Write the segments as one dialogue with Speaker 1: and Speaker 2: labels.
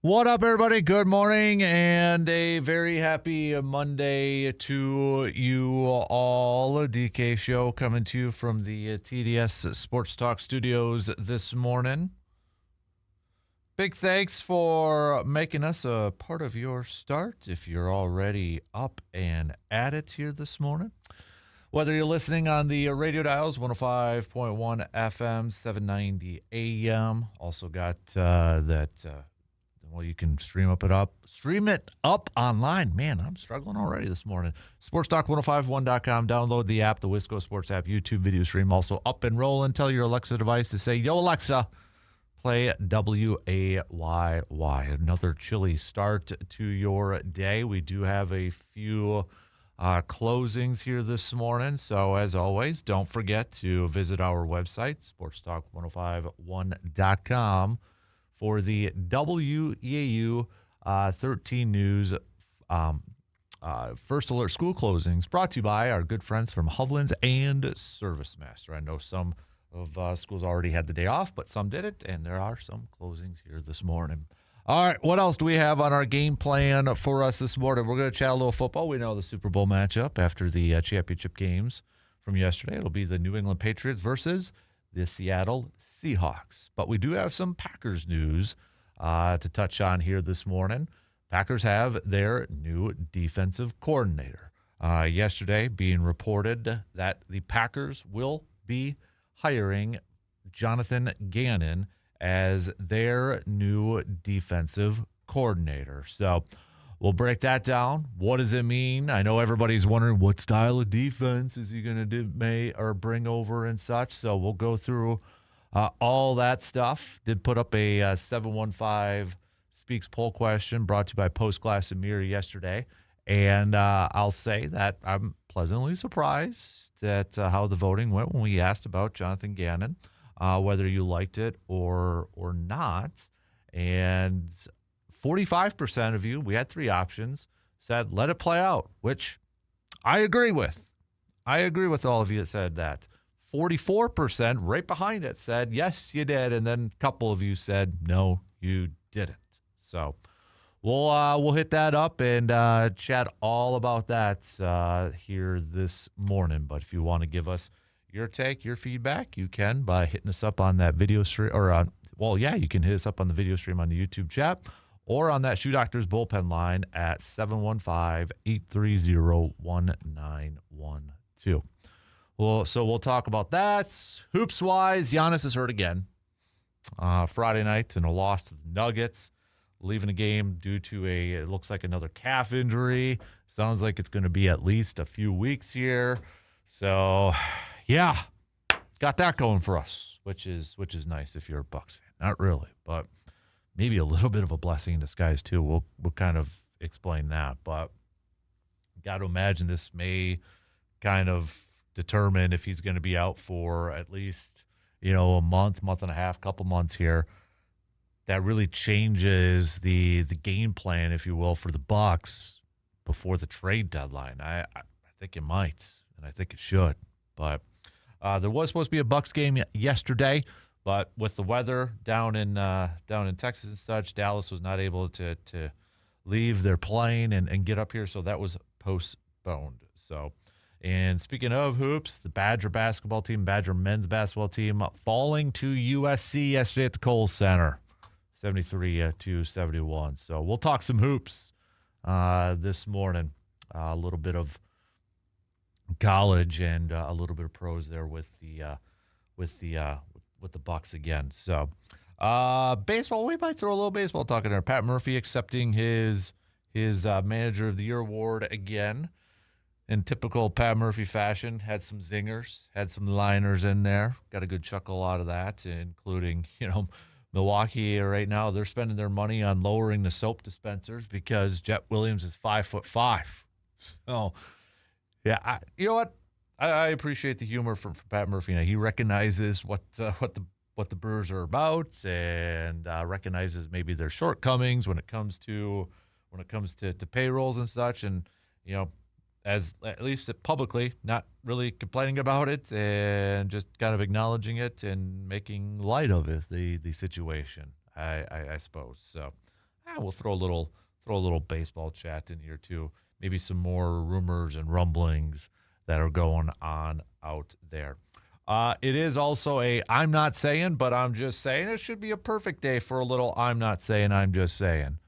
Speaker 1: What up, everybody? Good morning and a very happy Monday to you all. DK Show coming to you from the TDS Sports Talk studios this morning. Big thanks for making us a part of your start if you're already up and at it here this morning. Whether you're listening on the radio dials, 105.1 FM, 790 AM. Also got well, you can stream it up online. Man, I'm struggling already this morning. SportsTalk1051.com. Download the app, the Wisco Sports App, YouTube video stream. Also up and rolling. Tell your Alexa device to say, "Yo, Alexa, play WAYY." Another chilly start to your day. We do have a few closings here this morning. So as always, don't forget to visit our website, SportsTalk1051.com. for the WEAU 13 News First Alert School Closings, brought to you by our good friends from Hovland's and ServiceMaster. I know some of schools already had the day off, but some didn't, and there are some closings here this morning. All right, what else do we have on our game plan for us this morning? We're going to chat a little football. We know the Super Bowl matchup after the championship games from yesterday. It'll be the New England Patriots versus the Seattle Seahawks. But we do have some Packers news to touch on here this morning. Packers have their new defensive coordinator. Yesterday being reported that the Packers will be hiring Jonathan Gannon as their new defensive coordinator. So we'll break that down. What does it mean? I know everybody's wondering what style of defense is he going to bring over and such. So we'll go through all that stuff. Did put up a 715 Speaks poll question brought to you by Post Glass and Mirror yesterday. And I'll say that I'm pleasantly surprised at how the voting went when we asked about Jonathan Gannon, whether you liked it or not. And 45% of you, we had three options, said let it play out, which I agree with. I agree with all of you that said that. 44% right behind it said, yes, you did. And then a couple of you said, no, you didn't. So we'll hit that up and chat all about that here this morning. But if you want to give us your take, your feedback, you can by hitting us up on that video stream. You can hit us up on the video stream on the YouTube chat or on that Shoe Doctors bullpen line at 715-830-1912. Well, so we'll talk about that. Hoops-wise, Giannis is hurt again. Friday night in a loss to the Nuggets, leaving the game due to it looks like another calf injury. Sounds like it's going to be at least a few weeks here. So, yeah, got that going for us, which is nice if you're a Bucks fan. Not really, but maybe a little bit of a blessing in disguise too. We'll kind of explain that, but got to imagine this may kind of determine if he's going to be out for at least, a month and a half, couple months here. That really changes the game plan, if you will, for the Bucks before the trade deadline. I think it might, and I think it should. But there was supposed to be a Bucks game yesterday, but with the weather down in Texas and such, Dallas was not able to leave their plane and get up here, so that was postponed. So. And speaking of hoops, the Badger men's basketball team, falling to USC yesterday at the Kohl Center, 73-71. So we'll talk some hoops this morning. A little bit of college and a little bit of pros there with the Bucks again. So baseball, we might throw a little baseball talk in there. Pat Murphy accepting his Manager of the Year award again. In typical Pat Murphy fashion, had some zingers, had some liners in there. Got a good chuckle out of that, including, Milwaukee right now, they're spending their money on lowering the soap dispensers because Jet Williams is 5'5". So, yeah, you know what? I appreciate the humor from Pat Murphy. He recognizes what the Brewers are about and recognizes maybe their shortcomings when it comes to payrolls and such, and as at least publicly, not really complaining about it and just kind of acknowledging it and making light of it, the situation, I suppose. So we'll throw a little baseball chat in here too. Maybe some more rumors and rumblings that are going on out there. It is also a I'm not saying, but I'm just saying. It should be a perfect day for a little I'm not saying, I'm just saying.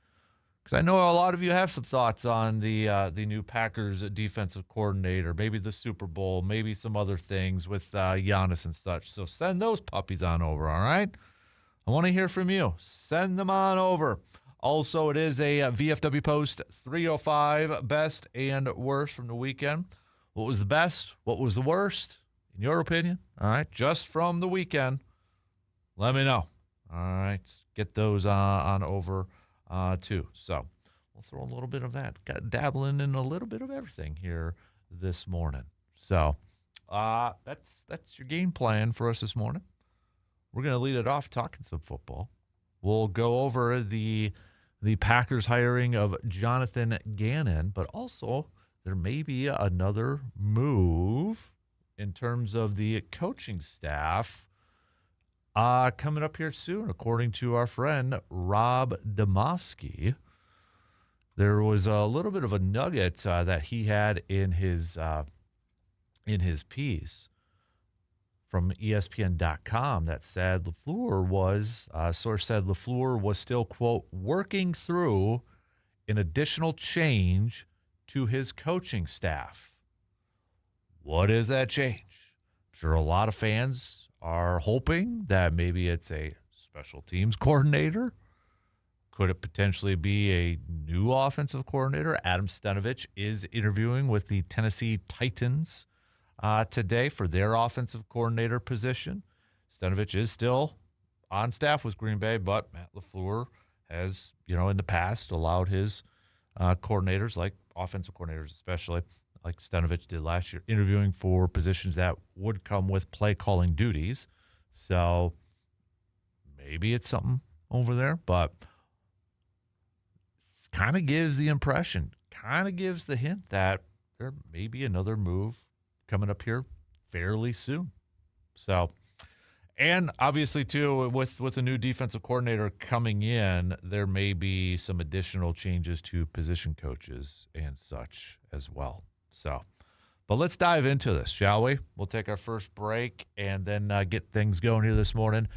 Speaker 1: Because I know a lot of you have some thoughts on the new Packers defensive coordinator, maybe the Super Bowl, maybe some other things with Giannis and such. So send those puppies on over, all right? I want to hear from you. Send them on over. Also, it is a VFW Post 305 best and worst from the weekend. What was the best? What was the worst, in your opinion? All right, just from the weekend. Let me know. All right, get those on over too. So we'll throw a little bit of that. Got dabbling in a little bit of everything here this morning. So that's your game plan for us this morning. We're going to lead it off talking some football. We'll go over the Packers hiring of Jonathan Gannon, but also there may be another move in terms of the coaching staff coming up here soon, according to our friend Rob Domofsky. There was a little bit of a nugget that he had in his piece from ESPN.com that said source said LaFleur was still, quote, working through an additional change to his coaching staff. What is that change? I'm sure a lot of fans are hoping that maybe it's a special teams coordinator. Could it potentially be a new offensive coordinator? Adam Stenavich is interviewing with the Tennessee Titans today for their offensive coordinator position. Stenavich is still on staff with Green Bay, but Matt LaFleur has, in the past allowed his coordinators, like offensive coordinators especially, like Stenavich did last year, interviewing for positions that would come with play calling duties. So maybe it's something over there, but kind of gives the impression, kind of gives the hint that there may be another move coming up here fairly soon. So, and obviously too, with a new defensive coordinator coming in, there may be some additional changes to position coaches and such as well. So, but let's dive into this, shall we? We'll take our first break and then get things going here this morning,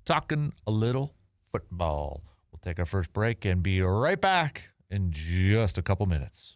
Speaker 1: talking a little football. We'll take our first break and be right back in just a couple minutes.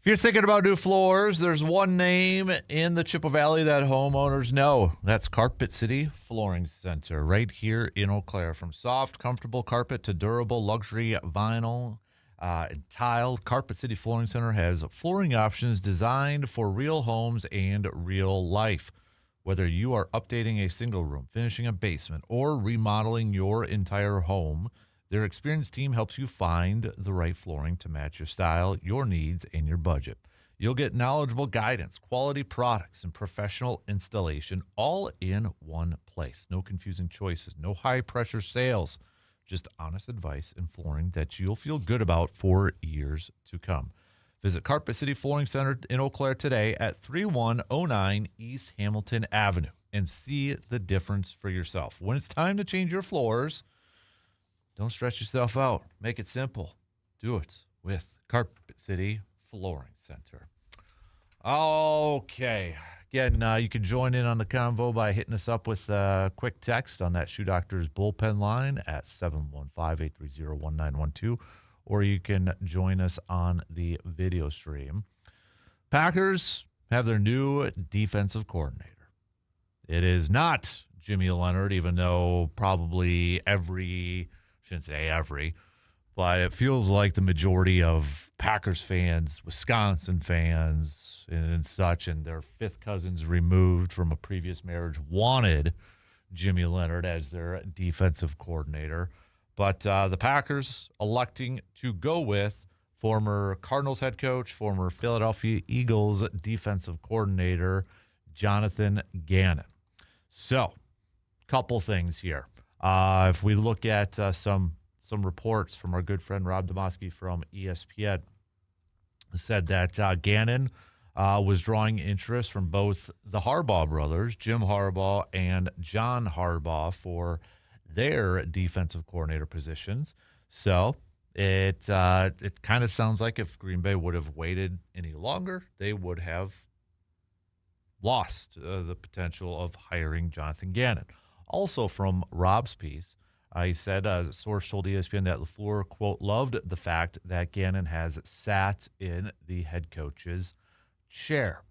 Speaker 1: If you're thinking about new floors, there's one name in the Chippewa Valley that homeowners know. That's Carpet City Flooring Center right here in Eau Claire. From soft, comfortable carpet to durable luxury vinyl and tile, Carpet City Flooring Center has flooring options designed for real homes and real life. Whether you are updating a single room, finishing a basement, or remodeling your entire home, their experienced team helps you find the right flooring to match your style, your needs, and your budget. You'll get knowledgeable guidance, quality products, and professional installation all in one place. No confusing choices, no high-pressure sales, just honest advice and flooring that you'll feel good about for years to come. Visit Carpet City Flooring Center in Eau Claire today at 3109 East Hamilton Avenue and see the difference for yourself. When it's time to change your floors, don't stretch yourself out. Make it simple. Do it with Carpet City Flooring Center. Okay. Again, you can join in on the convo by hitting us up with a quick text on that Shoe Doctor's bullpen line at 715-830-1912, or you can join us on the video stream. Packers have their new defensive coordinator. It is not Jimmy Leonard, even though probably shouldn't say every, but it feels like the majority of Packers fans, Wisconsin fans, and such, and their fifth cousins removed from a previous marriage wanted Jimmy Leonard as their defensive coordinator. But the Packers electing to go with former Cardinals head coach, former Philadelphia Eagles defensive coordinator, Jonathan Gannon. So, couple things here. If we look at some reports from our good friend Rob Demoski from ESPN, said that Gannon was drawing interest from both the Harbaugh brothers, Jim Harbaugh and John Harbaugh, for their defensive coordinator positions. So it kind of sounds like if Green Bay would have waited any longer, they would have lost the potential of hiring Jonathan Gannon. Also from Rob's piece, he said, a source told ESPN that LaFleur, quote, loved the fact that Gannon has sat in the head coach's chair.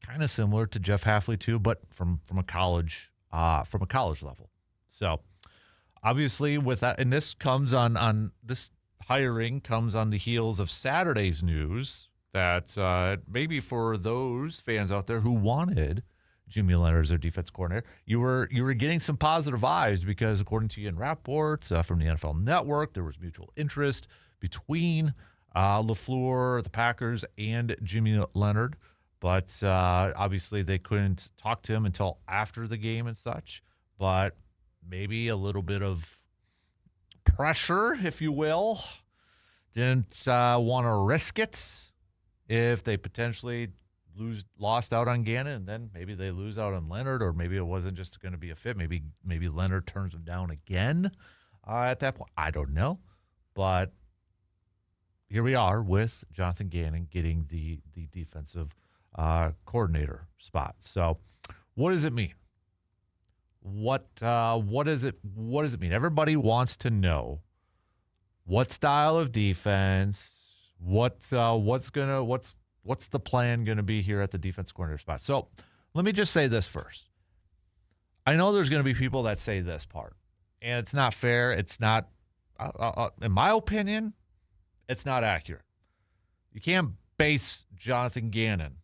Speaker 1: Kind of similar to Jeff Hafley, too, but from a college level. So, obviously, with that, and this comes on this hiring comes on the heels of Saturday's news that maybe for those fans out there who wanted Jimmy Leonard as their defense coordinator, you were getting some positive vibes because, according to Ian Rappaport from the NFL Network, there was mutual interest between LaFleur, the Packers, and Jimmy Leonard. But obviously they couldn't talk to him until after the game and such. But maybe a little bit of pressure, if you will. Didn't want to risk it if they potentially lost out on Gannon, and then maybe they lose out on Leonard, or maybe it wasn't just going to be a fit. Maybe Leonard turns him down again at that point. I don't know. But here we are with Jonathan Gannon getting the defensive coordinator spot. So what does it mean? What does it mean? Everybody wants to know what style of defense, what's the plan going to be here at the defense coordinator spot. So let me just say this first. I know there's going to be people that say this part, and it's not fair. It's not, in my opinion, it's not accurate. You can't base Jonathan Gannon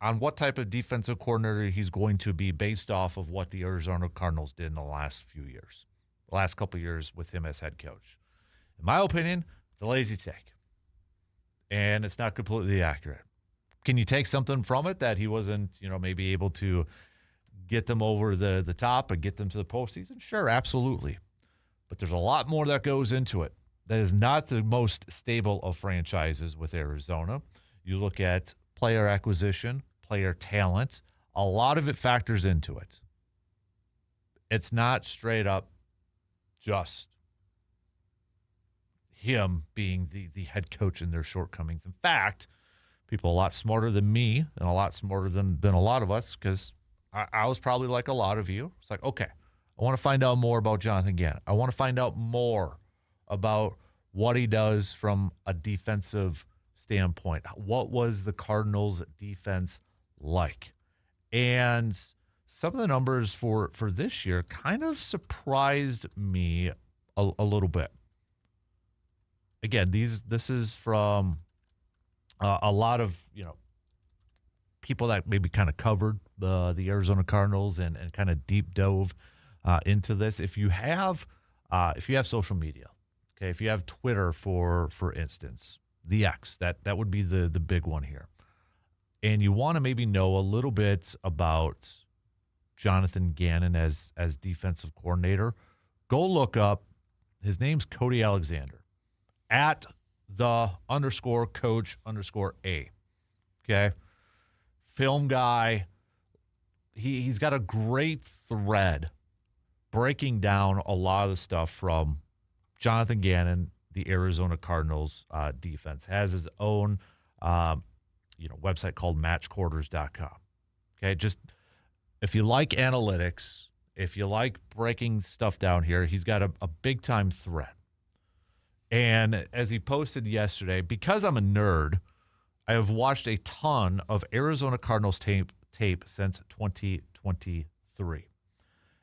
Speaker 1: on what type of defensive coordinator he's going to be based off of what the Arizona Cardinals did in the last few years, the last couple of years with him as head coach. In my opinion, it's a lazy take, and it's not completely accurate. Can you take something from it that he wasn't, maybe able to get them over the top and get them to the postseason? Sure, absolutely. But there's a lot more that goes into it. That is not the most stable of franchises with Arizona. You look at player acquisition, player talent, a lot of it factors into it. It's not straight up just him being the head coach and their shortcomings. In fact, people a lot smarter than me and a lot smarter than a lot of us, because I was probably like a lot of you. It's like, okay, I want to find out more about Jonathan Gannon. I want to find out more about what he does from a defensive standpoint, what was the Cardinals' defense like? And some of the numbers for this year kind of surprised me a little bit. Again, this is from a lot of people that maybe kind of covered the Arizona Cardinals and kind of deep dove into this. If you have social media, okay, if you have Twitter for instance, the X, that would be the big one here, and you want to maybe know a little bit about Jonathan Gannon as defensive coordinator, go look up. His name's Cody Alexander at the _coach_A. Okay. Film guy. He's got a great thread breaking down a lot of the stuff from Jonathan Gannon, the Arizona Cardinals defense. Has his own website called matchquarters.com. Okay. Just if you like analytics, if you like breaking stuff down here, he's got a big time thread. And as he posted yesterday, because I'm a nerd, I have watched a ton of Arizona Cardinals tape since 2023. And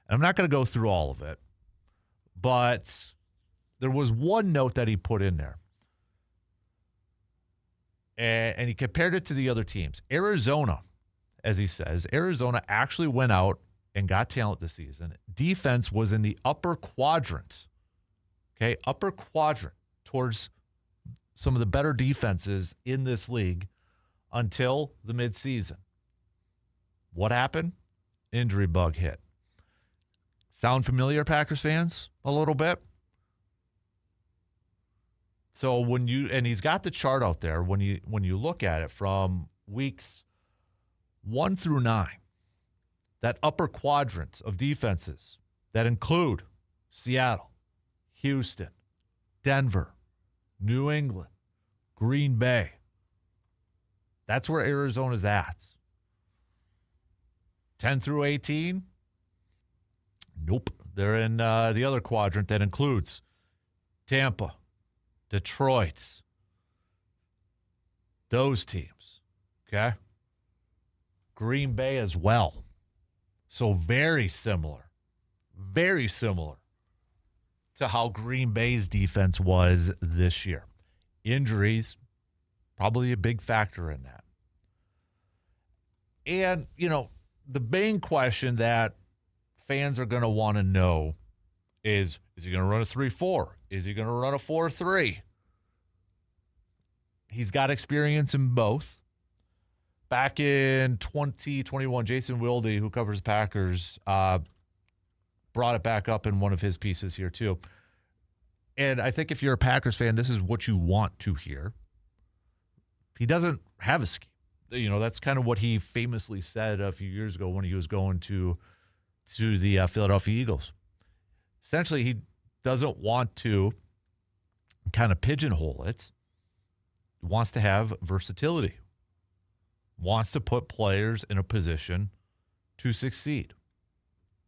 Speaker 1: I'm not going to go through all of it, but there was one note that he put in there. And he compared it to the other teams. Arizona, as he says, Arizona actually went out and got talent this season. Defense was in the upper quadrant, okay, upper quadrant towards some of the better defenses in this league until the midseason. What happened? Injury bug hit. Sound familiar, Packers fans? A little bit? So and he's got the chart out there, when you look at it from weeks 1 through 9, that upper quadrant of defenses that include Seattle, Houston, Denver, New England, Green Bay. That's where Arizona's at. 10 through 18? Nope. They're in the other quadrant that includes Tampa, Detroit, those teams. Okay? Green Bay as well. So very similar to how Green Bay's defense was this year. Injuries, probably a big factor in that. And, the main question that fans are going to want to know is he going to run a 3-4? Is he going to run a 4-3? He's got experience in both. Back in 2021, Jason Wilde, who covers Packers, brought it back up in one of his pieces here too. And I think if you're a Packers fan, this is what you want to hear. He doesn't have a scheme. That's kind of what he famously said a few years ago when he was going to the Philadelphia Eagles. Essentially, he doesn't want to kind of pigeonhole it. He wants to have versatility. Wants to put players in a position to succeed.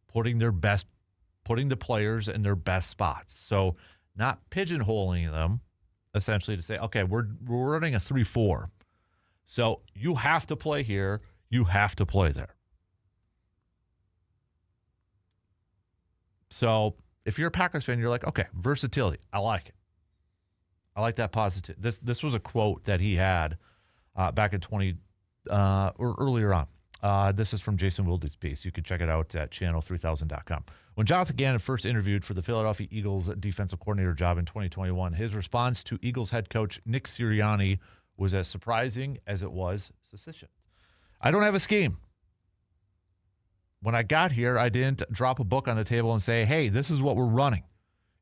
Speaker 1: Putting the players in their best spots. So not pigeonholing them, essentially to say, okay, we're running a 3-4. So you have to play here, you have to play there. So if you're a Packers fan, you're like, okay, versatility, I like it. I like that positive. This was a quote that he had back in or earlier on. This is from Jason Wilde's piece. You can check it out at channel3000.com. When Jonathan Gannon first interviewed for the Philadelphia Eagles defensive coordinator job in 2021, his response to Eagles head coach Nick Sirianni was as surprising as it was sufficient. I don't have a scheme. When I got here, I didn't drop a book on the table and say, hey, this is what we're running.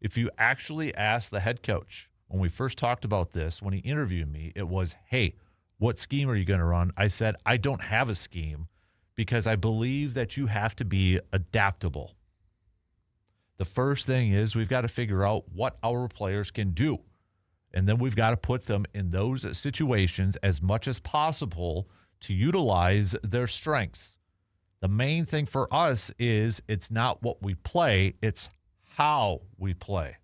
Speaker 1: If you actually ask the head coach, when we first talked about this, when he interviewed me, it was, hey, what scheme are you going to run? I said, I don't have a scheme because I believe that you have to be adaptable. The first thing is we've got to figure out what our players can do. And then we've got to put them in those situations as much as possible to utilize their strengths. The main thing for us is it's not what we play, it's how we play.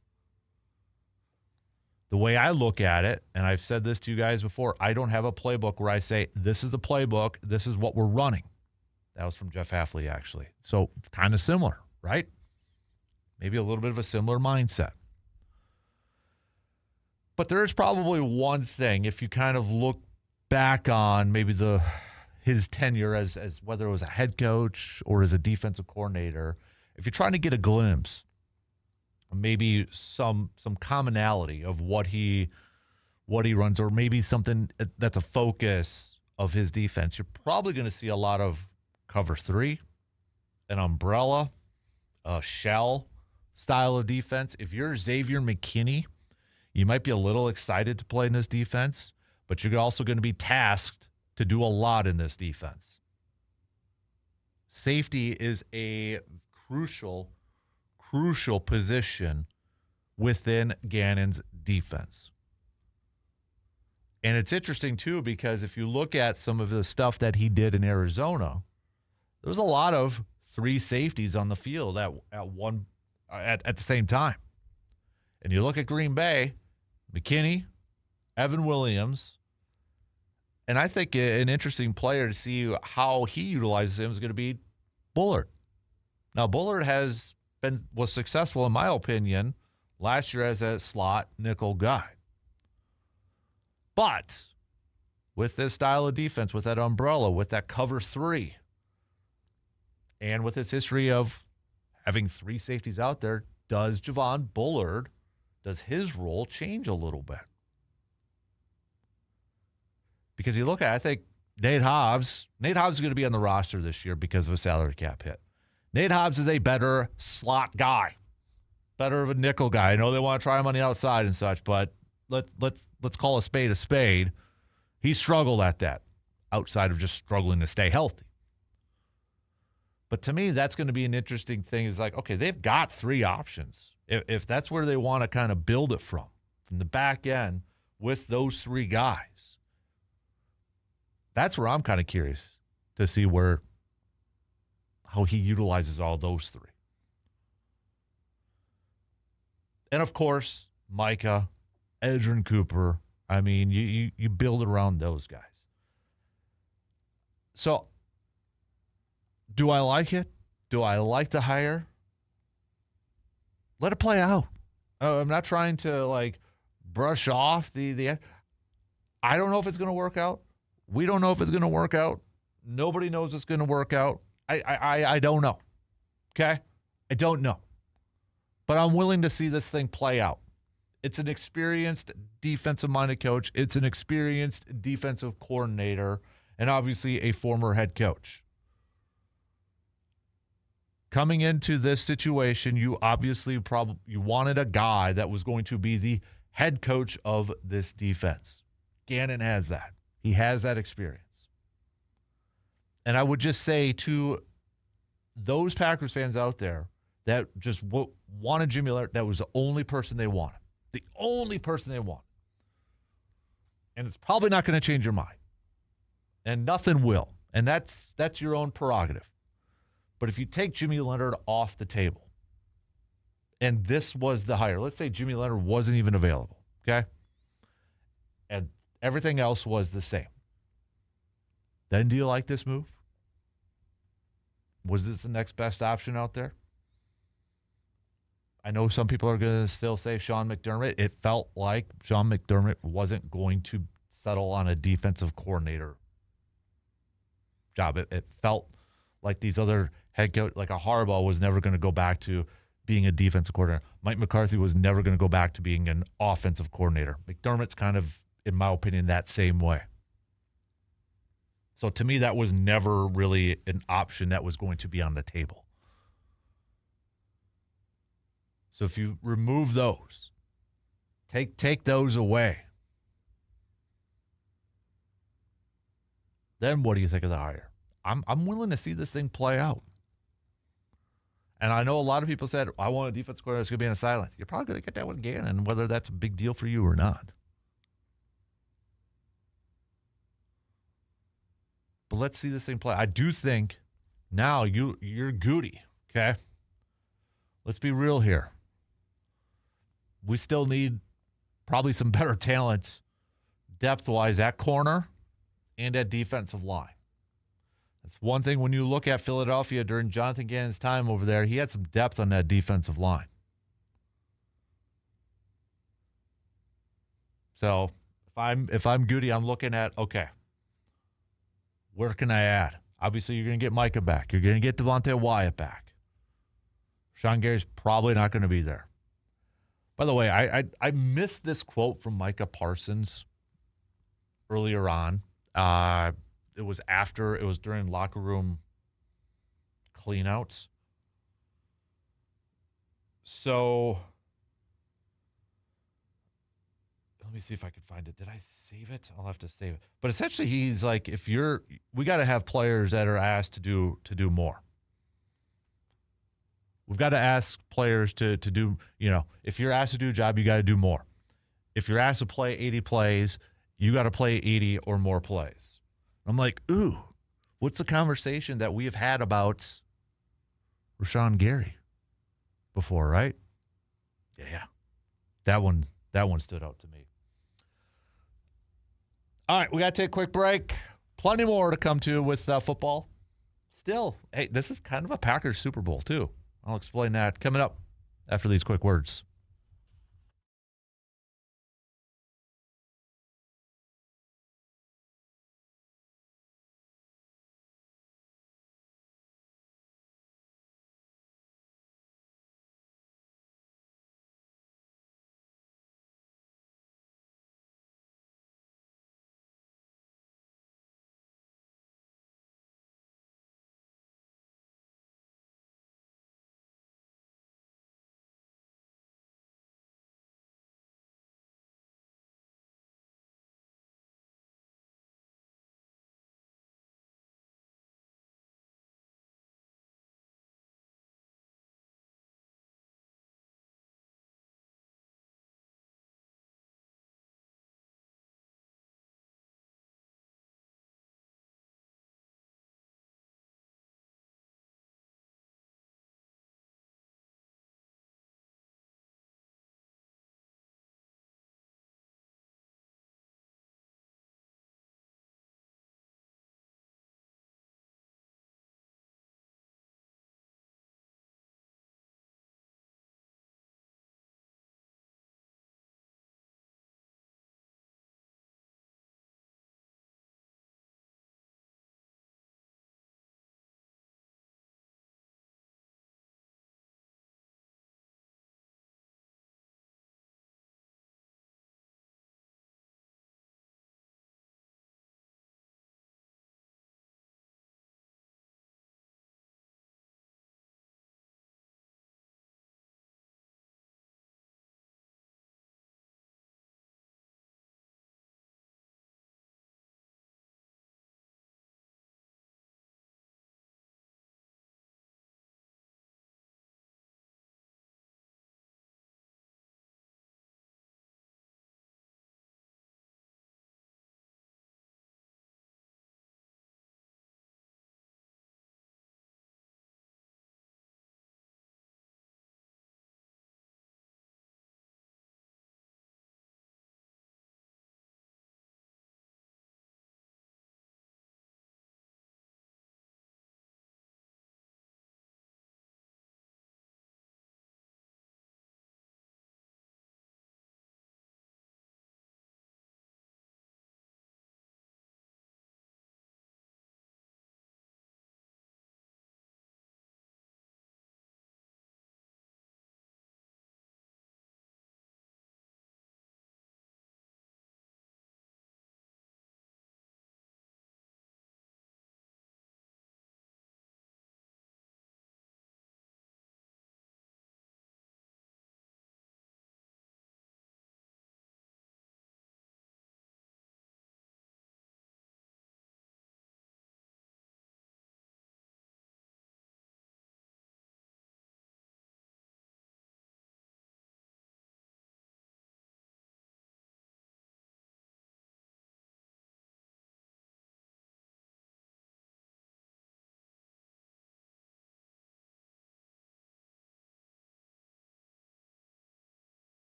Speaker 1: The way I look at it, and I've said this to you guys before, I don't have a playbook where I say, this is the playbook, this is what we're running. That was from Jeff Hafley, actually. So kind of similar, right? Maybe a little bit of a similar mindset. But there is probably one thing, if you kind of look back on maybe his tenure as whether it was a head coach or as a defensive coordinator, if you're trying to get a glimpse, maybe some commonality of what he runs, or maybe something that's a focus of his defense, you're probably going to see a lot of cover 3, an umbrella, a shell style of defense. If you're Xavier McKinney, you might be a little excited to play in this defense, but you're also going to be tasked to do a lot in this defense. Safety is a crucial position within Gannon's defense. And it's interesting, too, because if you look at some of the stuff that he did in Arizona, there was a lot of 3 safeties on the field at the same time. And you look at Green Bay, McKinney, Evan Williams, and I think an interesting player to see how he utilizes him is going to be Bullard. Now, Bullard was successful, in my opinion, last year as a slot nickel guy. But with this style of defense, with that umbrella, with that cover 3, and with his history of having 3 safeties out there, does his role change a little bit? Because you look at, I think, Nate Hobbs is going to be on the roster this year because of a salary cap hit. Nate Hobbs is a better slot guy, better of a nickel guy. I know they want to try him on the outside and such, but let's call a spade a spade. He struggled at that outside of just struggling to stay healthy. But to me, that's going to be an interesting thing. Is like, okay, they've got 3 options. If that's where they want to kind of build it from the back end with those 3 guys, that's where I'm kind of curious to see how he utilizes all those 3. And, of course, Micah, Edgerrin Cooper. I mean, you build around those guys. So, do I like it? Do I like the hire? Let it play out. I'm not trying to, brush off the I don't know if it's going to work out. We don't know if it's going to work out. Nobody knows it's going to work out. I don't know. Okay? I don't know. But I'm willing to see this thing play out. It's an experienced defensive-minded coach. It's an experienced defensive coordinator, and obviously a former head coach. Coming into this situation, you obviously you wanted a guy that was going to be the head coach of this defense. Gannon has that. He has that experience. And I would just say to those Packers fans out there that just wanted Jimmy Leonhard, that was the only person they wanted. The only person they wanted. And it's probably not going to change your mind. And nothing will. And that's your own prerogative. But if you take Jimmy Leonhard off the table, and this was the hire, let's say Jimmy Leonhard wasn't even available, okay? And everything else was the same. Then do you like this move? Was this the next best option out there? I know some people are going to still say Sean McDermott. It felt like Sean McDermott wasn't going to settle on a defensive coordinator job. It felt like these other head coach, like a Harbaugh, was never going to go back to being a defensive coordinator. Mike McCarthy was never going to go back to being an offensive coordinator. McDermott's kind of, in my opinion, that same way. So to me, that was never really an option that was going to be on the table. So if you remove those, take those away, then what do you think of the hire? I'm willing to see this thing play out. And I know a lot of people said, I want a defense coordinator that's going to be in the sidelines. You're probably going to get that with Gannon, whether that's a big deal for you or not. But let's see this thing play. I do think now you're Goody, okay? Let's be real here. We still need probably some better talent depth-wise at corner and at defensive line. That's one thing when you look at Philadelphia during Jonathan Gannon's time over there, he had some depth on that defensive line. So if I'm Goody, I'm looking at, okay, where can I add? Obviously, you're going to get Micah back. You're going to get Devontae Wyatt back. Rashawn Gary's probably not going to be there. By the way, I missed this quote from Micah Parsons earlier on. It was during locker room cleanouts. So let me see if I can find it. Did I save it? I'll have to save it. But essentially, he's like, we got to have players that are asked to do more. We've got to ask players to do, if you're asked to do a job, you got to do more. If you're asked to play 80 plays, you got to play 80 or more plays. I'm like, ooh, what's the conversation that we have had about Rashawn Gary before, right? Yeah. That one stood out to me. All right, we got to take a quick break. Plenty more to come to with football. Still, hey, this is kind of a Packers Super Bowl, too. I'll explain that coming up after these quick words.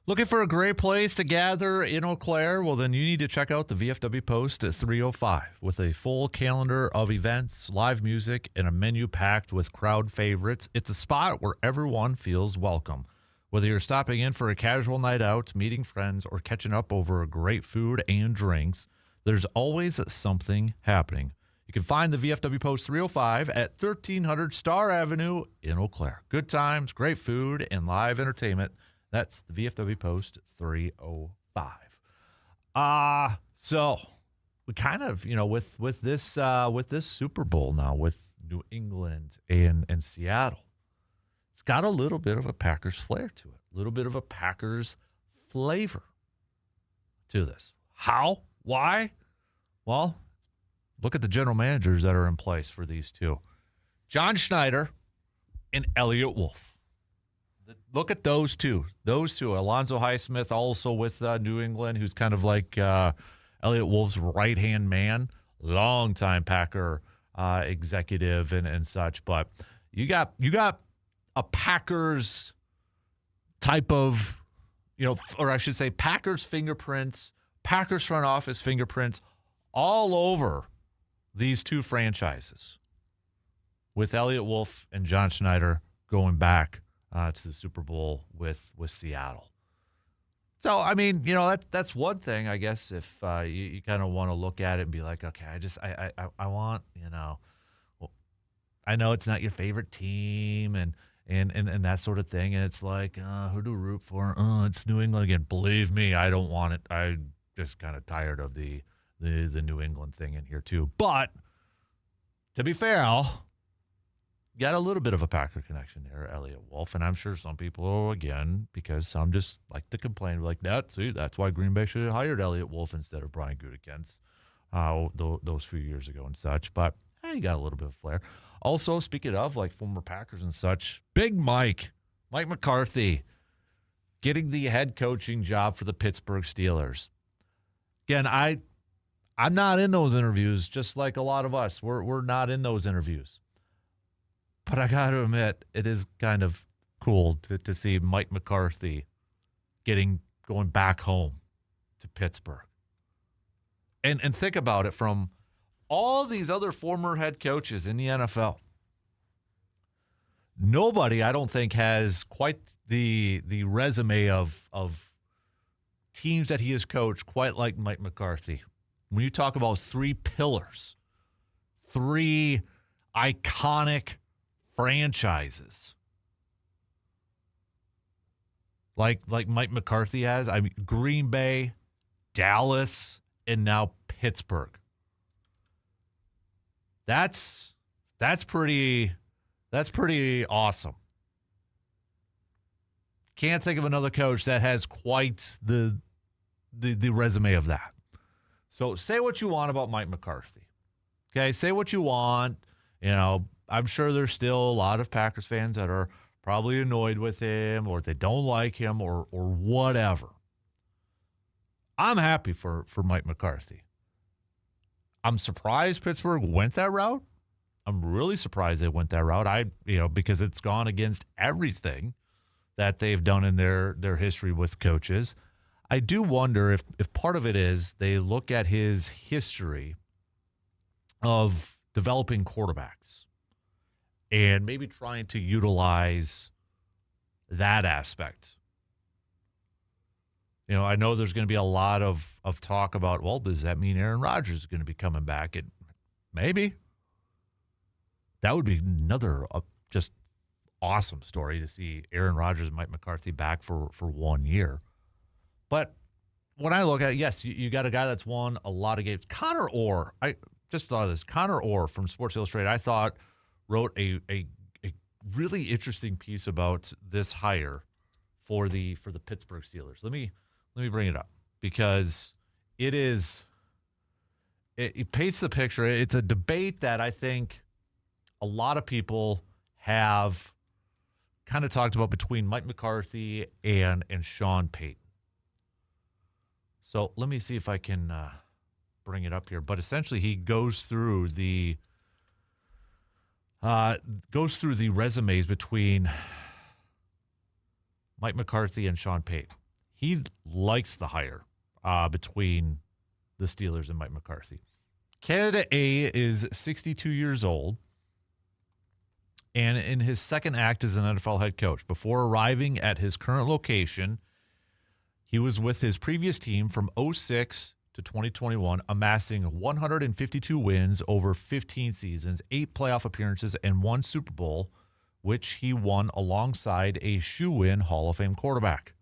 Speaker 1: Looking for a great place to gather in Eau Claire? Well, then you need to check out the VFW Post at 305 with a full calendar of events, live music, and a menu packed with crowd favorites. It's a spot where everyone feels welcome. Whether you're stopping in for a casual night out, meeting friends, or catching up over great food and drinks, there's always something happening. You can find the VFW Post 305 at 1300 Star Avenue in Eau Claire. Good times, great food, and live entertainment. That's the VFW Post 305. So we kind of, with this Super Bowl now with New England and Seattle, it's got a little bit of a Packers flair to it, a little bit of a Packers flavor to this. How? Why? Well, look at the general managers that are in place for these two. John Schneider and Elliott Wolf. Look at those two. Alonzo Highsmith, also with New England, who's kind of like Elliott Wolf's right-hand man, longtime Packer executive and such. But you got a Packers type of, or I should say Packers fingerprints, Packers front office fingerprints all over these two franchises with Elliott Wolf and John Schneider going back to the Super Bowl with Seattle. So, I mean, that's one thing, I guess, if you kind of want to look at it and be like, okay, I want, well, I know it's not your favorite team and that sort of thing. And it's like, who to root for? It's New England again. Believe me, I don't want it. I'm just kind of tired of the New England thing in here too. But to be fair, Al, got a little bit of a Packer connection there, Elliott Wolf, and I'm sure some people, again, because some just like to complain, like, that's why Green Bay should have hired Elliott Wolf instead of Brian Gutekunst those few years ago and such. But he got a little bit of flair. Also, speaking of like former Packers and such, Big Mike McCarthy, getting the head coaching job for the Pittsburgh Steelers. Again, I'm not in those interviews, just like a lot of us. We're not in those interviews. But I got to admit, it is kind of cool to see Mike McCarthy going back home to Pittsburgh. And think about it, from all these other former head coaches in the NFL, nobody, I don't think, has quite the resume of teams that he has coached quite like Mike McCarthy. When you talk about three pillars, three iconic franchises like Mike McCarthy has. I mean, Green Bay, Dallas, and now Pittsburgh. That's pretty awesome. Can't think of another coach that has quite the resume of that. So say what you want about Mike McCarthy. Okay, say what you want. I'm sure there's still a lot of Packers fans that are probably annoyed with him, or they don't like him, or whatever. I'm happy for Mike McCarthy. I'm surprised Pittsburgh went that route. I'm really surprised they went that route. Because it's gone against everything that they've done in their history with coaches. I do wonder if part of it is they look at his history of developing quarterbacks and maybe trying to utilize that aspect. I know there's going to be a lot of talk about, well, does that mean Aaron Rodgers is going to be coming back? Maybe. That would be another just awesome story to see Aaron Rodgers and Mike McCarthy back for 1 year. But when I look at it, yes, you got a guy that's won a lot of games. Connor Orr, I just thought of this. Connor Orr from Sports Illustrated, I thought, wrote a really interesting piece about this hire for the Pittsburgh Steelers. Let me bring it up because it paints the picture. It's a debate that I think a lot of people have kind of talked about between Mike McCarthy and Sean Payton. So let me see if I can bring it up here. But essentially, he goes through the resumes between Mike McCarthy and Sean Payton. he likes the hire between the Steelers and Mike McCarthy. Candidate A is 62 years old and in his second act as an NFL head coach. Before arriving at his current location, he was with his previous team from 2006 to 2021, amassing 152 wins over 15 seasons, 8 playoff appearances, and 1 Super Bowl, which he won alongside a shoe-in Hall of Fame quarterback.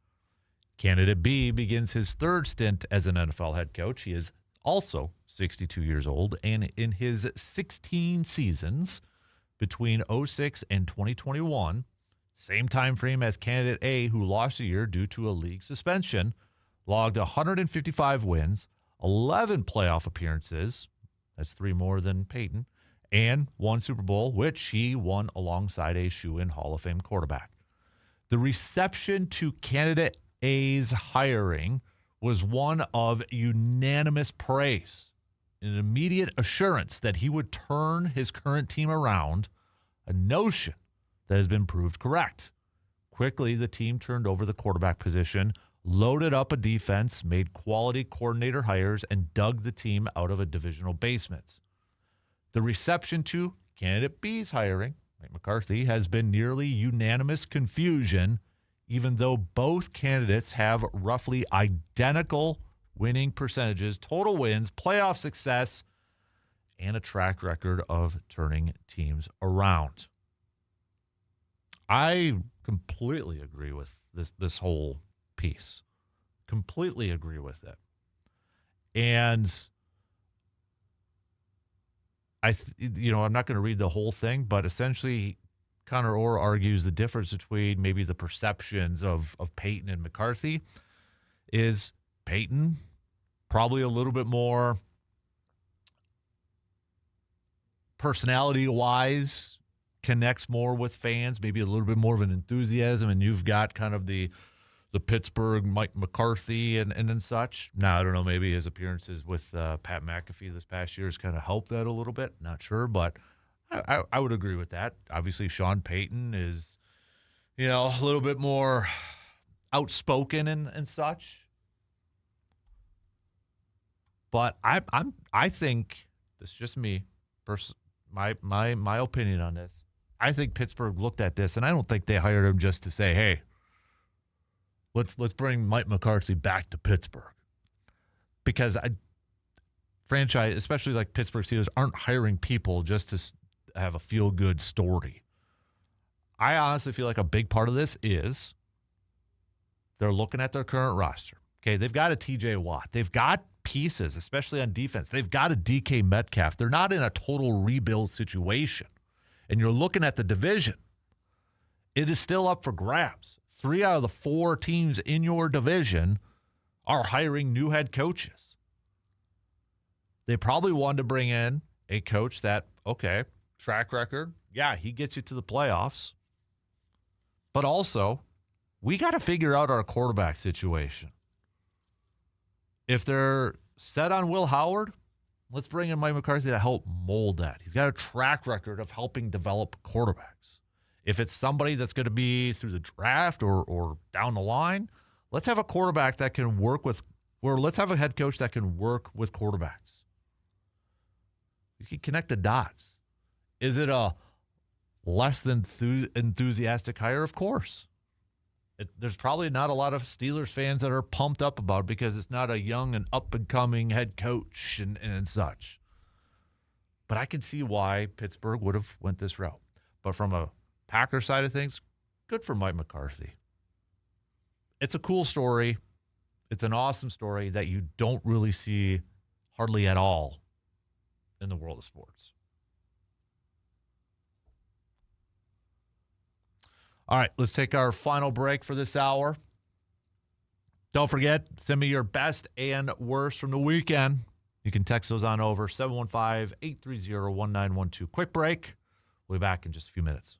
Speaker 1: Candidate B begins his third stint as an NFL head coach. He is also 62 years old, and in his 16 seasons between 2006 and 2021, same time frame as candidate A, who lost a year due to a league suspension, logged 155 wins, 11 playoff appearances, that's 3 more than Peyton, and 1 Super Bowl, which he won alongside a shoe-in Hall of Fame quarterback. The reception to candidate A's hiring was one of unanimous praise, an immediate assurance that he would turn his current team around, a notion that has been proved correct. Quickly, the team turned over the quarterback position, loaded up a defense, made quality coordinator hires, and dug the team out of a divisional basement. The reception to candidate B's hiring, Mike McCarthy, has been nearly unanimous confusion, even though both candidates have roughly identical winning percentages, total wins, playoff success, and a track record of turning teams around. I completely agree with this whole piece. Completely agree with it. And I'm not going to read the whole thing, but essentially Connor Orr argues the difference between maybe the perceptions of Peyton and McCarthy is Peyton probably a little bit more personality-wise, connects more with fans, maybe a little bit more of an enthusiasm, and you've got kind of the Pittsburgh Mike McCarthy and such. Now, I don't know, maybe his appearances with Pat McAfee this past year has kind of helped that a little bit. Not sure, but I would agree with that. Obviously, Sean Payton is, a little bit more outspoken and such. But I think, this is just me, my opinion on this. I think Pittsburgh looked at this, and I don't think they hired him just to say, hey, let's bring Mike McCarthy back to Pittsburgh. Because franchise, especially like Pittsburgh Steelers, aren't hiring people just to have a feel-good story. I honestly feel like a big part of this is they're looking at their current roster. Okay, they've got a TJ Watt. They've got pieces, especially on defense. They've got a DK Metcalf. They're not in a total rebuild situation. And you're looking at the division. It is still up for grabs. 3 out of the 4 teams in your division are hiring new head coaches. They probably wanted to bring in a coach that, okay, track record, yeah, he gets you to the playoffs. But also, we got to figure out our quarterback situation. If they're set on Will Howard, let's bring in Mike McCarthy to help mold that. He's got a track record of helping develop quarterbacks. If it's somebody that's going to be through the draft or down the line, let's have a quarterback that can work with, or let's have a head coach that can work with quarterbacks. You can connect the dots. Is it a less than enthusiastic hire? Of course. There's probably not a lot of Steelers fans that are pumped up about it because it's not a young and up-and-coming head coach and such. But I can see why Pittsburgh would have went this route. But from a Packer side of things, good for Mike McCarthy. It's a cool story. It's an awesome story that you don't really see hardly at all in the world of sports. All right, let's take our final break for this hour. Don't forget, send me your best and worst from the weekend. You can text those on over 715-830-1912. Quick break. We'll be back in just a few minutes.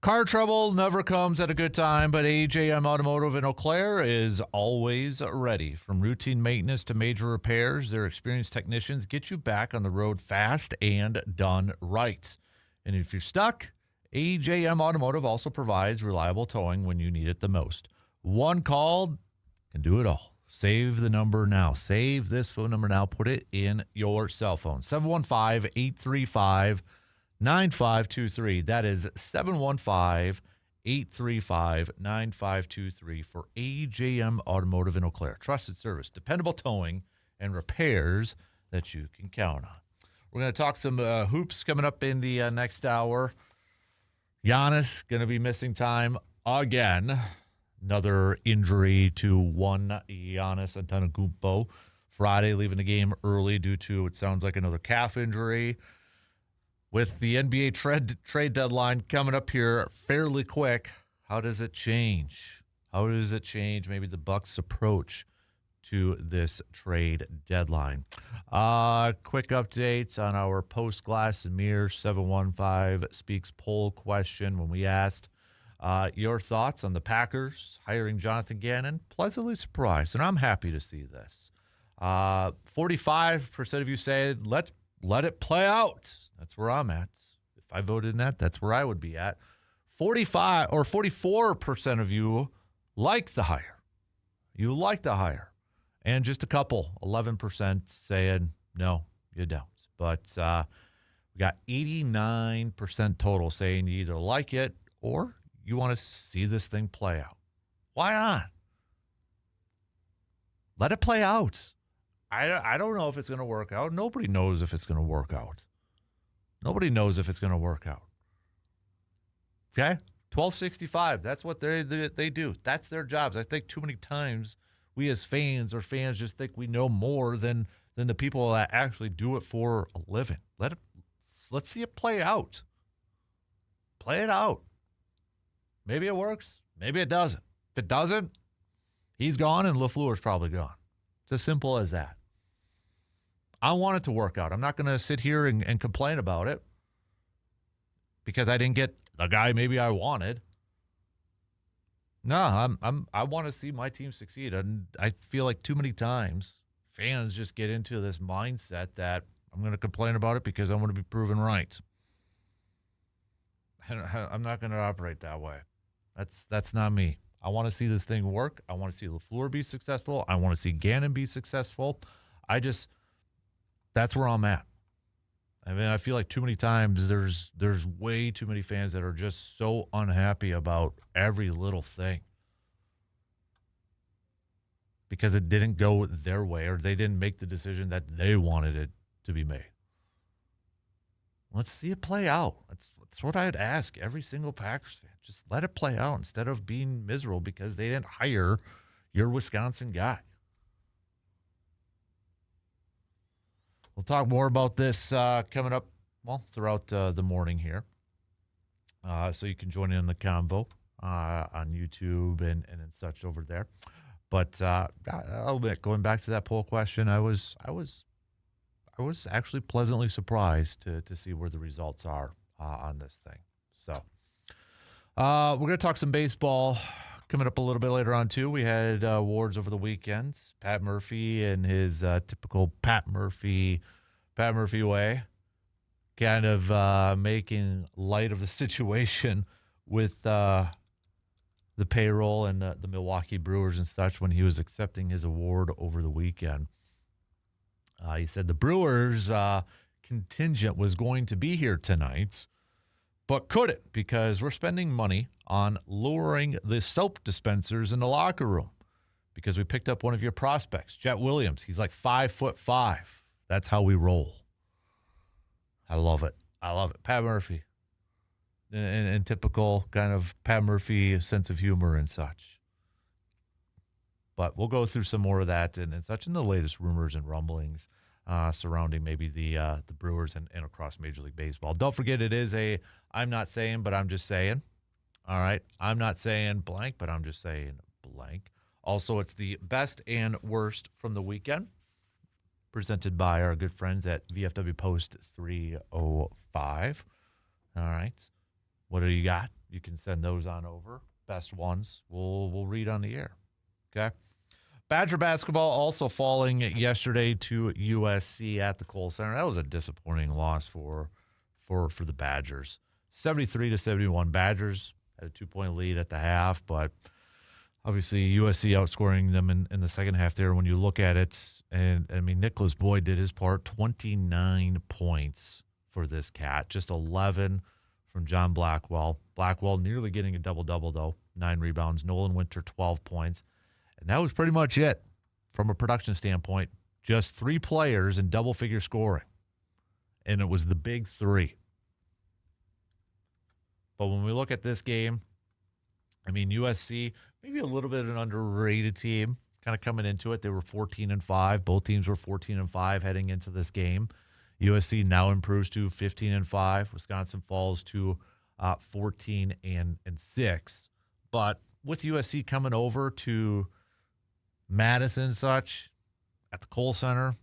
Speaker 1: Car trouble never comes at a good time, but AJM Automotive in Eau Claire is always ready. From routine maintenance to major repairs, their experienced technicians get you back on the road fast and done right. And if you're stuck, AJM Automotive also provides reliable towing when you need it the most. One call can do it all. Save the number now. Save this phone number now. Put it in your cell phone. 715-835-9523. That is 715-835-9523 for AJM Automotive in Eau Claire. Trusted service, dependable towing, and repairs that you can count on. We're going to talk some hoops coming up in the next hour. Giannis going to be missing time again. Another injury to one Giannis Antetokounmpo. Friday, leaving the game early due to, it sounds like, another calf injury. With the NBA trade deadline coming up here fairly quick, how does it change? How does it change maybe the Bucks' approach to this trade deadline? Quick updates on our post-Glass and Mirrors 715 Speaks poll question when we asked your thoughts on the Packers hiring Jonathan Gannon. Pleasantly surprised, and I'm happy to see this. 45% of you say, let it play out. That's where I'm at. If I voted in that, that's where I would be at. 44% of you like the hire. You like the hire. And just a couple, 11% saying, no, you don't. But we got 89% total saying you either like it or you want to see this thing play out. Why not? Let it play out. I don't know if it's going to work out. Nobody knows if it's going to work out. Nobody knows if it's going to work out. Okay? 1265. That's what they do. That's their jobs. I think too many times we as fans just think we know more than the people that actually do it for a living. Let's see it play out. Play it out. Maybe it works. Maybe it doesn't. If it doesn't, he's gone and LaFleur's probably gone. It's as simple as that. I want it to work out. I'm not going to sit here and complain about it because I didn't get the guy maybe I wanted. No, I want to see my team succeed. And I feel like too many times fans just get into this mindset that I'm going to complain about it because I want to be proven right. I'm not going to operate that way. That's not me. I want to see this thing work. I want to see LaFleur be successful. I want to see Gannon be successful. That's where I'm at. I mean, I feel like too many times there's way too many fans that are just so unhappy about every little thing because it didn't go their way or they didn't make the decision that they wanted it to be made. Let's see it play out. That's what I'd ask every single Packers fan. Just let it play out instead of being miserable because they didn't hire your Wisconsin guy. We'll talk more about this coming up, throughout the morning here. So you can join in on the convo on YouTube and such over there. But I'll admit, going back to that poll question, I was actually pleasantly surprised to see where the results are on this thing. So we're going to talk some baseball coming up a little bit later on, too. We had awards over the weekend. Pat Murphy and his typical Pat Murphy way, kind of making light of the situation with the payroll and the Milwaukee Brewers and such when he was accepting his award over the weekend. He said the Brewers contingent was going to be here tonight, but couldn't because we're spending money on lowering the soap dispensers in the locker room because we picked up one of your prospects, Jet Williams. He's like 5'5". That's how we roll. I love it. Pat Murphy. And typical kind of Pat Murphy sense of humor and such. But we'll go through some more of that and such in the latest rumors and rumblings surrounding maybe the Brewers and across Major League Baseball. Don't forget, it is I'm not saying, but I'm just saying. All right? I'm not saying blank, but I'm just saying blank. Also, it's the best and worst from the weekend, presented by our good friends at VFW Post 305. All right. What do you got? you can send those on over. Best ones we'll read on the air. Okay. Badger basketball also falling yesterday to USC at the Kohl Center. That was a disappointing loss for the Badgers. 73-71. Badgers had a 2-point lead at the half, but obviously USC outscoring them in the second half there when you look at it. And, I mean, Nicholas Boyd did his part, 29 points for this cat, just 11 from John Blackwell. Blackwell nearly getting a double-double, though, 9 rebounds. Nolan Winter, 12 points. And that was pretty much it from a production standpoint. Just 3 players in double-figure scoring. And it was the big 3. But when we look at this game, I mean, USC, maybe a little bit of an underrated team kind of coming into it. They were 14-5. Both teams were 14-5 heading into this game. USC now improves to 15-5. Wisconsin falls to 14-6. But with USC coming over to Madison and such at the Kohl Center,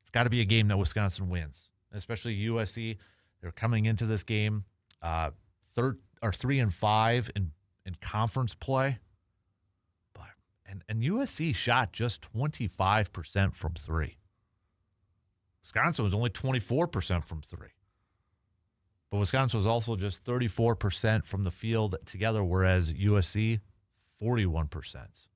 Speaker 1: it's got to be a game that Wisconsin wins, especially USC. They're coming into this game 3-5 in conference play. But and USC shot just 25% from 3. Wisconsin was only 24% from 3. But Wisconsin was also just 34% from the field together, whereas USC, 41%.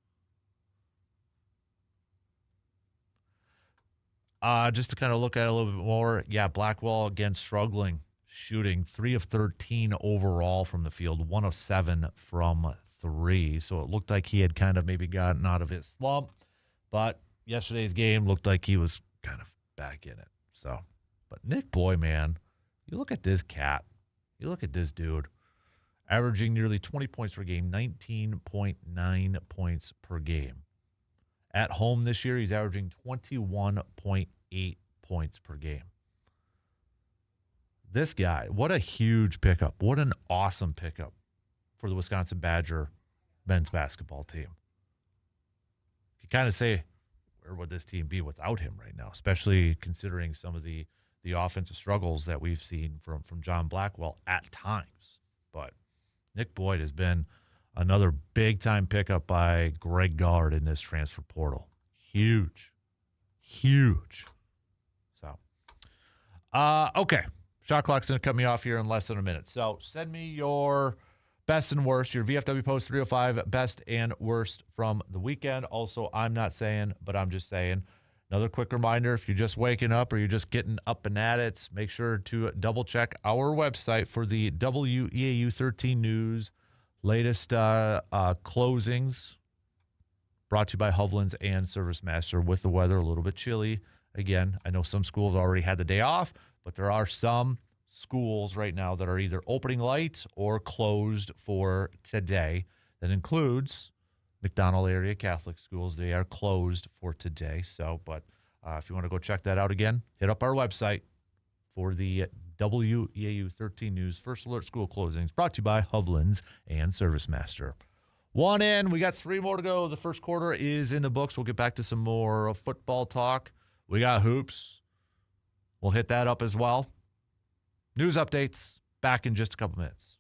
Speaker 1: Just to kind of look at it a little bit more, yeah, Blackwell again struggling, shooting 3 of 13 overall from the field, 1 of 7 from 3. So it looked like he had kind of maybe gotten out of his slump, but yesterday's game looked like he was kind of back in it. So, but Nick Boy, man, you look at this cat, you look at this dude, averaging nearly 20 points per game, 19.9 points per game. At home this year, he's averaging 21.8 points per game. This guy, what a huge pickup. What an awesome pickup for the Wisconsin Badger men's basketball team. You kind of say, where would this team be without him right now, especially considering some of the offensive struggles that we've seen from John Blackwell at times. But Nick Boyd has been another big-time pickup by Greg Gard in this transfer portal. Huge. So, okay. Shot clock's going to cut me off here in less than a minute. So send me your best and worst, your VFW Post 305 best and worst from the weekend. Also, I'm not saying, but I'm just saying. Another quick reminder, if you're just waking up or you're just getting up and at it, make sure to double-check our website for the WEAU 13 News latest closings, brought to you by Hovland's and Service Master. With the weather a little bit chilly. Again, I know some schools already had the day off, but there are some schools right now that are either opening late or closed for today. That includes McDonald area Catholic schools. They are closed for today. So, but if you want to go check that out again, hit up our website for the WEAU 13 News First Alert School Closings, brought to you by Hovland's and Service Master. 1 in. We got 3 more to go. The first quarter is in the books. We'll get back to some more football talk. We got hoops. We'll hit that up as well. News updates back in just a couple minutes.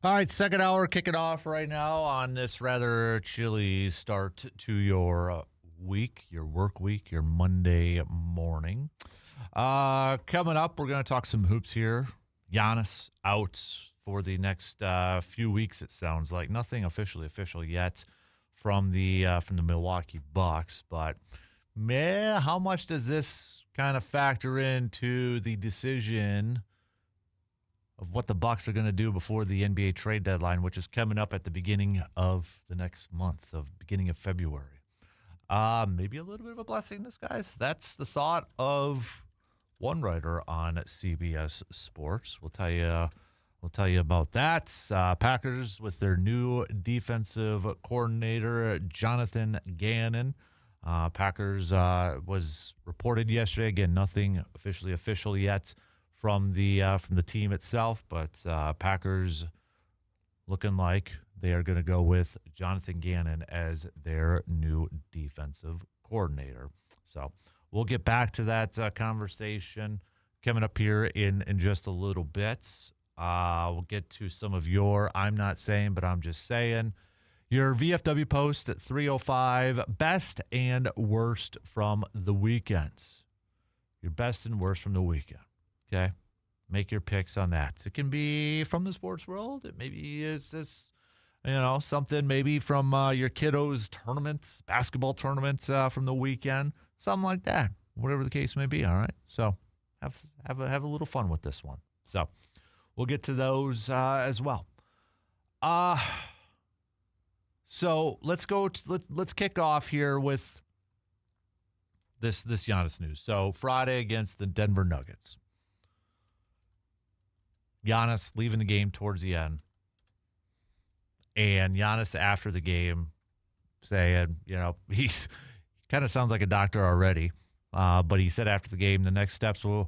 Speaker 1: All right, second hour kicking off right now on this rather chilly start to your week, your work week, your Monday morning. Coming up, we're going to talk some hoops here. Giannis out for the next few weeks, it sounds like. Nothing official yet from the Milwaukee Bucks, but man, how much does this kind of factor into the decision of what the Bucks are going to do before the NBA trade deadline, which is coming up at the beginning of the next month, beginning of February? Maybe a little bit of a blessing in disguise. That's the thought of one writer on CBS Sports. We'll tell you about that. Packers with their new defensive coordinator, Jonathan Gannon. Packers was reported yesterday. Again, nothing officially official yet from the team itself, but Packers looking like they are going to go with Jonathan Gannon as their new defensive coordinator. So we'll get back to that conversation coming up here in just a little bit. We'll get to some of your I'm not saying, but I'm just saying. Your VFW post at 3:05, best and worst from the weekends. Your best and worst from the weekend. Okay, make your picks on that. It can be from the sports world. It maybe is just, something maybe from your kiddos' tournament, basketball tournament from the weekend, something like that. Whatever the case may be. All right. So have a little fun with this one. So we'll get to those as well. So let's kick off here with this Giannis news. So Friday against the Denver Nuggets. Giannis leaving the game towards the end. And Giannis after the game saying, he's kind of sounds like a doctor already. But he said after the game, the next steps we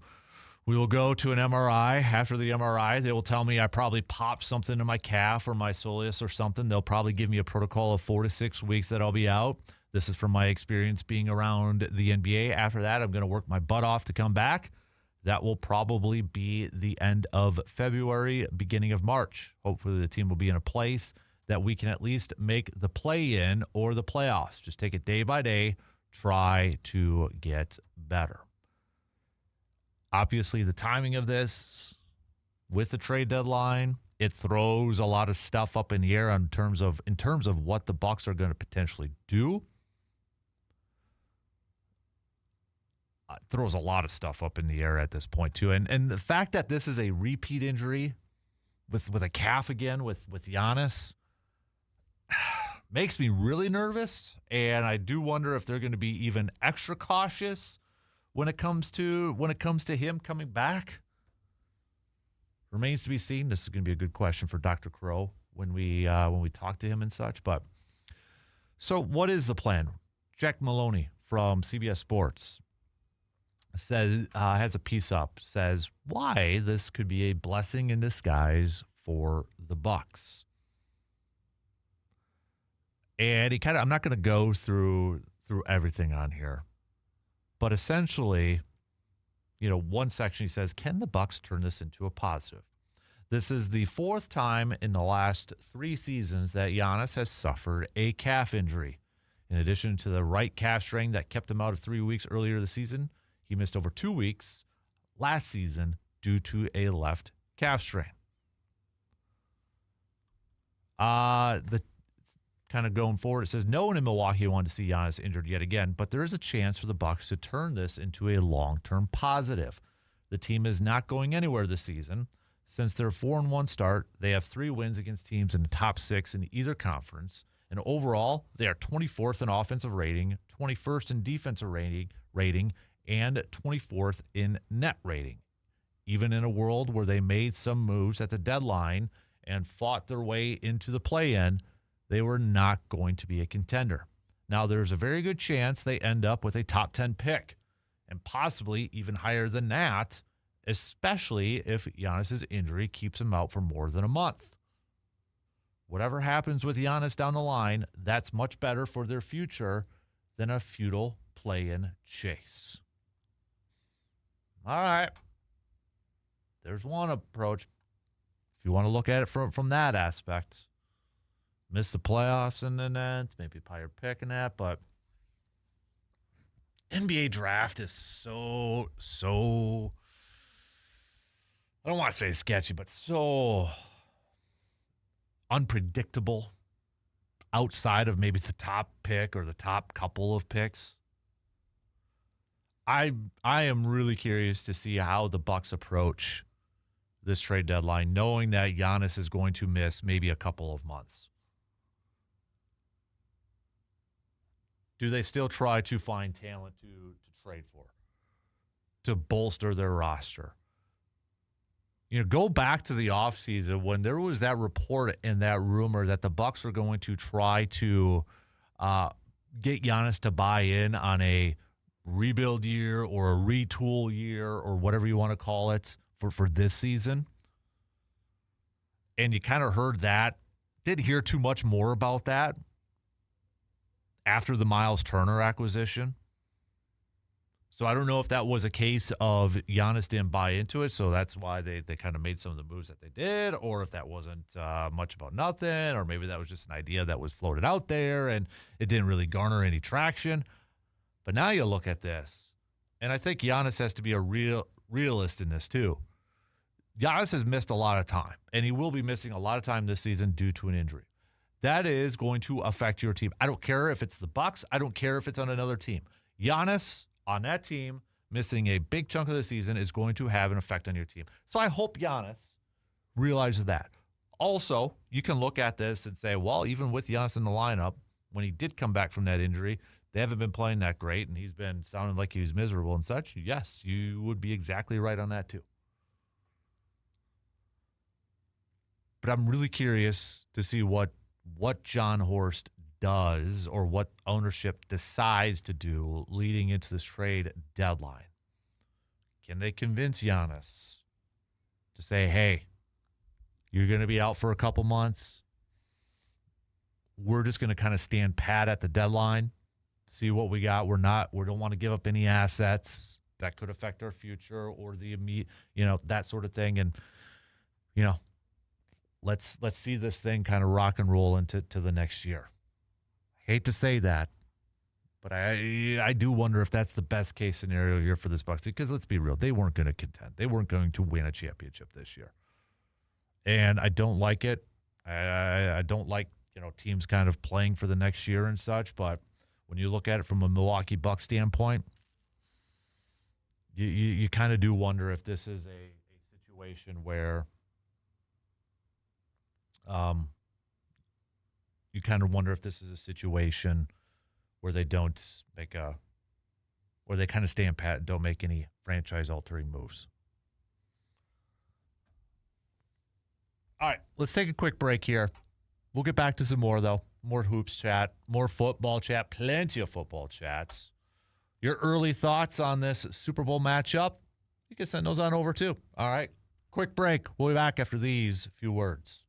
Speaker 1: will go to an MRI. After the MRI, they will tell me I probably popped something in my calf or my soleus or something. They'll probably give me a protocol of 4 to 6 weeks that I'll be out. This is from my experience being around the NBA. After that, I'm going to work my butt off to come back. That will probably be the end of February, beginning of March. Hopefully the team will be in a place that we can at least make the play-in or the playoffs. Just take it day by day, try to get better. Obviously, the timing of this with the trade deadline, it throws a lot of stuff up in the air in terms of what the Bucks are going to potentially do. Throws a lot of stuff up in the air at this point too, and the fact that this is a repeat injury with a calf again with Giannis makes me really nervous, and I do wonder if they're going to be even extra cautious when it comes to him coming back. Remains to be seen. This is going to be a good question for Dr. Crow when we talk to him and such. But so, what is the plan? Jack Maloney from CBS Sports says has a piece up, says why this could be a blessing in disguise for the Bucks. And I'm not going to go through everything on here, but essentially, one section he says, can the Bucks turn this into a positive? This is the fourth time in the last 3 seasons that Giannis has suffered a calf injury. In addition to the right calf strain that kept him out of 3 weeks earlier this season, he missed over 2 weeks last season due to a left calf strain. The kind of going forward, it says no one in Milwaukee wanted to see Giannis injured yet again, but there is a chance for the Bucks to turn this into a long-term positive. The team is not going anywhere this season. Since their 4-1 start, they have 3 wins against teams in the top 6 in either conference, and overall, they are 24th in offensive rating, 21st in defensive rating, and 24th in net rating. Even in a world where they made some moves at the deadline and fought their way into the play-in, they were not going to be a contender. Now, there's a very good chance they end up with a top 10 pick, and possibly even higher than that, especially if Giannis' injury keeps him out for more than a month. Whatever happens with Giannis down the line, that's much better for their future than a futile play-in chase. All right. There's one approach. If you want to look at it from that aspect, miss the playoffs in the end, maybe a higher pick in that, but NBA draft is so I don't want to say sketchy, but so unpredictable outside of maybe the top pick or the top couple of picks. I am really curious to see how the Bucks approach this trade deadline, knowing that Giannis is going to miss maybe a couple of months. Do they still try to find talent to trade for, to bolster their roster? Go back to the offseason when there was that report and that rumor that the Bucks were going to try to get Giannis to buy in on a rebuild year or a retool year or whatever you want to call it for this season. And you kind of heard that. Didn't hear too much more about that after the Miles Turner acquisition. So I don't know if that was a case of Giannis didn't buy into it, so that's why they kind of made some of the moves that they did, or if that wasn't much about nothing, or maybe that was just an idea that was floated out there and it didn't really garner any traction. But now you look at this, and I think Giannis has to be a realist in this too. Giannis has missed a lot of time, and he will be missing a lot of time this season due to an injury. That is going to affect your team. I don't care if it's the Bucks. I don't care if it's on another team. Giannis on that team missing a big chunk of the season is going to have an effect on your team. So I hope Giannis realizes that. Also, you can look at this and say, well, even with Giannis in the lineup, when he did come back from that injury, they haven't been playing that great, and he's been sounding like he was miserable and such. Yes, you would be exactly right on that too. But I'm really curious to see what John Horst does or what ownership decides to do leading into this trade deadline. Can they convince Giannis to say, hey, you're going to be out for a couple months. We're just going to kind of stand pat at the deadline, see what we got. We don't want to give up any assets that could affect our future or the immediate, that sort of thing. And, let's see this thing kind of rock and roll into the next year. Hate to say that, but I do wonder if that's the best case scenario here for this Bucks, because let's be real, they weren't going to contend. They weren't going to win a championship this year. And I don't like it. I don't like, teams kind of playing for the next year and such, but when you look at it from a Milwaukee Bucks standpoint, you kind of do wonder if this is a situation where you kind of wonder if this is a situation where they don't where they kind of stay in pat and don't make any franchise-altering moves. All right, let's take a quick break here. We'll get back to some more, though. More hoops chat, more football chat, plenty of football chats. Your early thoughts on this Super Bowl matchup, you can send those on over, too. All right, quick break. We'll be back after these few words.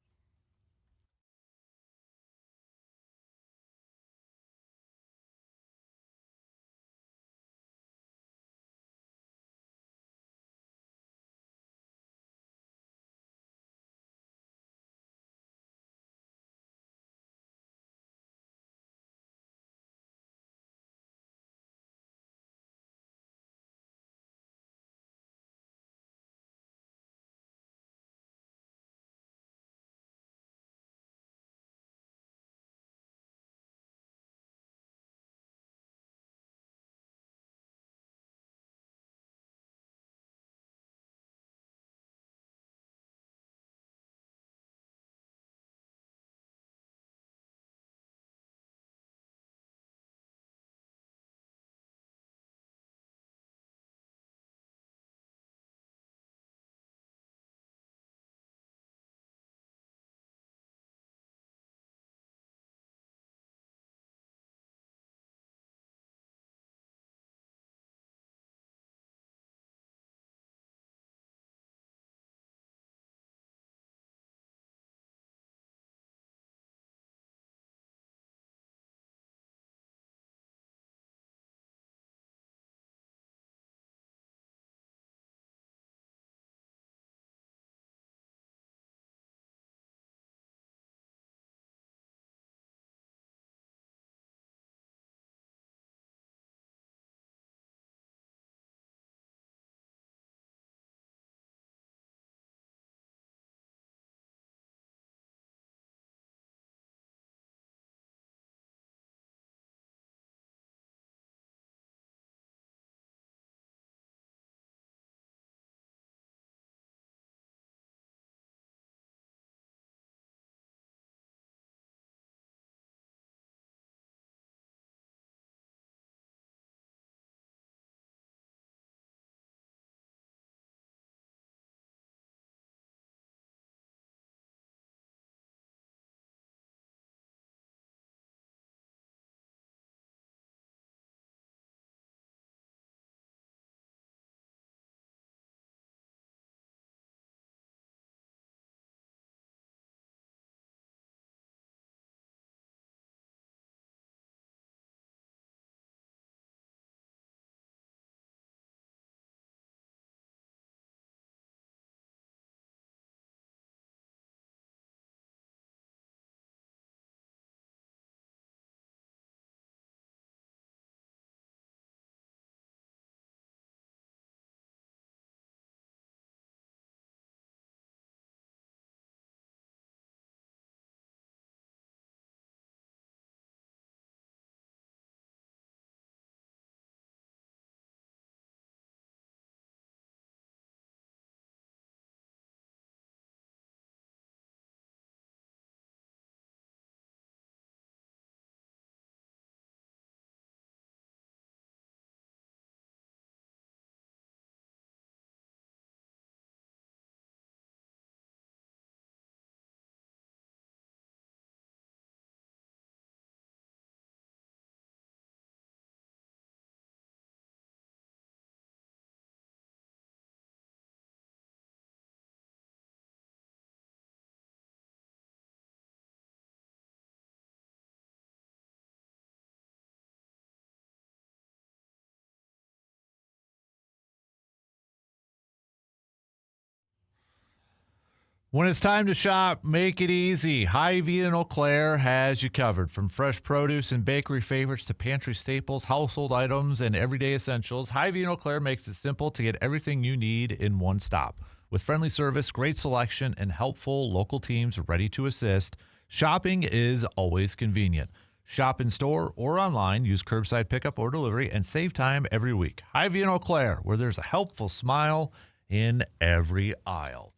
Speaker 1: When it's time to shop, make it easy. Hy-Vee in Eau Claire has you covered. From fresh produce and bakery favorites to pantry staples, household items, and everyday essentials, Hy-Vee in Eau Claire makes it simple to get everything you need in one stop. With friendly service, great selection, and helpful local teams ready to assist, shopping is always convenient. Shop in store or online, use curbside pickup or delivery, and save time every week. Hy-Vee in Eau Claire, where there's a helpful smile in every aisle.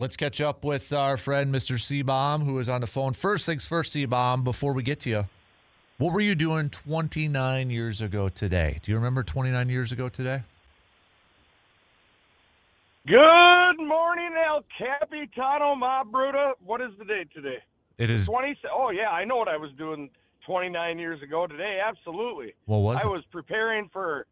Speaker 1: Let's catch up with our friend, Mr. Seabaum, who is on the phone. First things first, Seabaum, before we get to you, what were you doing 29 years ago today? Do you remember 29 years ago today?
Speaker 2: Good morning, El Capitano, Ma Bruta. What is the date today?
Speaker 1: It is
Speaker 2: 20. Oh, yeah, I know what I was doing 29 years ago today. Absolutely.
Speaker 1: What was it?
Speaker 2: I was preparing for,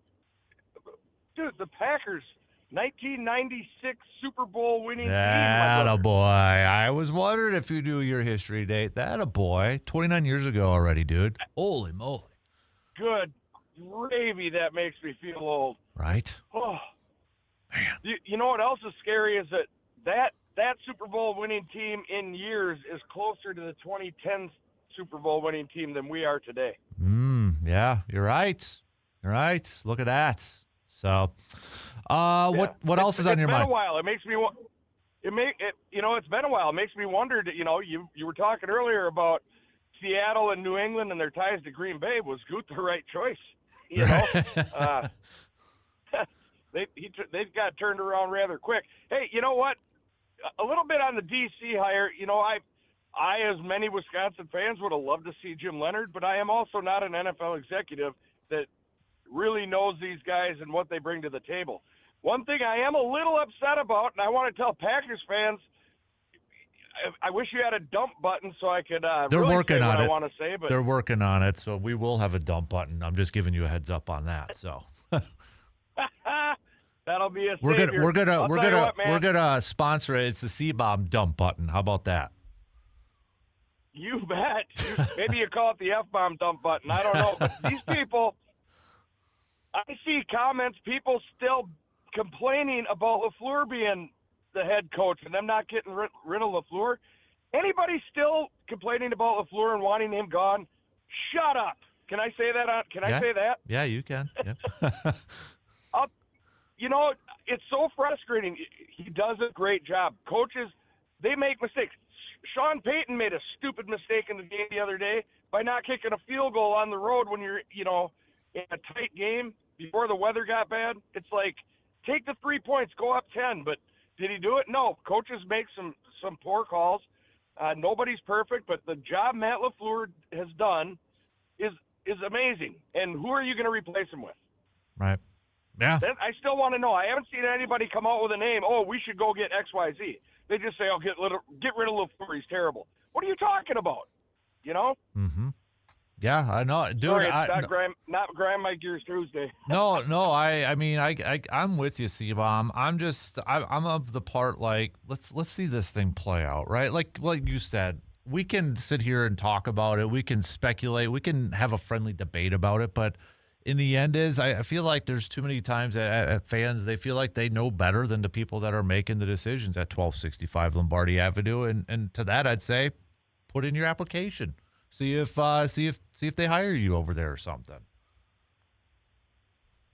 Speaker 2: the Packers' 1996 Super Bowl winning team.
Speaker 1: That boy. I was wondering if you knew your history date. That a boy. 29 years ago already, dude. Holy moly.
Speaker 2: Good gravy, that makes me feel old.
Speaker 1: Right?
Speaker 2: Oh,
Speaker 1: man.
Speaker 2: You know what else is scary is that Super Bowl winning team in years is closer to the 2010 Super Bowl winning team than we are today.
Speaker 1: Yeah, you're right. You're right. Look at that. So, what else is on your mind?
Speaker 2: It's been a while. It makes me. It's been a while. It makes me wonder. You were talking earlier about Seattle and New England and their ties to Green Bay. Was Goot the right choice? They got turned around rather quick. Hey, you know what? A little bit on the DC hire. I, as many Wisconsin fans, would have loved to see Jim Leonhard, but I am also not an NFL executive that really knows these guys and what they bring to the table. One thing I am a little upset about, and I want to tell Packers fans, I wish you had a dump button so I could
Speaker 1: They're
Speaker 2: really
Speaker 1: working
Speaker 2: say
Speaker 1: on
Speaker 2: what
Speaker 1: it.
Speaker 2: I want to say. But
Speaker 1: they're working on it, so we will have a dump button. I'm just giving you a heads up on that. So
Speaker 2: that'll be a
Speaker 1: we're
Speaker 2: savior.
Speaker 1: gonna gonna sponsor it. It's the C-Bomb dump button. How about that?
Speaker 2: You bet. Maybe you call it the F-bomb dump button. I don't know. But these people, I see comments, people still complaining about LaFleur being the head coach and them not getting rid of LaFleur. Anybody still complaining about LaFleur and wanting him gone? Shut up. Can I say that? I say that?
Speaker 1: Yeah, you can. Yeah.
Speaker 2: It's so frustrating. He does a great job. Coaches, they make mistakes. Sean Payton made a stupid mistake in the game the other day by not kicking a field goal on the road when you're, in a tight game before the weather got bad. It's like, take the 3 points, go up 10. But did he do it? No. Coaches make some poor calls. Nobody's perfect, but the job Matt LaFleur has done is amazing. And who are you going to replace him with?
Speaker 1: Right. Yeah.
Speaker 2: I still want to know. I haven't seen anybody come out with a name. Oh, we should go get XYZ. They just say, "Oh, get rid of LaFleur. He's terrible." What are you talking about?
Speaker 1: Mm-hmm. Yeah, I know, dude.
Speaker 2: Sorry, not grind my gears Tuesday.
Speaker 1: No. I'm with you, C-Bomb. I'm of the part like let's see this thing play out, right? Like you said, we can sit here and talk about it. We can speculate. We can have a friendly debate about it, but in the end I feel like there's too many times at fans, they feel like they know better than the people that are making the decisions at 1265 Lombardi Avenue. And to that, I'd say, put in your application. See if they hire you over there or something.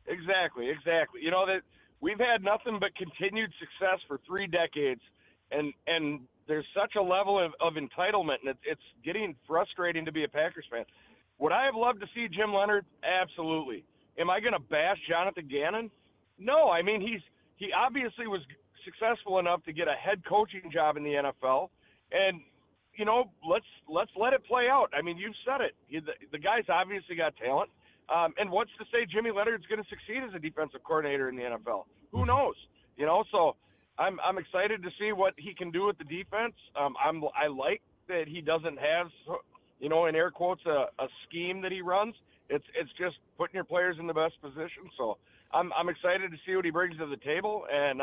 Speaker 2: Exactly. That we've had nothing but continued success for 3 decades, and there's such a level of entitlement, and it's getting frustrating to be a Packers fan. Would I have loved to see Jim Leonhard? Absolutely. Am I going to bash Jonathan Gannon? No. I mean, he obviously was successful enough to get a head coaching job in the NFL, and let's let it play out. I mean, you've said it. The guy's obviously got talent, and what's to say Jimmy Leonhard's going to succeed as a defensive coordinator in the NFL? Who knows? So I'm excited to see what he can do with the defense. I like that he doesn't have, in air quotes, a scheme that he runs. It's just putting your players in the best position. So I'm excited to see what he brings to the table, and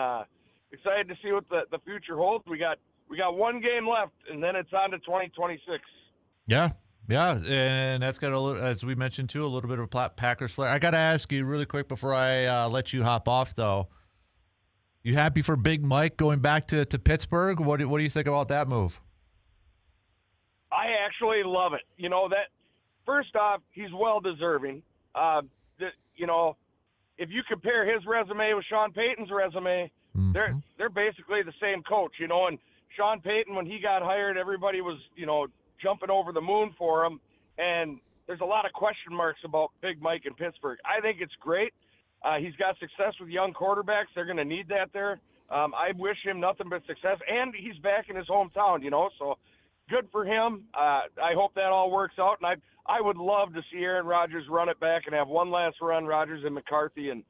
Speaker 2: excited to see what the future holds. We got 1 game left, and then it's on to 2026.
Speaker 1: Yeah, and that's got as we mentioned too, a little bit of Packers flair. I got to ask you really quick before I let you hop off, though. You happy for Big Mike going back to Pittsburgh? What do you think about that move?
Speaker 2: I actually love it. You know, that first off, he's well deserving. You know, if you compare his resume with Sean Payton's resume, they're basically the same coach, you know, and Sean Payton, when he got hired, everybody was, you know, jumping over the moon for him, and there's a lot of question marks about Big Mike in Pittsburgh. I think it's great. He's got success with young quarterbacks. They're going to need that there. I wish him nothing but success, and he's back in his hometown, you know, so good for him. I hope that all works out, and I would love to see Aaron Rodgers run it back and have one last run, Rodgers and McCarthy, and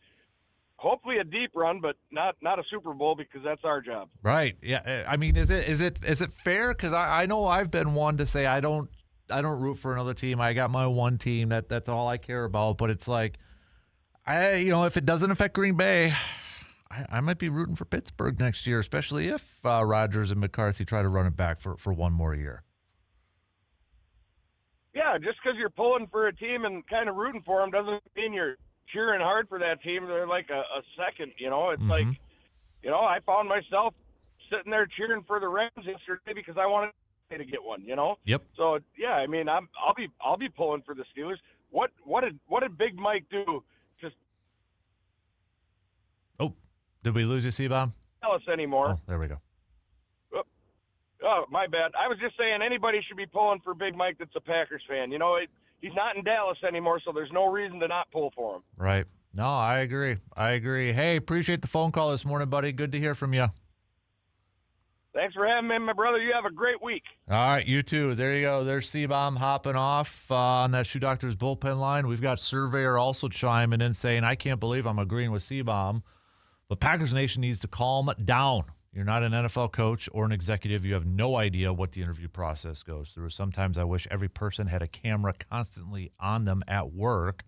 Speaker 2: hopefully a deep run, but not a Super Bowl, because that's our job.
Speaker 1: Right. Yeah. I mean, is it fair? Because I know I've been one to say I don't root for another team. I got my one team. That's all I care about. But it's like, if it doesn't affect Green Bay, I might be rooting for Pittsburgh next year, especially if Rodgers and McCarthy try to run it back for one more year.
Speaker 2: Yeah, just because you're pulling for a team and kind of rooting for them doesn't mean you're cheering hard for that team. They're like a second, you know. It's like, you know, I found myself sitting there cheering for the Rams yesterday because I wanted to get one, you know.
Speaker 1: Yep.
Speaker 2: So yeah, I mean, I'll be pulling for the Steelers. What did Big Mike do? Just
Speaker 1: did we lose you, C-Bomb?
Speaker 2: Tell us anymore.
Speaker 1: Oh, there we go.
Speaker 2: Oh, my bad. I was just saying anybody should be pulling for Big Mike that's a Packers fan. You know, he's not in Dallas anymore, so there's no reason to not pull for him.
Speaker 1: Right. No, I agree. Hey, appreciate the phone call this morning, buddy. Good to hear from you.
Speaker 2: Thanks for having me, my brother. You have a great week.
Speaker 1: All right, you too. There you go. There's C-Bomb hopping off on that Shoe Doctor's bullpen line. We've got Surveyor also chiming in saying, I can't believe I'm agreeing with C-Bomb, but Packers Nation needs to calm down. You're not an NFL coach or an executive. You have no idea what the interview process goes through. Sometimes I wish every person had a camera constantly on them at work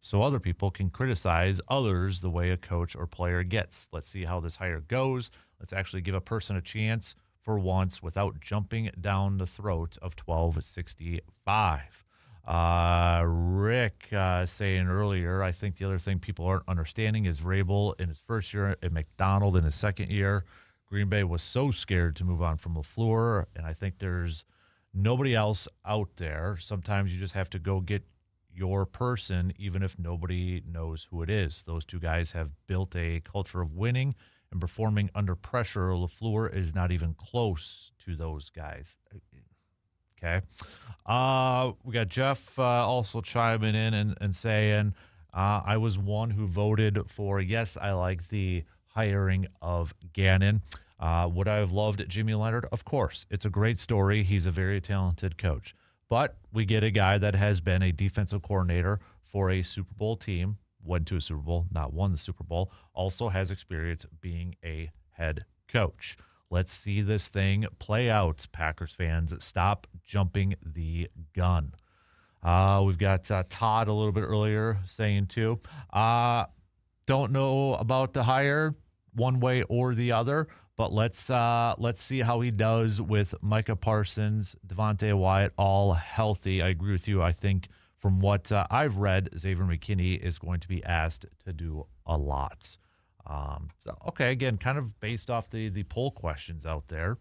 Speaker 1: so other people can criticize others the way a coach or player gets. Let's see how this hire goes. Let's actually give a person a chance for once without jumping down the throat of 1265. Rick saying earlier, I think the other thing people aren't understanding is Vrabel in his first year and McDonald in his second year. Green Bay was so scared to move on from LaFleur, and I think there's nobody else out there. Sometimes you just have to go get your person, even if nobody knows who it is. Those two guys have built a culture of winning and performing under pressure. LaFleur is not even close to those guys. Okay. We got Jeff also chiming in and saying, I was one who voted for, yes, I like the hiring of Gannon. Would I have loved Jimmy Leonard? Of course. It's a great story. He's a very talented coach. But we get a guy that has been a defensive coordinator for a Super Bowl team, went to a Super Bowl, not won the Super Bowl, also has experience being a head coach. Let's see this thing play out, Packers fans. Stop jumping the gun. We've got Todd a little bit earlier saying, too, don't know about the hire one way or the other, but let's see how he does with Micah Parsons, Devontae Wyatt, all healthy. I agree with you. I think from what I've read, Xavier McKinney is going to be asked to do a lot. Okay, again, kind of based off the poll questions out there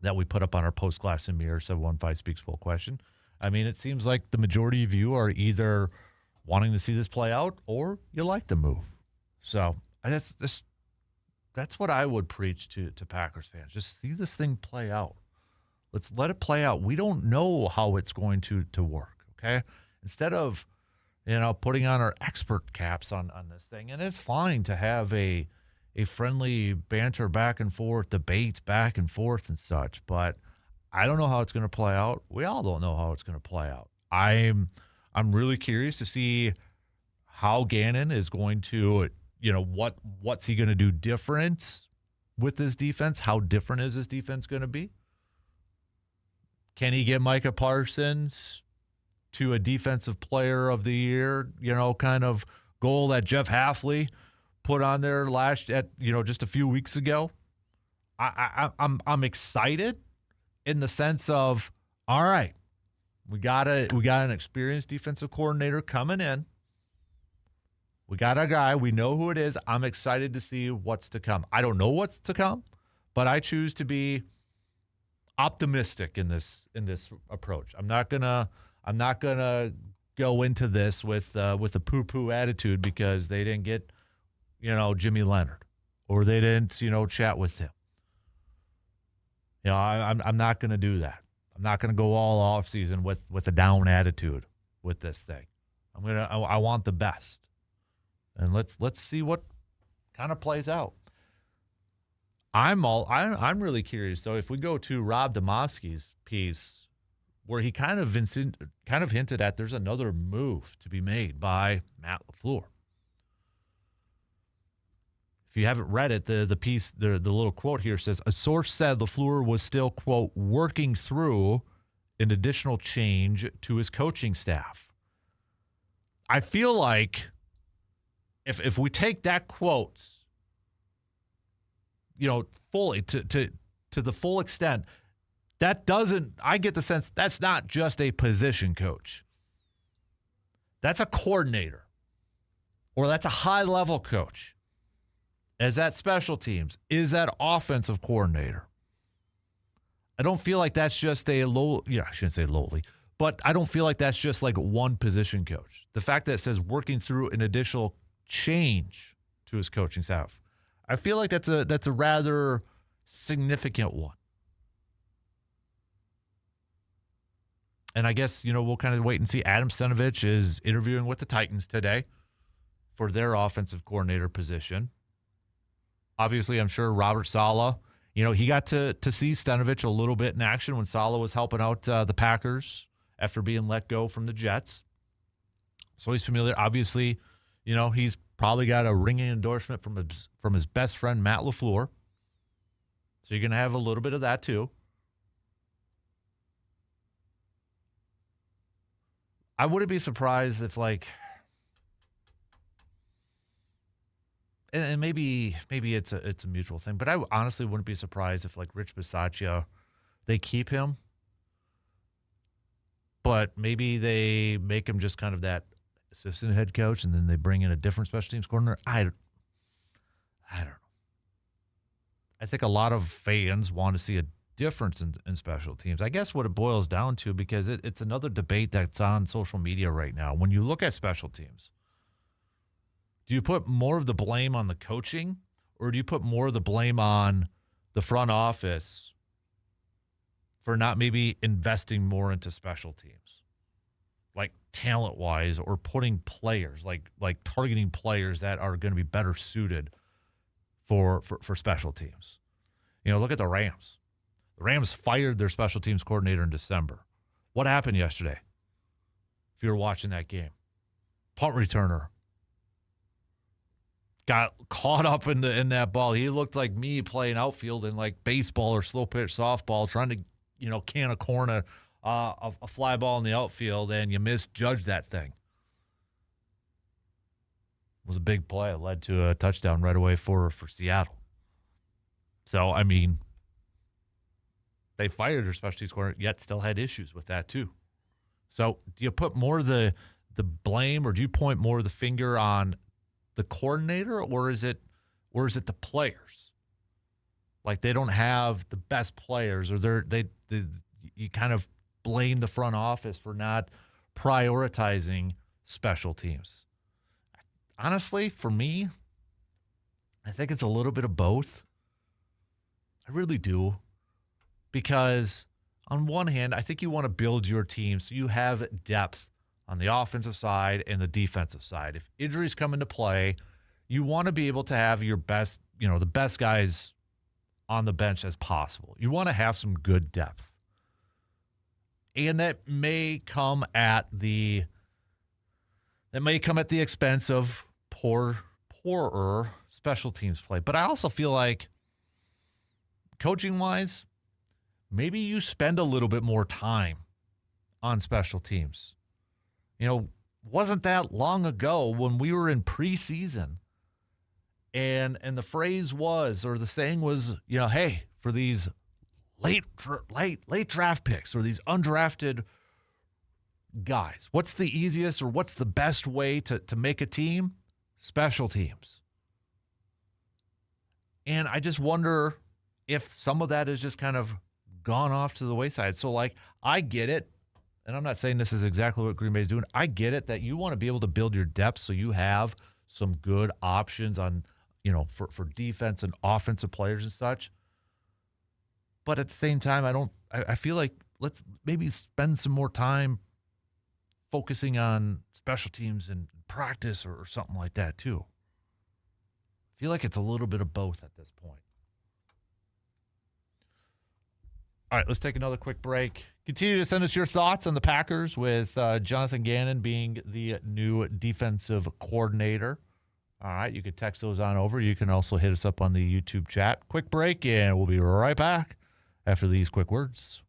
Speaker 1: that we put up on our Post Glass and Mirror 715 Speaks poll question. I mean, it seems like the majority of you are either wanting to see this play out or you like the move. So that's what I would preach to Packers fans. Just see this thing play out. Let's let it play out. We don't know how it's going to work, okay? Instead of, putting on our expert caps on this thing, and it's fine to have a friendly banter back and forth, debates back and forth and such, but I don't know how it's going to play out. We all don't know how it's going to play out. I'm really curious to see how Gannon is going to, what's he going to do different with this defense? How different is this defense going to be? Can he get Micah Parsons to a defensive player of the year, kind of goal that Jeff Hafley put on there just a few weeks ago? I'm excited in the sense of, all right, we got an experienced defensive coordinator coming in. We got our guy. We know who it is. I'm excited to see what's to come. I don't know what's to come, but I choose to be optimistic in this approach. I'm not gonna go into this with a poo-poo attitude because they didn't get, Jimmy Leonard, or they didn't, chat with him. I'm not gonna do that. I'm not gonna go all off season with a down attitude with this thing. I want the best, and let's see what kind of plays out. I'm really curious though if we go to Rob Demovsky's piece, where he kind of hinted at there's another move to be made by Matt LaFleur. If you haven't read it, the piece, the little quote here says, a source said LaFleur was still, quote, working through an additional change to his coaching staff. I feel like if we take that quote, fully to the full extent, I get the sense that's not just a position coach. That's a coordinator, or that's a high-level coach. Is that special teams? Is that offensive coordinator? I don't feel like that's just I shouldn't say lowly, but I don't feel like that's just like one position coach. The fact that it says working through an additional change to his coaching staff, I feel like that's a rather significant one. And I guess, we'll kind of wait and see. Adam Stenavich is interviewing with the Titans today for their offensive coordinator position. Obviously, I'm sure Robert Saleh, he got to see Stenavich a little bit in action when Saleh was helping out the Packers after being let go from the Jets. So he's familiar. Obviously, he's probably got a ringing endorsement from his best friend, Matt LaFleur. So you're going to have a little bit of that too. I wouldn't be surprised if, and maybe it's a mutual thing, but I honestly wouldn't be surprised if, Rich Bisaccia, they keep him, but maybe they make him just kind of that assistant head coach, and then they bring in a different special teams coordinator. I don't know. I think a lot of fans want to see a difference in special teams. I guess what it boils down to, because it's another debate that's on social media right now. When you look at special teams, do you put more of the blame on the coaching, or do you put more of the blame on the front office for not maybe investing more into special teams, like talent-wise, or putting players, like targeting players that are going to be better suited for special teams? Look at the Rams. The Rams fired their special teams coordinator in December. What happened yesterday? If you were watching that game, punt returner got caught up in that ball. He looked like me playing outfield in baseball or slow pitch softball, trying to can a corn a fly ball in the outfield, and you misjudged that thing. It was a big play. It led to a touchdown right away for Seattle. So, they fired their special teams coordinator, yet still had issues with that too. So, do you put more of the blame, or do you point more of the finger on the coordinator, or is it the players? They don't have the best players, or you kind of blame the front office for not prioritizing special teams. Honestly, for me, I think it's a little bit of both. I really do. Because on one hand, I think you want to build your team so you have depth on the offensive side and the defensive side. If injuries come into play, you want to be able to have your best, the best guys on the bench as possible. You want to have some good depth. And that may come at the expense of poorer special teams play. But I also feel like, coaching-wise, maybe you spend a little bit more time on special teams. Wasn't that long ago when we were in preseason and the phrase was, or the saying was, hey, for these late draft picks or these undrafted guys, what's the easiest or what's the best way to make a team? special teams. And I just wonder if some of that has just kind of gone off to the wayside. So, like, I get it, and I'm not saying this is exactly what Green Bay is doing. I get it that you want to be able to build your depth so you have some good options on, for defense and offensive players and such. But at the same time, I feel like let's maybe spend some more time focusing on special teams and practice or something like that too. I feel like it's a little bit of both at this point. All right, let's take another quick break. Continue to send us your thoughts on the Packers with Jonathan Gannon being the new defensive coordinator. All right, you can text those on over. You can also hit us up on the YouTube chat. Quick break, and we'll be right back after these quick words.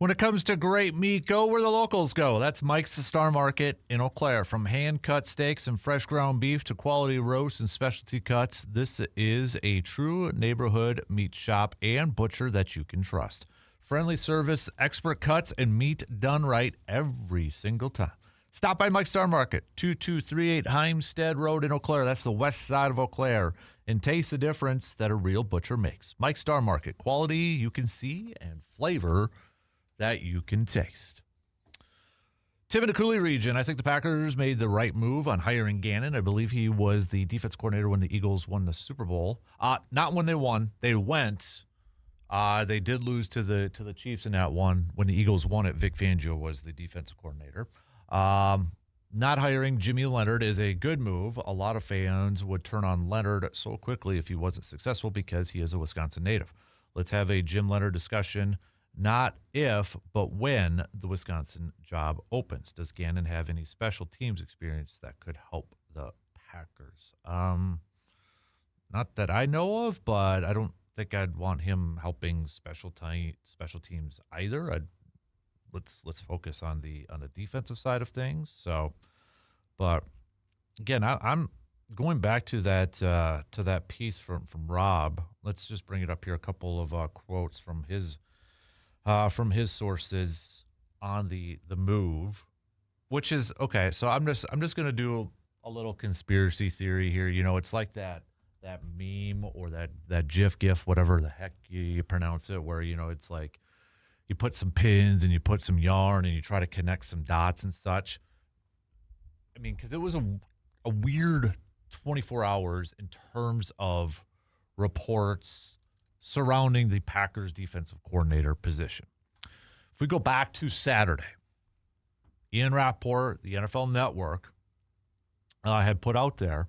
Speaker 1: When it comes to great meat, go where the locals go. That's Mike's the Star Market in Eau Claire. From hand-cut steaks and fresh ground beef to quality roasts and specialty cuts, this is a true neighborhood meat shop and butcher that you can trust. Friendly service, expert cuts, and meat done right every single time. Stop by Mike's Star Market, 2238 Heimstead Road in Eau Claire. That's the west side of Eau Claire. And taste the difference that a real butcher makes. Mike's Star Market, quality you can see and flavor that you can taste. Tim in the Cooley region, I think the Packers made the right move on hiring Gannon. I believe he was the defense coordinator when the Eagles won the Super Bowl. Not when they won. They went. They did lose to the Chiefs in that one. When the Eagles won it, Vic Fangio was the defensive coordinator. Not hiring Jimmy Leonhard is a good move. A lot of fans would turn on Leonhard so quickly if he wasn't successful because he is a Wisconsin native. Let's have a Jim Leonhard discussion. Not if, but when the Wisconsin job opens. Does Gannon have any special teams experience that could help the Packers? Not that I know of, but I don't think I'd want him helping special teams either. Let's focus on the defensive side of things. So, but again, I'm going back to that piece from Rob. Let's just bring it up here. A couple of quotes from his sources on the move, which is okay. So I'm just going to do a little conspiracy theory here. You know, it's like that meme or that GIF, whatever the heck you pronounce it, where, you know, it's like you put some pins and you put some yarn and you try to connect some dots and such. I mean, because it was a weird 24 hours in terms of reports surrounding the Packers defensive coordinator position. If we go back to Saturday, Ian Rappaport, the NFL Network, had put out there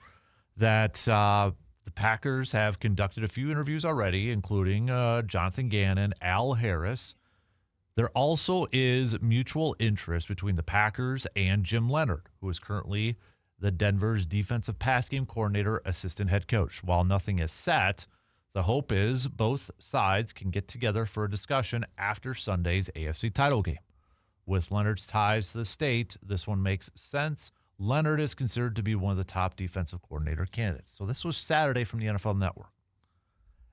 Speaker 1: that the Packers have conducted a few interviews already, including Jonathan Gannon, Al Harris. There also is mutual interest between the Packers and Jim Leonhard, who is currently the Denver's defensive pass game coordinator, assistant head coach. While nothing is set, the hope is both sides can get together for a discussion after Sunday's AFC title game. With Leonhard's ties to the state, this one makes sense. Leonhard is considered to be one of the top defensive coordinator candidates. So this was Saturday from the NFL Network.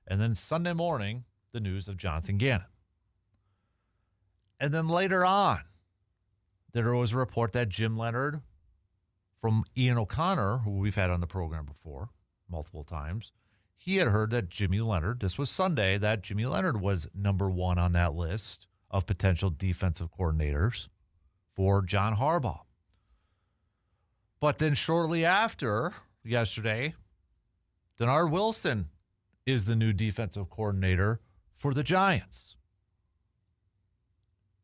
Speaker 1: And then Sunday morning, the news of Jonathan Gannon. And then later on, there was a report that Jim Leonhard from Ian O'Connor, who we've had on the program before multiple times, he had heard that Jimmy Leonhard, this was Sunday, that Jimmy Leonhard was number one on that list of potential defensive coordinators for John Harbaugh. But then shortly after, yesterday, Denard Wilson is the new defensive coordinator for the Giants.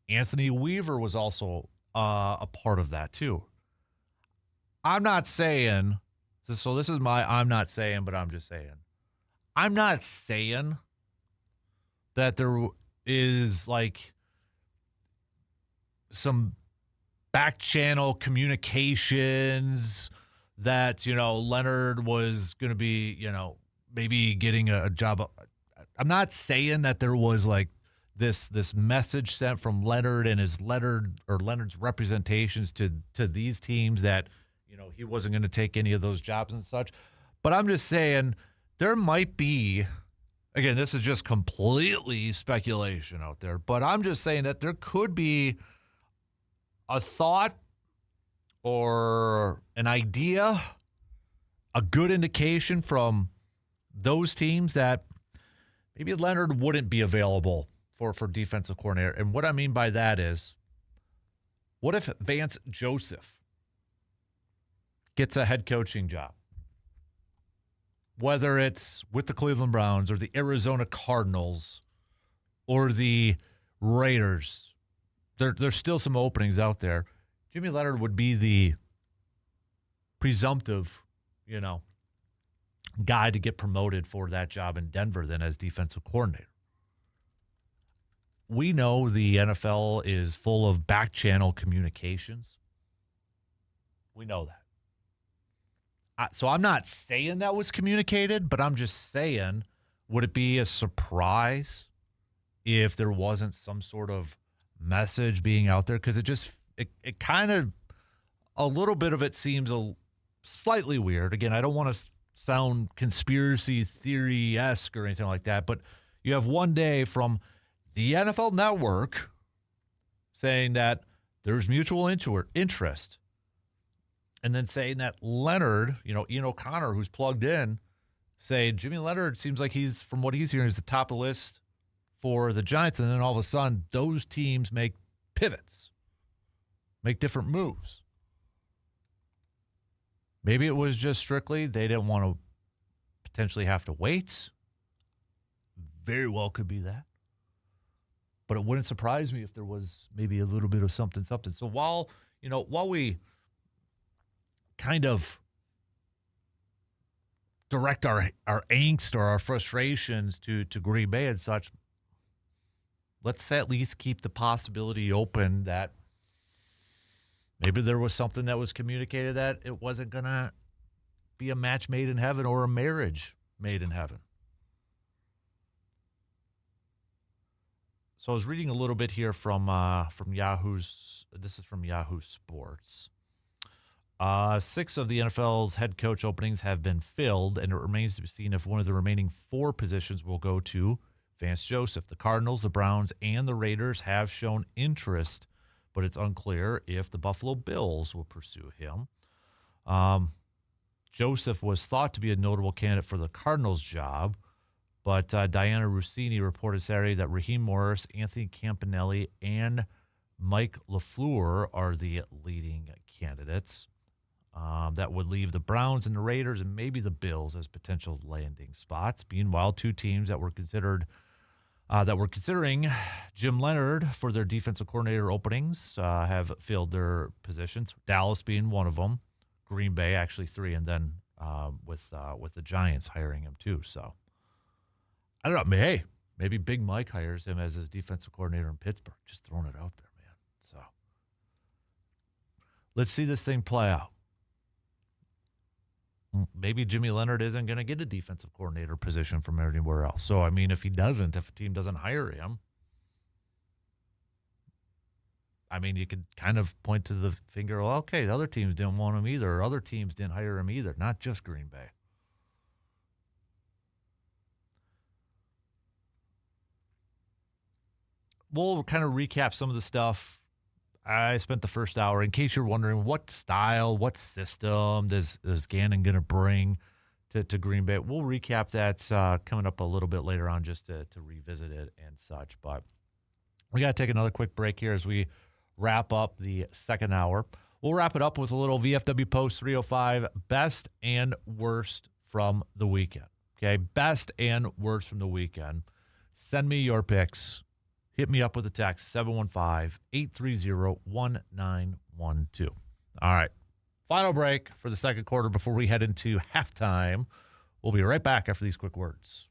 Speaker 1: Anthony Weaver was also a part of that too. I'm not saying, so this is my I'm not saying, but I'm just saying. I'm not saying that there is like some back channel communications that, you know, Leonhard was going to be, you know, maybe getting a job. I'm not saying that there was like this message sent from Leonhard and Leonhard's representations to these teams that, you know, he wasn't going to take any of those jobs and such. But I'm just saying there might be, again, this is just completely speculation out there, but I'm just saying that there could be a thought or an idea, a good indication from those teams that maybe Leonhard wouldn't be available for defensive coordinator. And what I mean by that is, what if Vance Joseph gets a head coaching job? Whether it's with the Cleveland Browns or the Arizona Cardinals or the Raiders, there's still some openings out there. Jimmy Leonhard would be the presumptive, you know, guy to get promoted for that job in Denver then as defensive coordinator. We know the NFL is full of back channel communications. We know that. So I'm not saying that was communicated, but I'm just saying, would it be a surprise if there wasn't some sort of message being out there? Because it kind of, a little bit of it seems slightly weird. Again, I don't want to sound conspiracy theory-esque or anything like that, but you have one day from the NFL Network saying that there's mutual interest, and then saying that Leonard, Ian O'Connor, who's plugged in, saying Jimmy Leonard seems like he's, from what he's hearing, is the top of the list for the Giants, and then all of a sudden those teams make pivots, make different moves. Maybe it was just strictly they didn't want to potentially have to wait. Very well could be that. But it wouldn't surprise me if there was maybe a little bit of something. So while we kind of direct our angst or our frustrations to Green Bay and such, let's at least keep the possibility open that maybe there was something that was communicated that it wasn't going to be a match made in heaven or a marriage made in heaven. So I was reading a little bit here from Yahoo's. This is from Yahoo Sports. 6 of the NFL's head coach openings have been filled, and it remains to be seen if one of the remaining 4 positions will go to Vance Joseph. The Cardinals, the Browns, and the Raiders have shown interest, but it's unclear if the Buffalo Bills will pursue him. Joseph was thought to be a notable candidate for the Cardinals job, but Diana Rossini reported Saturday that Raheem Morris, Anthony Campanelli, and Mike LaFleur are the leading candidates. That would leave the Browns and the Raiders and maybe the Bills as potential landing spots. Meanwhile, 2 teams that were considering Jim Leonard for their defensive coordinator openings have filled their positions. Dallas being one of them, Green Bay actually 3, and then with the Giants hiring him too. So I don't know. Hey, maybe Big Mike hires him as his defensive coordinator in Pittsburgh. Just throwing it out there, man. So let's see this thing play out. Maybe Jimmy Leonard isn't going to get a defensive coordinator position from anywhere else. So, I mean, if a team doesn't hire him, I mean, you could kind of point to the finger, well, okay, the other teams didn't want him either, or other teams didn't hire him either, not just Green Bay. We'll kind of recap some of the stuff. I spent the first hour, in case you're wondering, what style, what system is Gannon going to bring to Green Bay. We'll recap that coming up a little bit later on just to revisit it and such. But we got to take another quick break here as we wrap up the second hour. We'll wrap it up with a little VFW Post 305 best and worst from the weekend. Okay, best and worst from the weekend. Send me your picks. Hit me up with a text, 715-830-1912. All right, final break for the second quarter before we head into halftime. We'll be right back after these quick words.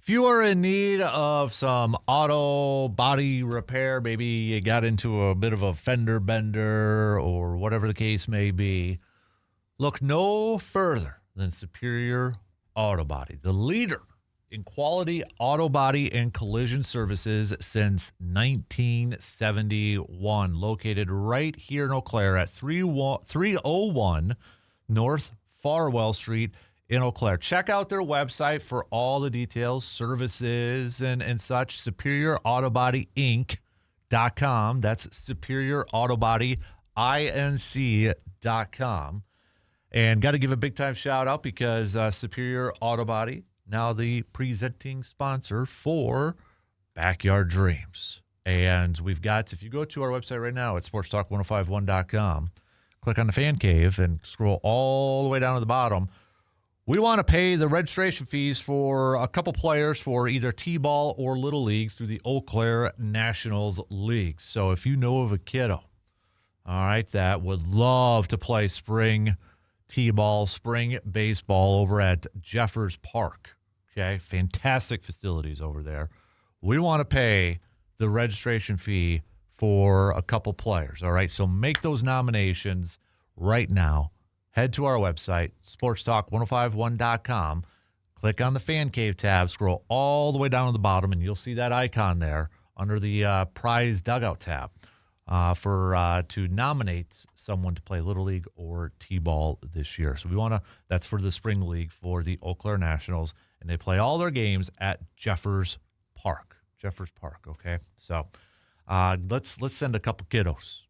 Speaker 1: If you are in need of some auto body repair, maybe you got into a bit of a fender bender or whatever the case may be, look no further than Superior Auto Body, the leader in quality auto body and collision services since 1971. Located right here in Eau Claire at 301 North Farwell Street in Eau Claire. Check out their website for all the details, services, and such. SuperiorAutobodyInc.com. That's SuperiorAutobodyInc.com. And got to give a big-time shout-out because Superior Auto Body, now the presenting sponsor for Backyard Dreams. And we've got, if you go to our website right now at sportstalk1051.com, click on the fan cave and scroll all the way down to the bottom. We want to pay the registration fees for a couple players for either T-ball or Little League through the Eau Claire Nationals League. So if you know of a kiddo, all right, that would love to play spring T-ball, spring baseball over at Jeffers Park, okay, fantastic facilities over there. We want to pay the registration fee for a couple players, all right? So make those nominations right now. Head to our website, sportstalk1051.com. Click on the Fan Cave tab, scroll all the way down to the bottom, and you'll see that icon there under the Prize Dugout tab to nominate someone to play Little League or T-ball this year. So we want to, that's for the Spring League for the Eau Claire Nationals, and they play all their games at Jeffers Park. Jeffers Park, okay? So let's send a couple kiddos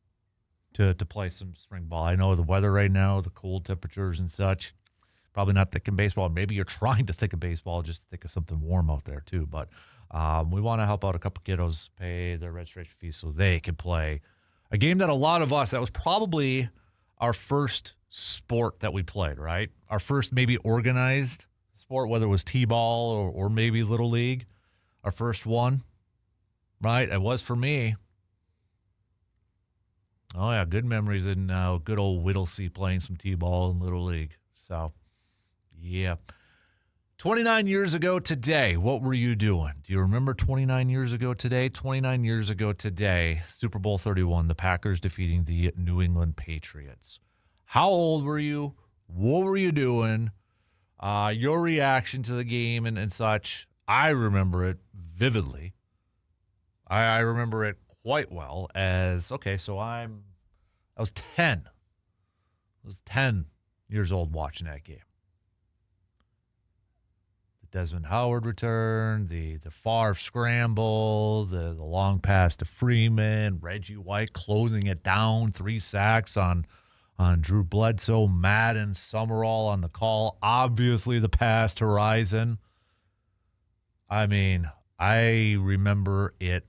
Speaker 1: to play some spring ball. I know the weather right now, the cold temperatures and such, probably not thinking baseball. Maybe you're trying to think of baseball just to think of something warm out there too. But we want to help out a couple kiddos pay their registration fees so they can play a game that a lot of us, that was probably our first sport that we played, right? Our first maybe organized sport, whether it was T-ball or maybe Little League. Our first one, right? It was for me. Oh, yeah, good memories in good old Whittlesea playing some T-ball in Little League. So, yeah. 29 years ago today, what were you doing? Do you remember 29 years ago today? 29 years ago today, Super Bowl 31, the Packers defeating the New England Patriots. How old were you? What were you doing? Your reaction to the game and such. I remember it vividly. I remember it quite well as, okay, so I was 10. I was 10 years old watching that game. The Desmond Howard return, the Favre scramble, the long pass to Freeman, Reggie White closing it down, 3 sacks on Drew Bledsoe, Madden, Summerall on the call. Obviously the past horizon. I mean, I remember it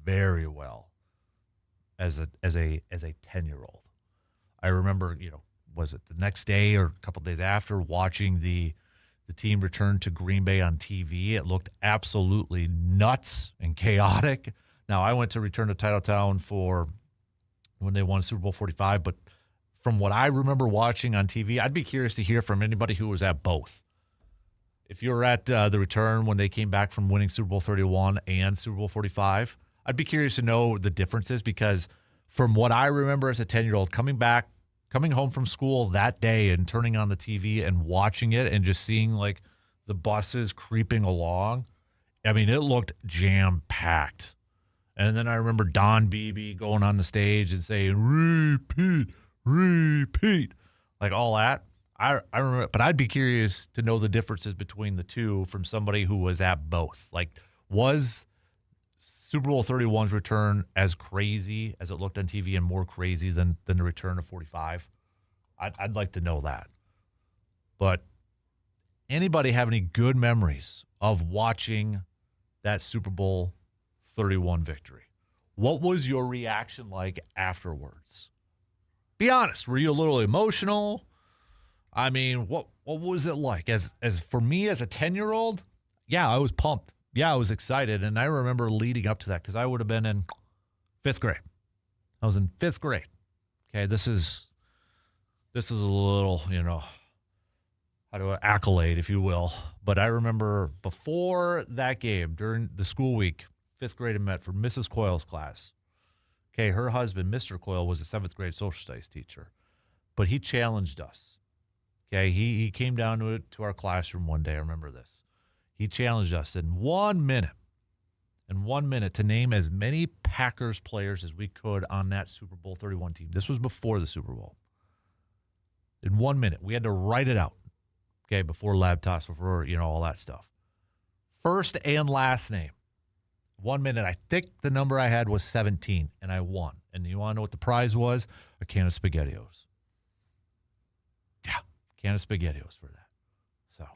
Speaker 1: very well as a 10-year-old. I remember, was it the next day or a couple days after, watching the team return to Green Bay on TV. It looked absolutely nuts and chaotic. Now, I went to Return to Titletown for when they won Super Bowl 45, but from what I remember watching on TV, I'd be curious to hear from anybody who was at both. If you were at the return when they came back from winning Super Bowl 31 and Super Bowl 45, I'd be curious to know the differences, because from what I remember as a 10-year-old, coming home from school that day and turning on the TV and watching it and just seeing like the buses creeping along, I mean, it looked jam-packed. And then I remember Don Beebe going on the stage and saying, repeat, like all that. I remember, but I'd be curious to know the differences between the two from somebody who was at both. Like, was Super Bowl 31's return as crazy as it looked on TV and more crazy than the return of 45? I'd like to know that. But anybody have any good memories of watching that Super Bowl 31 victory? What was your reaction like afterwards? Be honest. Were you a little emotional? I mean, what was it like? As for me as a 10-year-old, yeah, I was pumped. Yeah, I was excited. And I remember leading up to that because I would have been in 5th grade. I was in 5th grade. Okay, this is a little, accolade, if you will. But I remember before that game, during the school week, 5th grade in Medford, Mrs. Coyle's class. Okay, her husband, Mr. Coyle, was a 7th grade social studies teacher. But he challenged us. Okay, he came down to our classroom one day. I remember this. He challenged us in 1 minute. In 1 minute, to name as many Packers players as we could on that Super Bowl 31 team. This was before the Super Bowl. In 1 minute, we had to write it out, okay, before laptops, before, all that stuff. First and last name. 1 minute, I think the number I had was 17, and I won. And you want to know what the prize was? A can of SpaghettiOs. Yeah, can of SpaghettiOs for that. So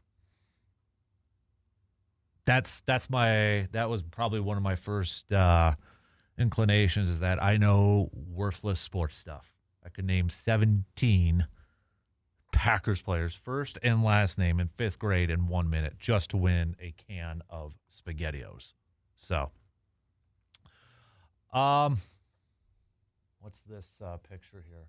Speaker 1: that was probably one of my first inclinations, is that I know worthless sports stuff. I could name 17 Packers players, first and last name, in 5th grade in 1 minute, just to win a can of SpaghettiOs. So, what's this picture here?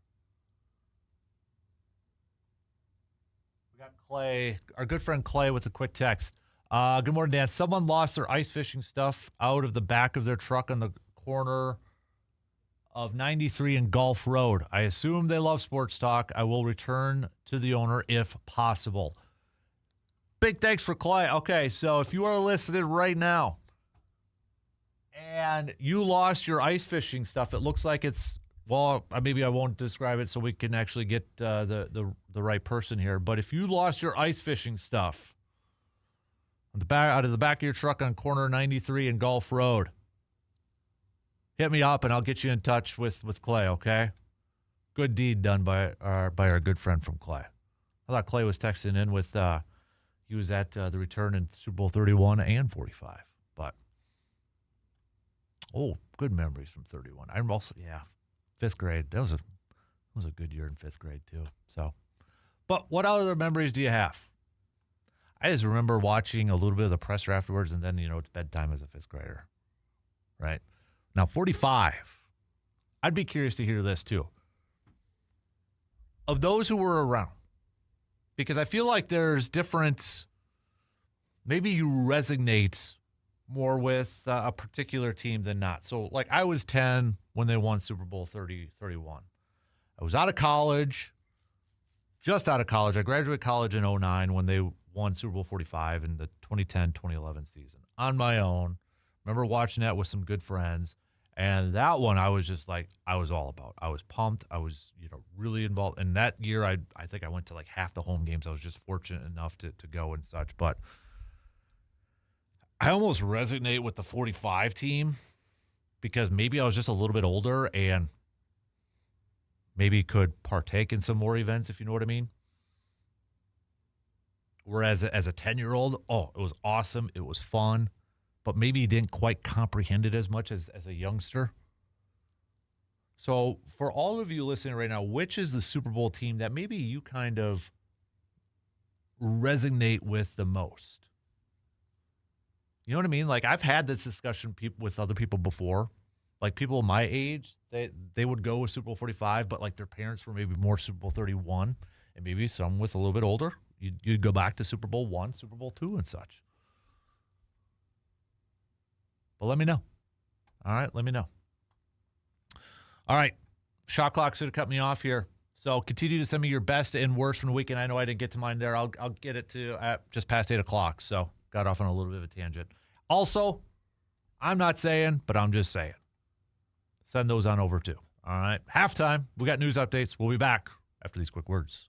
Speaker 1: We got Clay, our good friend Clay, with a quick text. Good morning, Dan. Someone lost their ice fishing stuff out of the back of their truck on the corner of 93 and Gulf Road. I assume they love sports talk. I will return to the owner if possible. Big thanks for Clay. Okay, so if you are listening right now and you lost your ice fishing stuff, it looks like it's, well, maybe I won't describe it so we can actually get the right person here. But if you lost your ice fishing stuff out of the back of your truck on corner 93 and Gulf Road, hit me up and I'll get you in touch with Clay, okay? Good deed done by our good friend from Clay. I thought Clay was texting in with, he was at the return in Super Bowl 31 and 45. But, good memories from 31. I'm also, 5th grade. That was a good year in 5th grade too. So, but what other memories do you have? I just remember watching a little bit of the presser afterwards, and then, it's bedtime as a 5th grader, right? Now, 45, I'd be curious to hear this too. Of those who were around, because I feel like there's different, maybe you resonate more with a particular team than not. So, like, I was 10 when they won Super Bowl 31. I was out of college, just out of college. I graduated college in 2009 when they won Super Bowl 45 in the 2010-2011 season on my own. Remember watching that with some good friends. And that one, I was just like, I was all about. I was pumped. I was, really involved. And that year, I think I went to like half the home games. I was just fortunate enough to go and such. But I almost resonate with the 45 team because maybe I was just a little bit older and maybe could partake in some more events, if you know what I mean. Whereas as a 10-year-old, it was awesome. It was fun. But maybe you didn't quite comprehend it as much as a youngster. So for all of you listening right now, which is the Super Bowl team that maybe you kind of resonate with the most? You know what I mean? Like, I've had this discussion with other people before. Like, people my age, they would go with Super Bowl 45, but like their parents were maybe more Super Bowl 31, and maybe some with a little bit older. You'd go back to Super Bowl 1, Super Bowl 2, and such. But let me know. All right, let me know. All right, shot clock's going to cut me off here. So continue to send me your best and worst from the weekend. I know I didn't get to mine there. I'll get it to at just past 8 o'clock. So got off on a little bit of a tangent. Also, I'm not saying, but I'm just saying. Send those on over too. All right, halftime. We got news updates. We'll be back after these quick words.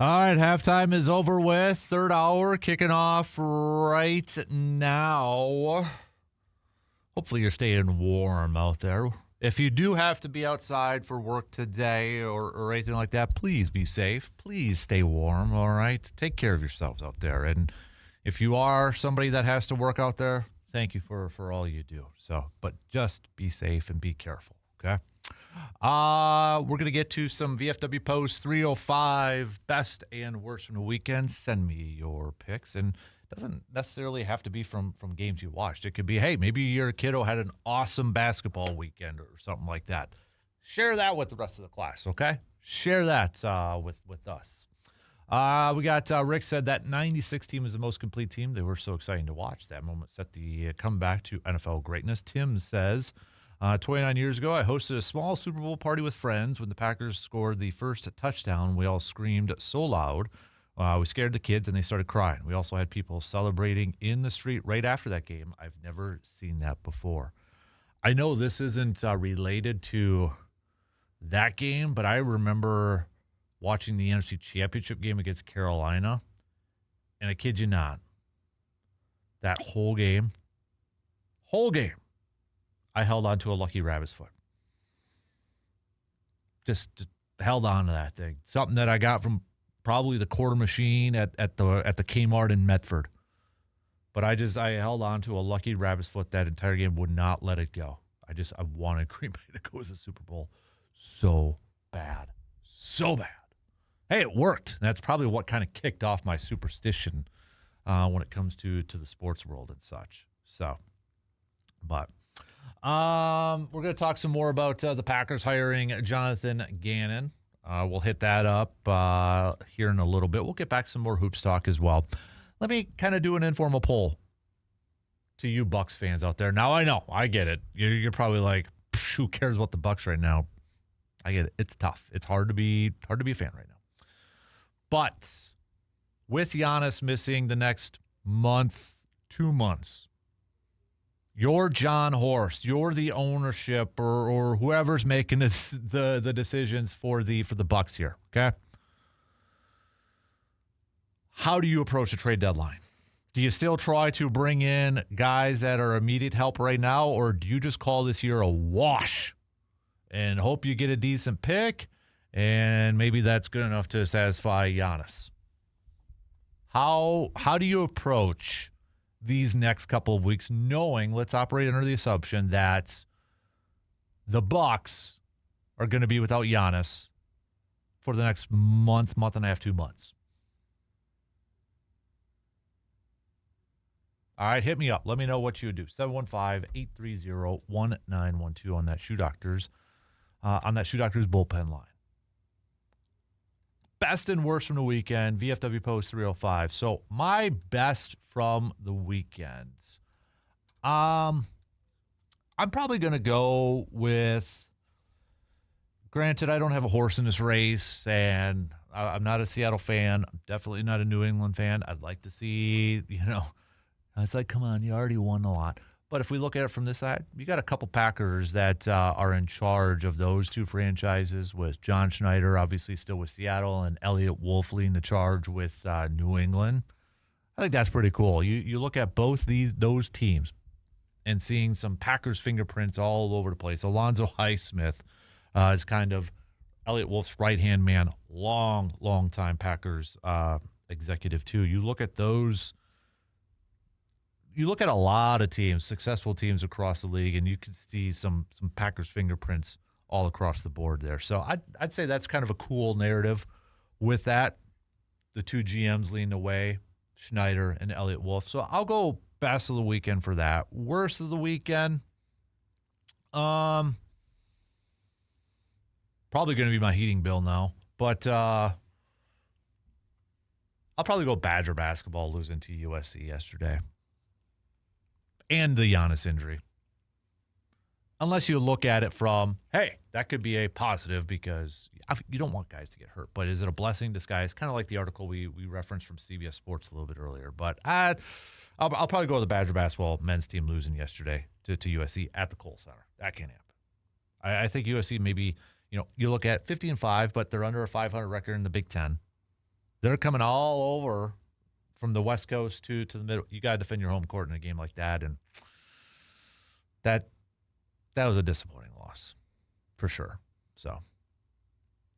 Speaker 1: All right, halftime is over with. Third hour kicking off right now. Hopefully you're staying warm out there. If you do have to be outside for work today or anything like that, please be safe. Please stay warm, all right? Take care of yourselves out there. And if you are somebody that has to work out there, thank you for all you do. But just be safe and be careful, okay? We're going to get to some VFW Post 305 best and worst from the weekend. Send me your picks. And it doesn't necessarily have to be from games you watched. It could be, hey, maybe your kiddo had an awesome basketball weekend or something like that. Share that with the rest of the class, okay? Share that with us. We got Rick said that 96 team is the most complete team. They were so exciting to watch. That moment set the comeback to NFL greatness. Tim says, 29 years ago, I hosted a small Super Bowl party with friends. When the Packers scored the first touchdown, we all screamed so loud. We scared the kids, and they started crying. We also had people celebrating in the street right after that game. I've never seen that before. I know this isn't related to that game, but I remember watching the NFC Championship game against Carolina, and I kid you not, that whole game, I held on to a lucky rabbit's foot. Just held on to that thing. Something that I got from probably the quarter machine at the Kmart in Medford. But I held on to a lucky rabbit's foot that entire game, would not let it go. I wanted Green Bay to go to the Super Bowl so bad. So bad. Hey, it worked. That's probably what kind of kicked off my superstition when it comes to the sports world and such. So, but we're going to talk some more about the Packers hiring Jonathan Gannon. We'll hit that up here in a little bit. We'll get back some more hoops talk as well. Let me kind of do an informal poll to you Bucs fans out there. Now, I know, I get it. You're probably like, who cares about the Bucs right now? I get it. It's tough. It's hard to be a fan right now. But with Giannis missing the next month, 2 months, you're John Horst. You're the ownership or whoever's making the decisions for the Bucs here. Okay. How do you approach a trade deadline? Do you still try to bring in guys that are immediate help right now, or do you just call this year a wash and hope you get a decent pick, and maybe that's good enough to satisfy Giannis? How do you approach these next couple of weeks, knowing, let's operate under the assumption that the Bucs are going to be without Giannis for the next month and a half, 2 months? All right, hit me up. Let me know what you would do. 715-830-1912 on that Shoe Doctors bullpen line. Best and worst from the weekend, VFW Post 305. So my best from the weekend. I'm probably going to go with, granted, I don't have a horse in this race, and I'm not a Seattle fan. I'm definitely not a New England fan. I'd like to see, it's like, come on, you already won a lot. But if we look at it from this side, you got a couple Packers that are in charge of those two franchises, with John Schneider obviously still with Seattle and Elliott Wolf leading the charge with New England. I think that's pretty cool. You look at both those teams and seeing some Packers fingerprints all over the place. Alonzo Highsmith is kind of Elliott Wolf's right-hand man, long time Packers executive too. You look at those. You look at a lot of teams, successful teams across the league, and you can see some Packers fingerprints all across the board there. So I'd say that's kind of a cool narrative with that. The two GMs leading the way, Schneider and Elliott Wolf. So I'll go best of the weekend for that. Worst of the weekend, probably going to be my heating bill now. But I'll probably go Badger basketball losing to USC yesterday. And the Giannis injury. Unless you look at it from, hey, that could be a positive because you don't want guys to get hurt. But is it a blessing in disguise? Kind of like the article we referenced from CBS Sports a little bit earlier. But I'll probably go with the Badger basketball men's team losing yesterday to USC at the Kohl Center. That can't happen. I think USC maybe, you look at 50-5, but they're under a 500 record in the Big Ten. They're coming all over from the West Coast to the middle. You got to defend your home court in a game like that, and that was a disappointing loss for sure. So,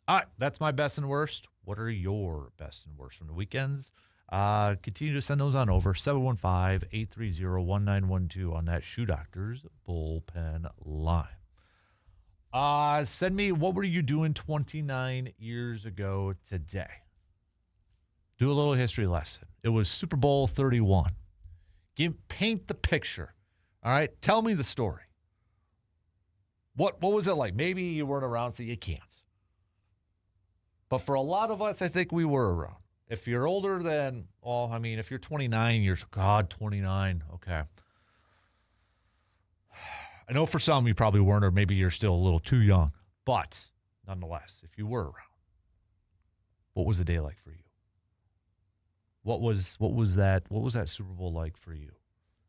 Speaker 1: all right, that's my best and worst. What are your best and worst from the weekends? Continue to send those on over, 715-830-1912 on that Shoe Doctors bullpen line. Send me, what were you doing 29 years ago today? Do a little history lesson. It was Super Bowl 31. Paint the picture. All right? Tell me the story. What was it like? Maybe you weren't around, so you can't. But for a lot of us, I think we were around. If you're older than, if you're 29 years, God, 29, okay. I know for some you probably weren't, or maybe you're still a little too young. But nonetheless, if you were around, what was the day like for you? What was that Super Bowl like for you?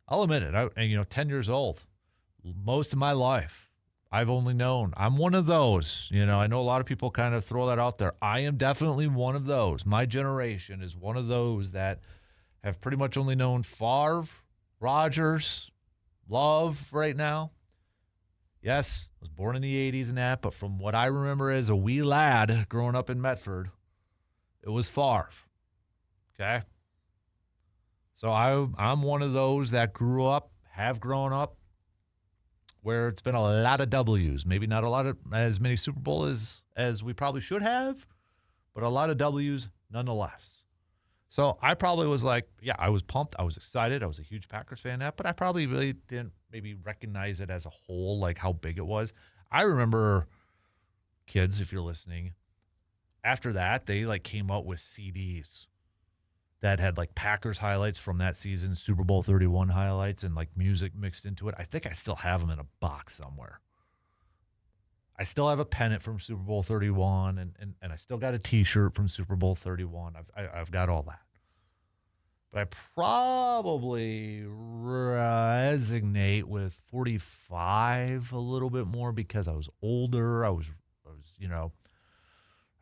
Speaker 1: I'll admit it. 10 years old, most of my life, I've only known. I'm one of those. I know a lot of people kind of throw that out there. I am definitely one of those. My generation is one of those that have pretty much only known Favre, Rodgers, Love right now. Yes, I was born in the 80s and that, but from what I remember as a wee lad growing up in Medford, it was Favre. Okay? So I'm one of those that have grown up, where it's been a lot of W's. Maybe not as many Super Bowls as we probably should have, but a lot of W's nonetheless. So I probably was like, I was pumped. I was excited. I was a huge Packers fan, but I probably really didn't maybe recognize it as a whole, like how big it was. I remember, kids, if you're listening, after that, they came out with CDs that had Packers highlights from that season, Super Bowl 31 highlights, and music mixed into it. I think I still have them in a box somewhere. I still have a pennant from Super Bowl 31, and I still got a T-shirt from Super Bowl 31. I've got all that. But I probably resonate with 45 a little bit more because I was older. I was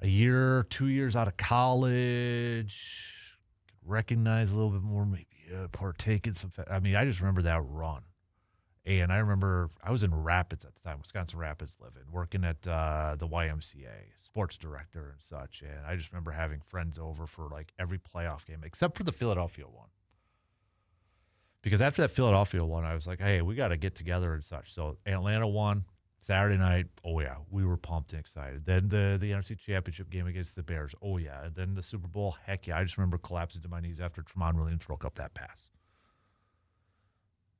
Speaker 1: a year, 2 years out of college. Recognize a little bit more, maybe partake in some. I just remember that run. And I remember I was in Rapids at the time, Wisconsin Rapids living, working at the YMCA, sports director and such. And I just remember having friends over for every playoff game, except for the Philadelphia one. Because after that Philadelphia one, I was like, hey, we got to get together and such. So Atlanta won Saturday night. Oh, yeah, we were pumped and excited. Then the NFC Championship game against the Bears. Oh, yeah. And then the Super Bowl. Heck, yeah. I just remember collapsing to my knees after Tramon Williams broke up that pass.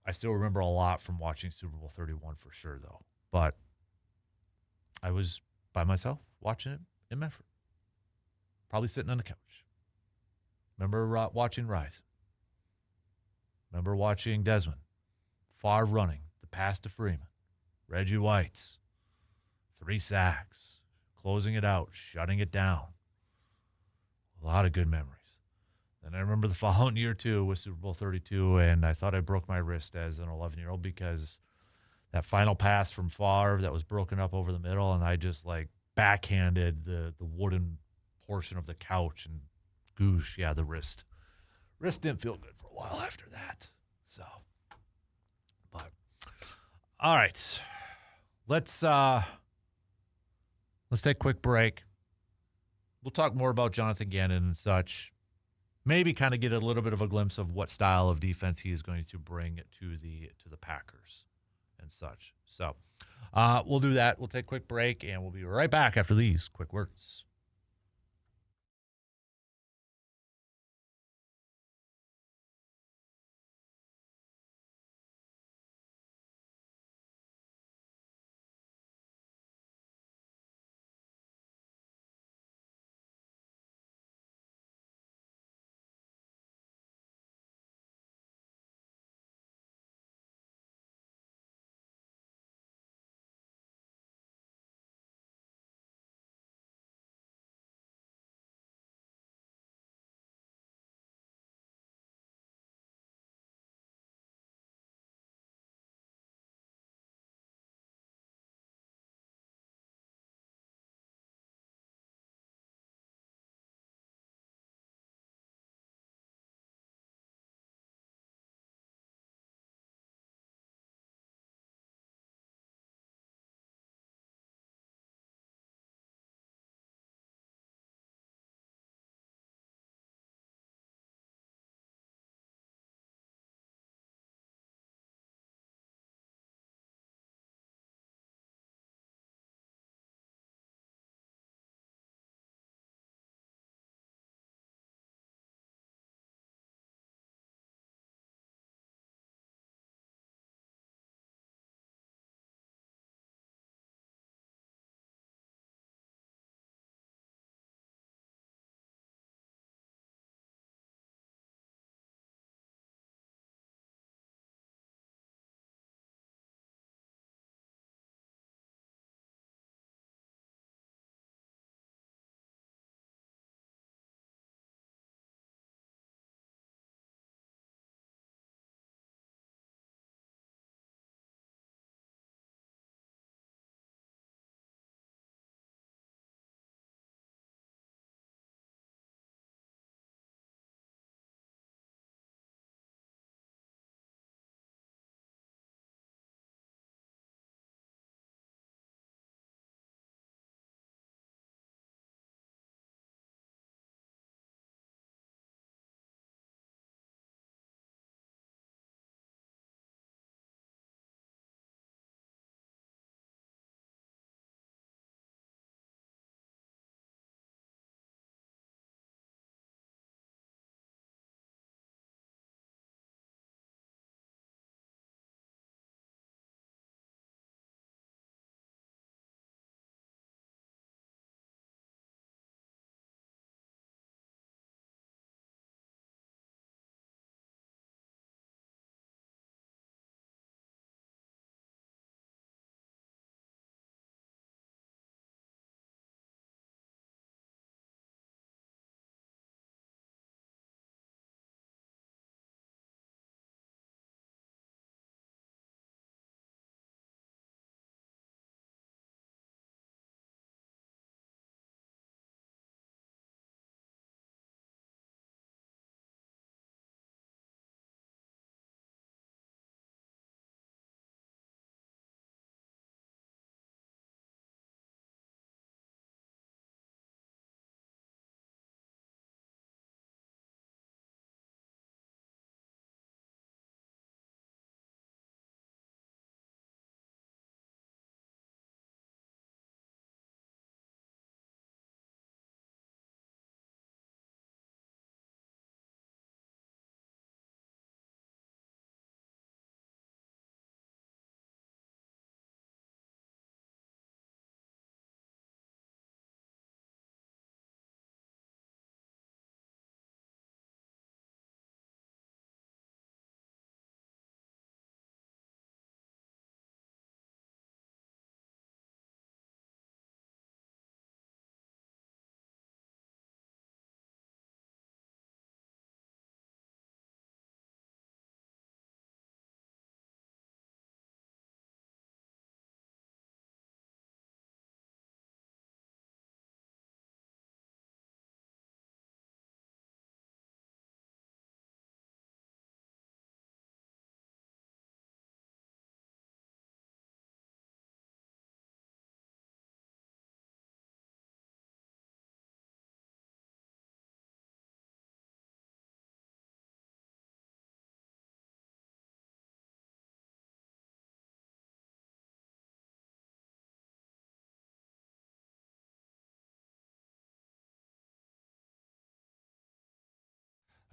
Speaker 1: I still remember a lot from watching Super Bowl 31 for sure, though. But I was by myself watching it in Medford. Probably sitting on the couch. Remember watching Rise. Remember watching Desmond. Favre running. The pass to Freeman. Reggie White's. 3 sacks. Closing it out. Shutting it down. A lot of good memories. And I remember the following year, too, with Super Bowl 32, and I thought I broke my wrist as an 11-year-old because that final pass from Favre that was broken up over the middle, and I just, backhanded the wooden portion of the couch, and goosh, yeah, the wrist. Wrist didn't feel good for a while after that. So, but, all right. Let's take a quick break. We'll talk more about Jonathan Gannon and such. Maybe kind of get a little bit of a glimpse of what style of defense he is going to bring to the Packers and such. So we'll do that. We'll take a quick break, and we'll be right back after these quick words.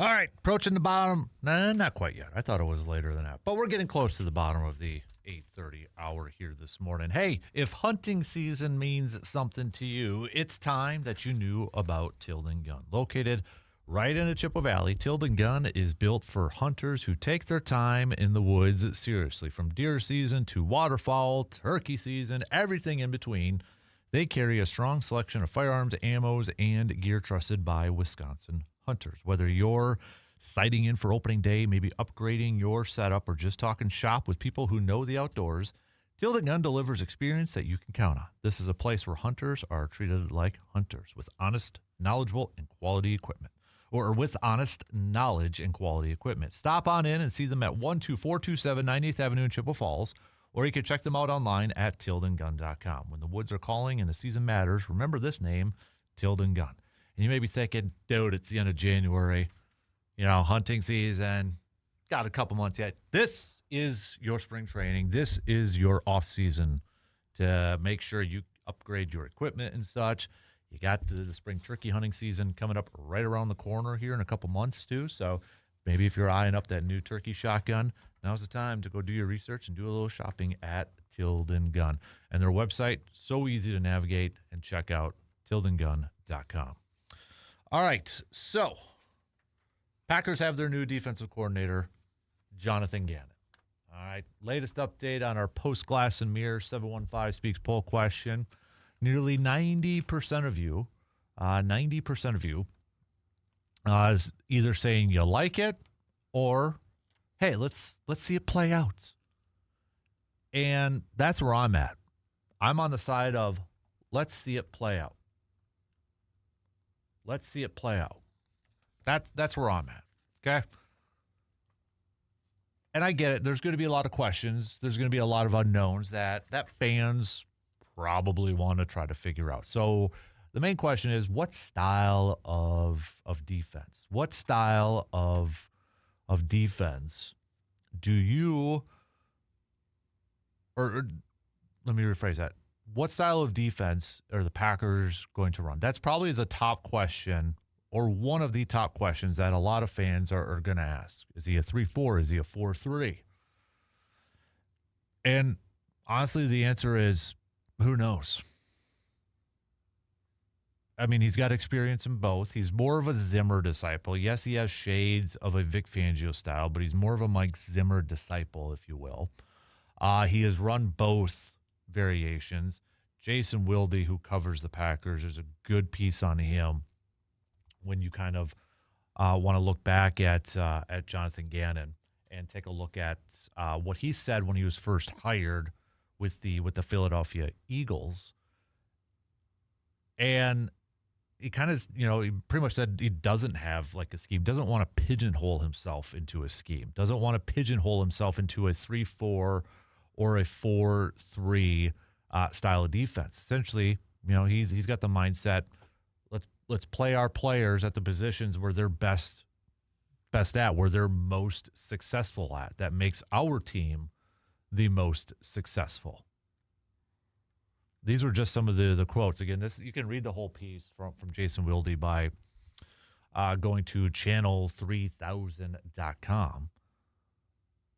Speaker 1: All right, approaching the bottom. Nah, not quite yet. I thought it was later than that. But we're getting close to the bottom of the 8:30 hour here this morning. Hey, if hunting season means something to you, it's time that you knew about Tilden Gun. Located right in the Chippewa Valley, Tilden Gun is built for hunters who take their time in the woods seriously. From deer season to waterfowl, turkey season, everything in between. They carry a strong selection of firearms, ammos, and gear trusted by Wisconsin hunters. Whether you're sighting in for opening day, maybe upgrading your setup, or just talking shop with people who know the outdoors, Tilden Gun delivers experience that you can count on. This is a place where hunters are treated like hunters with honest, knowledgeable, and quality equipment. Or with honest knowledge and quality equipment. Stop on in and see them at 12427 98th Avenue in Chippewa Falls, or you can check them out online at tildengun.com. When the woods are calling and the season matters, remember this name, Tilden Gun. And you may be thinking, dude, it's the end of January, hunting season, got a couple months yet. This is your spring training. This is your off season to make sure you upgrade your equipment and such. You got the spring turkey hunting season coming up right around the corner here in a couple months too. So maybe if you're eyeing up that new turkey shotgun, now's the time to go do your research and do a little shopping at Tilden Gun. And their website, so easy to navigate and check out, tildengun.com. All right, so Packers have their new defensive coordinator, Jonathan Gannon. All right, latest update on our post-glass and mirror 715 Speaks poll question. Nearly 90% of you, is either saying you like it or, hey, let's see it play out. And that's where I'm at. I'm on the side of let's see it play out. Let's see it play out. That's where I'm at, okay? And I get it. There's going to be a lot of questions. There's going to be a lot of unknowns that fans probably want to try to figure out. So the main question is, what style of defense? What style of defense do you, or let me rephrase that. What style of defense are the Packers going to run? That's probably the top question, or one of the top questions that a lot of fans are going to ask. Is he a 3-4? Is he a 4-3? And honestly, the answer is, who knows? I mean, he's got experience in both. He's more of a Zimmer disciple. Yes, he has shades of a Vic Fangio style, but he's more of a Mike Zimmer disciple, if you will. He has run both variations. Jason Wilde, who covers the Packers, there's a good piece on him when you kind of want to look back at Jonathan Gannon and take a look at what he said when he was first hired with the Philadelphia Eagles. And he kind of, he pretty much said he doesn't have like a scheme, doesn't want to pigeonhole himself into a scheme, doesn't want to pigeonhole himself into a 3-4 or a 4-3 style of defense. Essentially, he's got the mindset, let's play our players at the positions where they're best at, where they're most successful at. That makes our team the most successful. These were just some of the quotes. Again, you can read the whole piece from Jason Wilde by going to channel3000.com.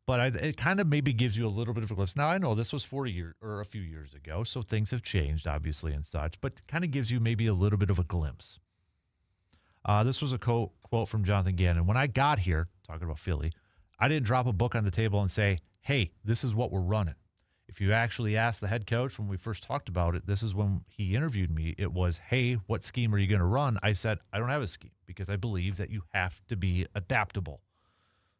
Speaker 1: But it kind of maybe gives you a little bit of a glimpse. Now, I know this was a few years ago, so things have changed, obviously, and such, but kind of gives you maybe a little bit of a glimpse. This was a quote from Jonathan Gannon. When I got here, talking about Philly, I didn't drop a book on the table and say, hey, this is what we're running. If you actually asked the head coach when we first talked about it, this is when he interviewed me, it was, hey, what scheme are you going to run? I said, I don't have a scheme because I believe that you have to be adaptable.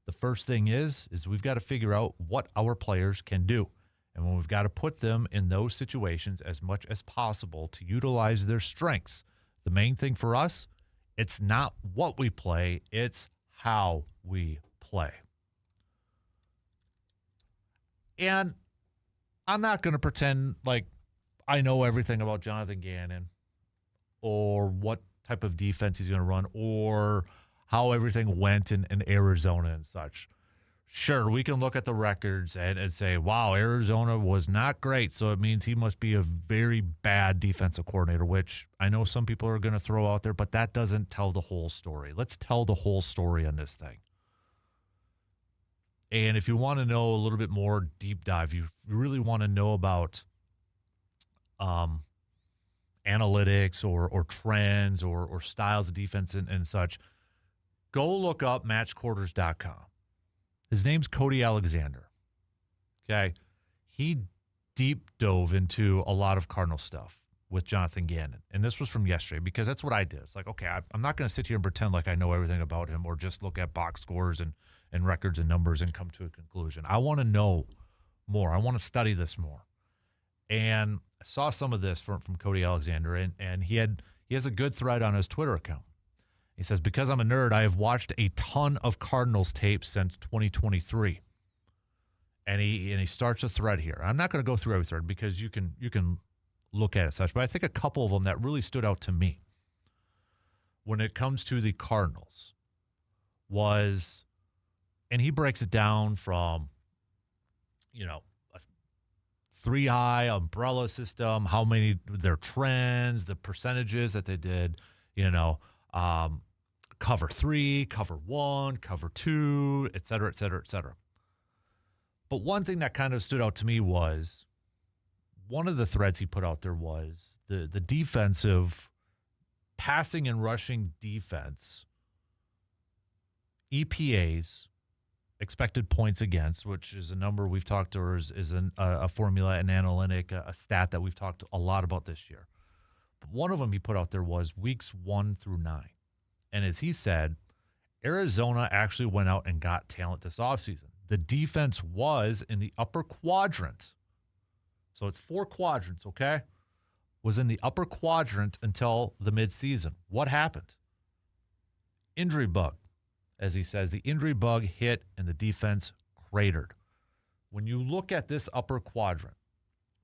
Speaker 1: The first thing is we've got to figure out what our players can do. And when we've got to put them in those situations as much as possible to utilize their strengths. The main thing for us, it's not what we play, it's how we play. And I'm not going to pretend like I know everything about Jonathan Gannon or what type of defense he's going to run or how everything went in Arizona and such. Sure, we can look at the records and say, wow, Arizona was not great, so it means he must be a very bad defensive coordinator, which I know some people are going to throw out there, but that doesn't tell the whole story. Let's tell the whole story on this thing. And if you want to know a little bit more deep dive, you really want to know about analytics or trends or styles of defense and such, go look up matchquarters.com. His name's Cody Alexander. Okay. He deep dove into a lot of Cardinal stuff with Jonathan Gannon. And this was from yesterday because that's what I did. It's like, okay, I'm not going to sit here and pretend like I know everything about him or just look at box scores and records and numbers and come to a conclusion. I want to know more. I want to study this more. And I saw some of this from Cody Alexander, and he has a good thread on his Twitter account. He says, because I'm a nerd, I have watched a ton of Cardinals tape since 2023. And he starts a thread here. I'm not going to go through every thread because you can look at it such, but I think a couple of them that really stood out to me when it comes to the Cardinals was, and he breaks it down from, a 3-high umbrella system, how many their trends, the percentages that they did, cover 3, cover 1, cover 2, et cetera, et cetera, et cetera. But one thing that kind of stood out to me was one of the threads he put out there was the defensive passing and rushing defense, EPAs, expected points against, which is a number we've talked to, or is a formula, an analytic, a stat that we've talked a lot about this year. But one of them he put out there was weeks 1 through 9. And as he said, Arizona actually went out and got talent this offseason. The defense was in the upper quadrant. So it's 4 quadrants, okay? Was in the upper quadrant until the midseason. What happened? Injury bug. As he says, the injury bug hit and the defense cratered. When you look at this upper quadrant,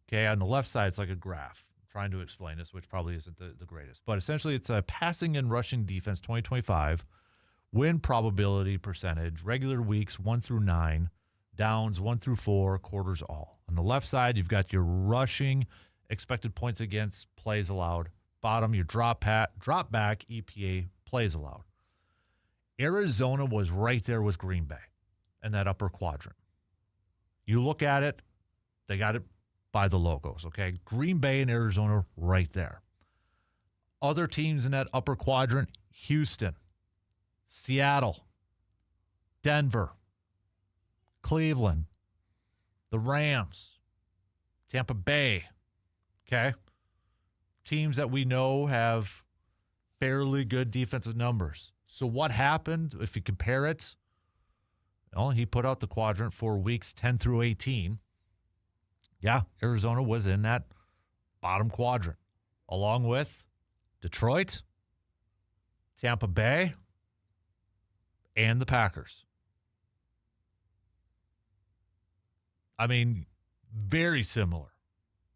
Speaker 1: okay, on the left side, it's like a graph. Trying to explain this, which probably isn't the greatest. But essentially, it's a passing and rushing defense 2025, win probability percentage, regular weeks 1 through 9, downs 1 through 4, quarters all. On the left side, you've got your rushing expected points against, plays allowed. Bottom, your drop back EPA, plays allowed. Arizona was right there with Green Bay in that upper quadrant. You look at it, they got it by the logos, okay? Green Bay and Arizona right there. Other teams in that upper quadrant, Houston, Seattle, Denver, Cleveland, the Rams, Tampa Bay, okay? Teams that we know have fairly good defensive numbers. So what happened if you compare it? Well, he put out the quadrant for weeks 10 through 18. Yeah, Arizona was in that bottom quadrant, along with Detroit, Tampa Bay, and the Packers. I mean, very similar.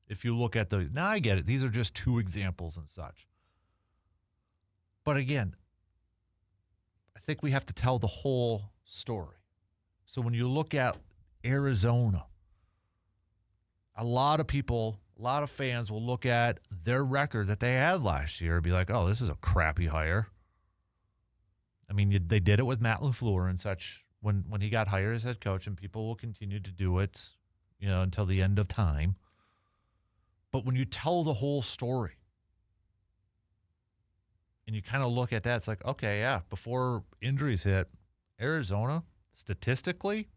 Speaker 1: If you look at the, now I get it. These are just 2 examples and such. But again, I think we have to tell the whole story. So when you look at Arizona, a lot of people, a lot of fans will look at their record that they had last year and be like, oh, this is a crappy hire. I mean, they did it with Matt LaFleur and such when he got hired as head coach, and people will continue to do it, until the end of time. But when you tell the whole story and you kind of look at that, it's like, okay, yeah, before injuries hit, Arizona, statistically,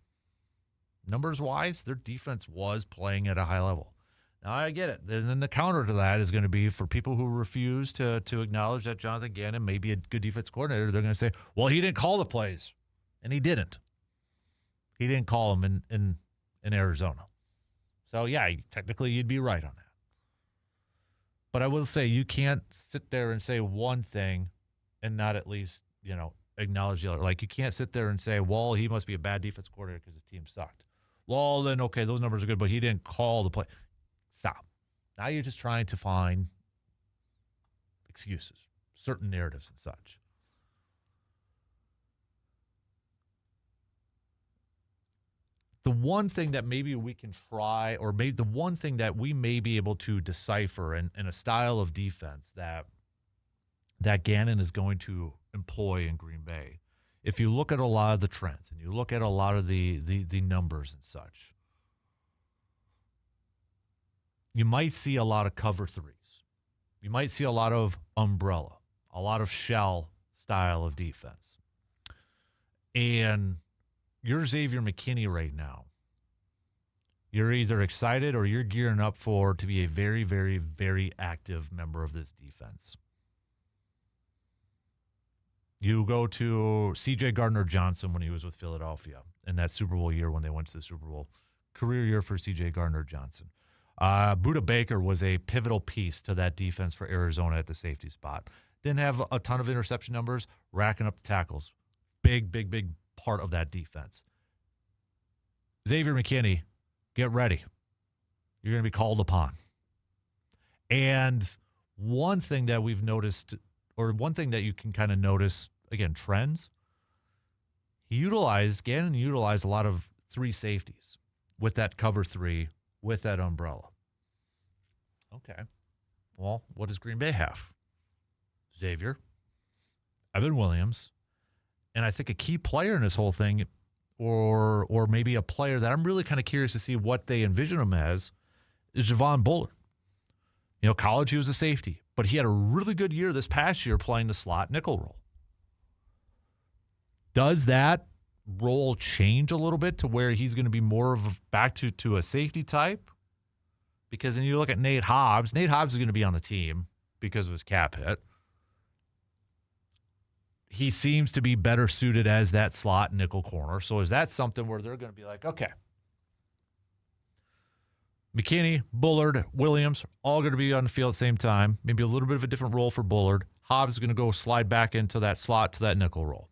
Speaker 1: numbers-wise, their defense was playing at a high level. Now, I get it. And then the counter to that is going to be for people who refuse to acknowledge that Jonathan Gannon may be a good defense coordinator, they're going to say, well, he didn't call the plays. And he didn't. He didn't call them in Arizona. So, yeah, technically you'd be right on that. But I will say you can't sit there and say one thing and not at least, acknowledge the other. Like, you can't sit there and say, well, he must be a bad defense coordinator because his team sucked. Well, then, okay, those numbers are good, but he didn't call the play. Stop. Now you're just trying to find excuses, certain narratives and such. one thing that maybe we can try, or maybe the one thing that we may be able to decipher in a style of defense that Gannon is going to employ in Green Bay, if you look at a lot of the trends and you look at a lot of the numbers and such, you might see a lot of cover threes. You might see a lot of umbrella, a lot of shell style of defense. And you're Xavier McKinney right now. You're either excited or you're gearing up to be a very, very, very active member of this defense. You go to C.J. Gardner-Johnson when he was with Philadelphia in that Super Bowl year when they went to the Super Bowl. Career year for C.J. Gardner-Johnson. Budda Baker was a pivotal piece to that defense for Arizona at the safety spot. Didn't have a ton of interception numbers, racking up tackles. Big, big, big part of that defense. Xavier McKinney, get ready. You're going to be called upon. And one thing that we've noticed, or one thing that you can kind of notice, again, trends, Gannon utilized a lot of three safeties with that cover three, with that umbrella. Okay. Well, what does Green Bay have? Xavier, Evan Williams, and I think a key player in this whole thing, or maybe a player that I'm really kind of curious to see what they envision him as, is Javon Bullard. You know, college he was a safety, but he had a really good year this past year playing the slot nickel role. Does that role change a little bit to where he's going to be more of back to a safety type? Because then you look at Nate Hobbs. Nate Hobbs is going to be on the team because of his cap hit. He seems to be better suited as that slot nickel corner. So is that something where they're going to be like, okay, McKinney, Bullard, Williams, all going to be on the field at the same time. Maybe a little bit of a different role for Bullard. Hobbs is going to go slide back into that slot to that nickel role.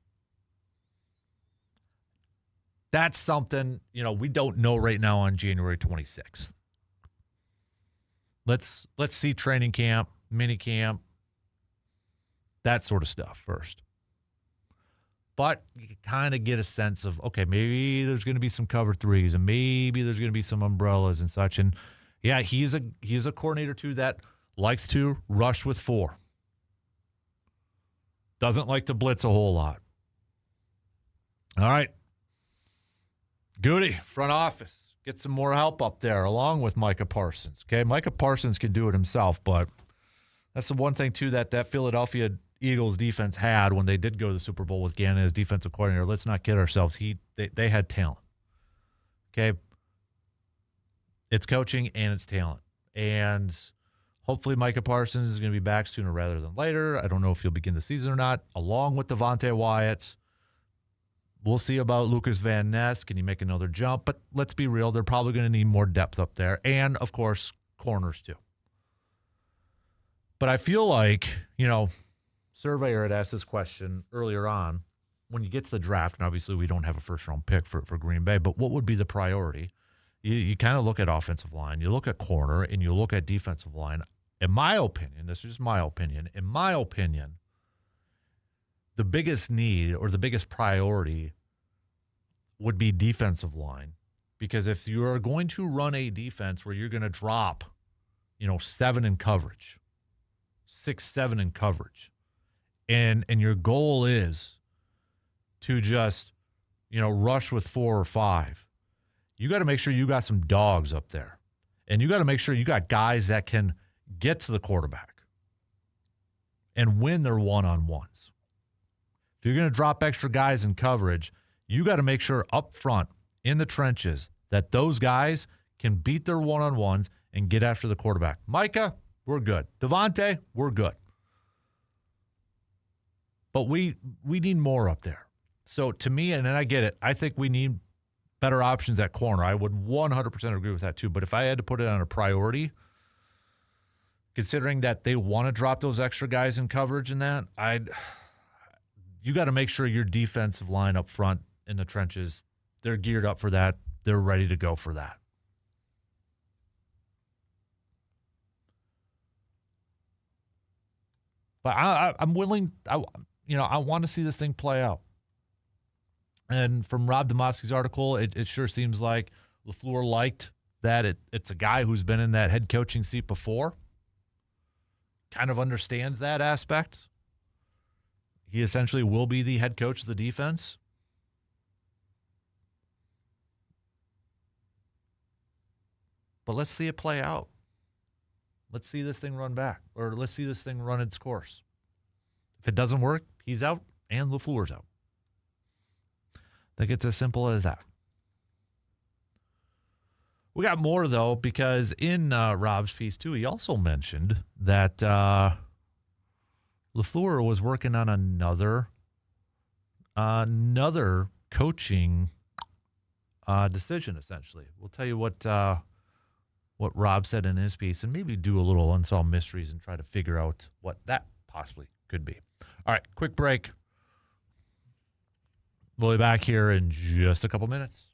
Speaker 1: That's something, we don't know right now on January 26th. Let's see training camp, mini camp, that sort of stuff first. But you can kind of get a sense of, okay, maybe there's going to be some cover threes and maybe there's going to be some umbrellas and such. And yeah, he's a coordinator too that likes to rush with four. Doesn't like to blitz a whole lot. All right. Goody, front office. Get some more help up there along with Micah Parsons. Okay, Micah Parsons can do it himself, but that's the one thing too that Philadelphia Eagles defense had when they did go to the Super Bowl with Gannon as defensive coordinator. Let's not kid ourselves. They had talent. Okay. It's coaching and it's talent. And hopefully Micah Parsons is going to be back sooner rather than later. I don't know if he'll begin the season or not, along with Devontae Wyatt. We'll see about Lucas Van Ness. Can he make another jump? But let's be real. They're probably going to need more depth up there. And, of course, corners too. But I feel like, Surveyor had asked this question earlier on. When you get to the draft, and obviously we don't have a first-round pick for Green Bay, but what would be the priority? You kind of look at offensive line, you look at corner, and you look at defensive line. In my opinion, this is just my opinion, the biggest need or the biggest priority would be defensive line. Because if you are going to run a defense where you're going to drop, 7 in coverage, 6, 7 in coverage, and your goal is to just, rush with 4 or 5, you got to make sure you got some dogs up there. And you got to make sure you got guys that can get to the quarterback and win their one-on-ones. If you're going to drop extra guys in coverage, you got to make sure up front in the trenches that those guys can beat their one-on-ones and get after the quarterback. Micah, we're good. Devontae, we're good. But we need more up there. So to me, and I get it, I think we need better options at corner. I would 100% agree with that too. But if I had to put it on a priority, considering that they want to drop those extra guys in coverage and that, you got to make sure your defensive line up front in the trenches, they're geared up for that. They're ready to go for that. But I'm willing, I want to see this thing play out. And from Rob Demovsky's article, it sure seems like LaFleur liked that it's a guy who's been in that head coaching seat before, kind of understands that aspect. He essentially will be the head coach of the defense. But let's see it play out. Let's see this thing run back, or let's see this thing run its course. If it doesn't work, he's out and LaFleur's out. I think it's as simple as that. We got more, though, because in Rob's piece, too, he also mentioned that LaFleur was working on another coaching decision, essentially. We'll tell you what Rob said in his piece and maybe do a little unsolved mysteries and try to figure out what that possibly could be. All right, quick break. We'll be back here in just a couple minutes.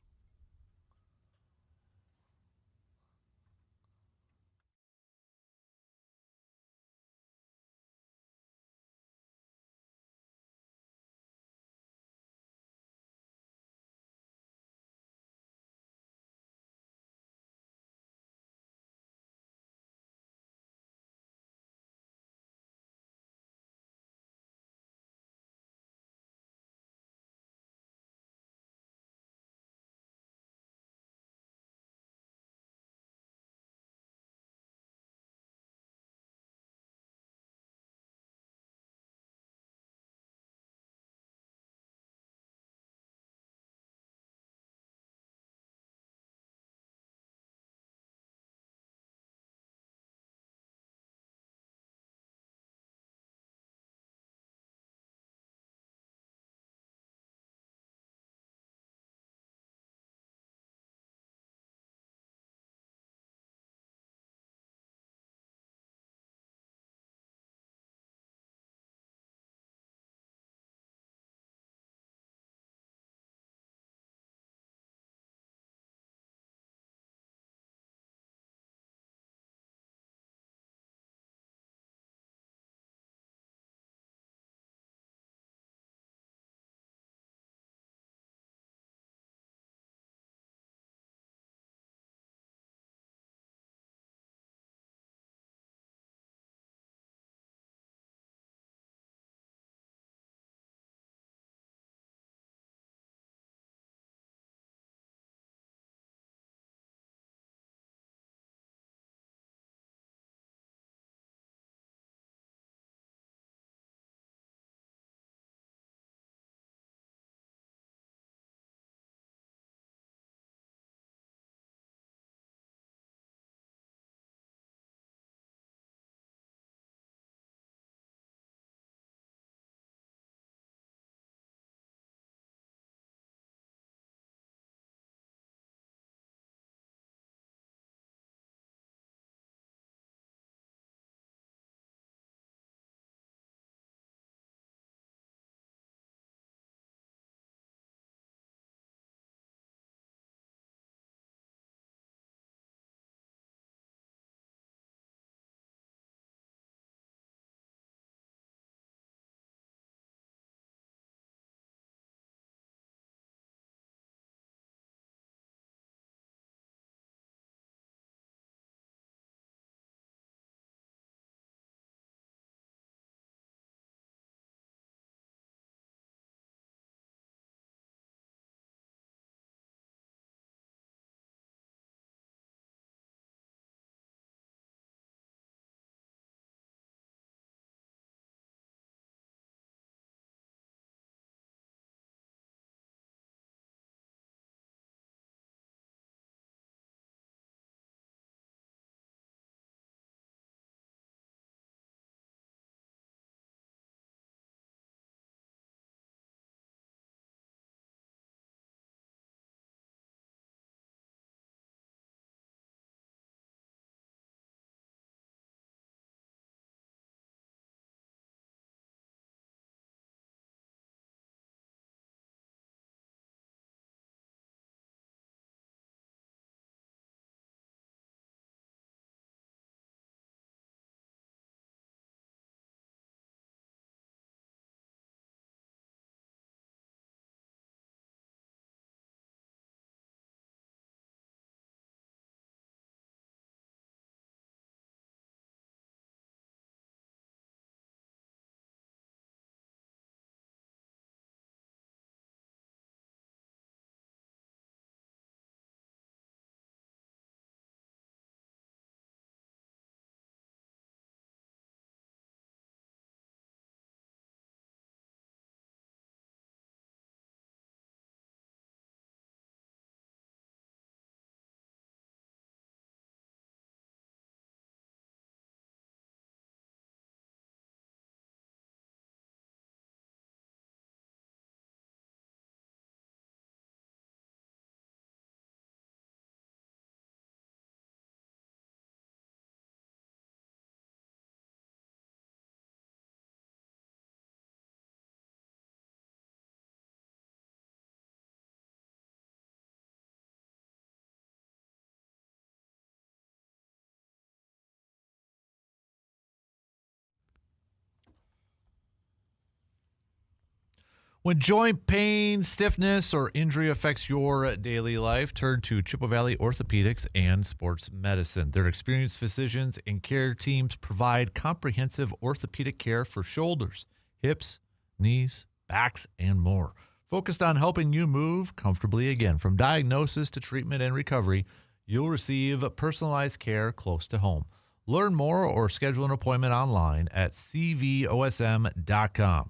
Speaker 1: When joint pain, stiffness, or injury affects your daily life, turn to Chippewa Valley Orthopedics and Sports Medicine. Their experienced physicians and care teams provide comprehensive orthopedic care for shoulders, hips, knees, backs, and more. Focused on helping you move comfortably again. From diagnosis to treatment and recovery, you'll receive personalized care close to home. Learn more or schedule an appointment online at cvosm.com.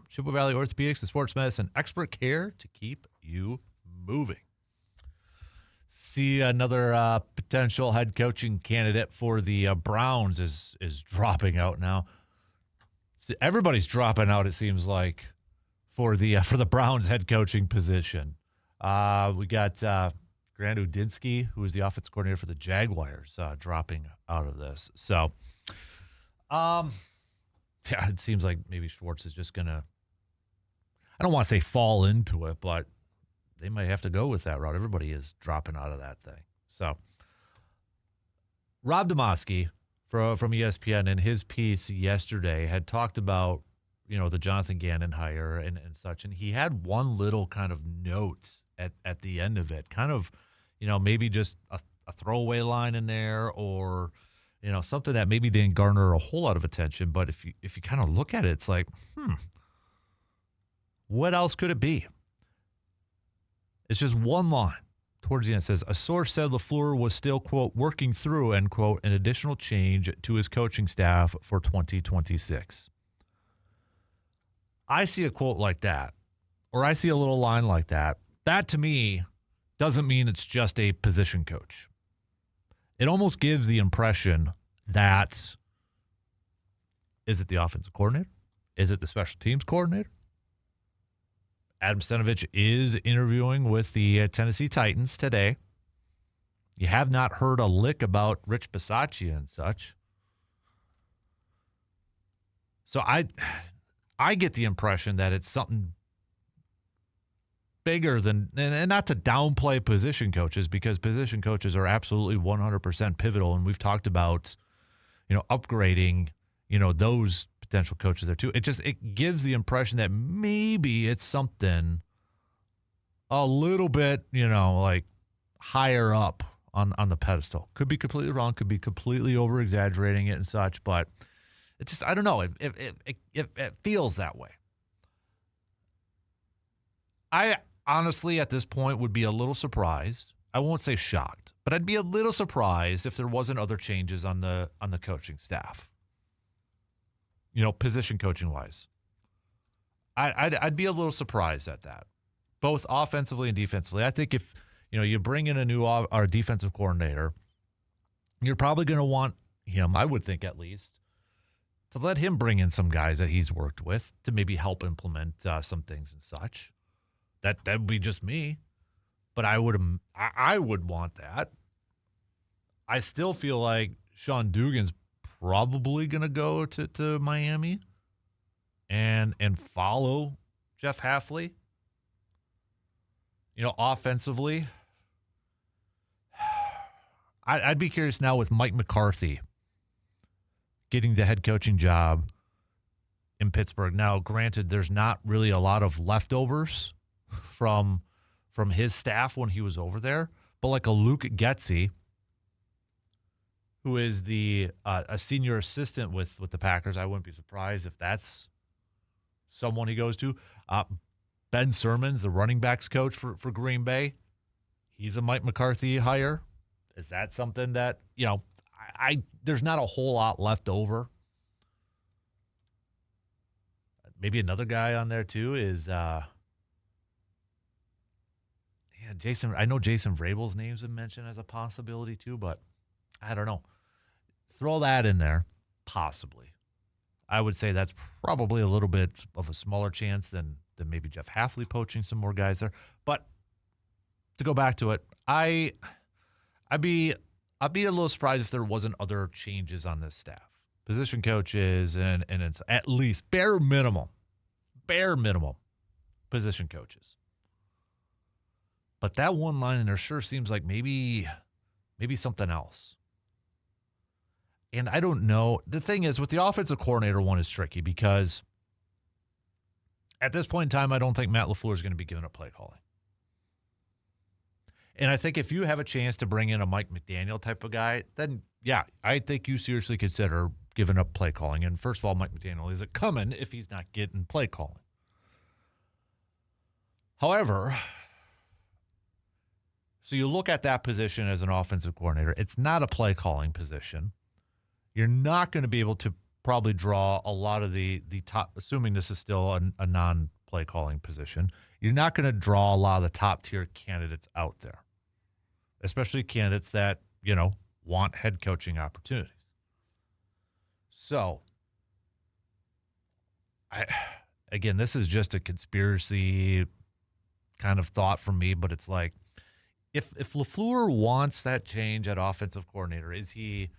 Speaker 1: Chippewa Valley Orthopedics and Sports Medicine, expert care to keep you moving. See, another potential head coaching candidate for the Browns is dropping out now. See, everybody's dropping out, it seems like, for the Browns head coaching position. We got Grant Udinsky, who is the offense coordinator for the Jaguars, dropping out of this. So, yeah, it seems like maybe Schwartz is just going to, I don't want to say fall into it, but they might have to go with that route. Everybody is dropping out of that thing. So, Rob Demoski from ESPN in his piece yesterday had talked about, the Jonathan Gannon hire and such, and he had one little kind of note at the end of it, kind of, maybe just a throwaway line in there, or something that maybe didn't garner a whole lot of attention. But if you kind of look at it, it's like, what else could it be? It's just one line towards the end. It says, a source said LaFleur was still, quote, working through, end quote, an additional change to his coaching staff for 2026. I see a quote like that, or I see a little line like that. That to me doesn't mean it's just a position coach. It almost gives the impression that, is it the offensive coordinator? Is it the special teams coordinator? Adam Stenavich is interviewing with the Tennessee Titans today. You have not heard a lick about Rich Bisaccia and such. So I get the impression that it's something bigger than, and not to downplay position coaches, because position coaches are absolutely 100% pivotal, and we've talked about, upgrading, those potential coaches there too. It gives the impression that maybe it's something a little bit, like higher up on the pedestal. Could be completely wrong, could be completely over-exaggerating it and such, but it just, I don't know. It feels that way. I honestly, at this point, would be a little surprised. I won't say shocked, but I'd be a little surprised if there wasn't other changes on the coaching staff. Position coaching wise, I'd be a little surprised at that, both offensively and defensively. I think if you bring in a new our defensive coordinator, you're probably going to want him, I would think at least, to let him bring in some guys that he's worked with to maybe help implement some things and such. That would be just me, but I would want that. I still feel like Sean Dugan's probably going to go to Miami and follow Jeff Hafley. Offensively, I'd be curious now with Mike McCarthy getting the head coaching job in Pittsburgh. Now, granted, there's not really a lot of leftovers from his staff when he was over there, but like a Luke Getsy, who is a senior assistant with the Packers, I wouldn't be surprised if that's someone he goes to. Ben Sermons, the running backs coach for Green Bay, he's a Mike McCarthy hire. Is that something that, there's not a whole lot left over. Maybe another guy on there too is Jason. I know Jason Vrabel's name's been mentioned as a possibility too, but I don't know. Throw that in there, possibly. I would say that's probably a little bit of a smaller chance than maybe Jeff Hafley poaching some more guys there. But to go back to it, I'd be a little surprised if there wasn't other changes on this staff. Position coaches and it's at least bare minimum position coaches. But that one line in there sure seems like maybe something else. And I don't know. The thing is, with the offensive coordinator one is tricky because At this point in time, I don't think Matt LaFleur is going to be giving up play calling. And I think if you have a chance to bring in a Mike McDaniel type of guy, then, yeah, I think you seriously consider giving up play calling. And first of all, Mike McDaniel isn't coming if he's not getting play calling. However, so you look at that position as an offensive coordinator. It's not a play calling position. You're not going to be able to probably draw a lot of the top, assuming this is still a non-play calling position. You're not going to draw a lot of the top tier candidates out there, especially candidates that, want head coaching opportunities. So, again, this is just a conspiracy kind of thought from me, but it's like, if LaFleur wants that change at offensive coordinator, is he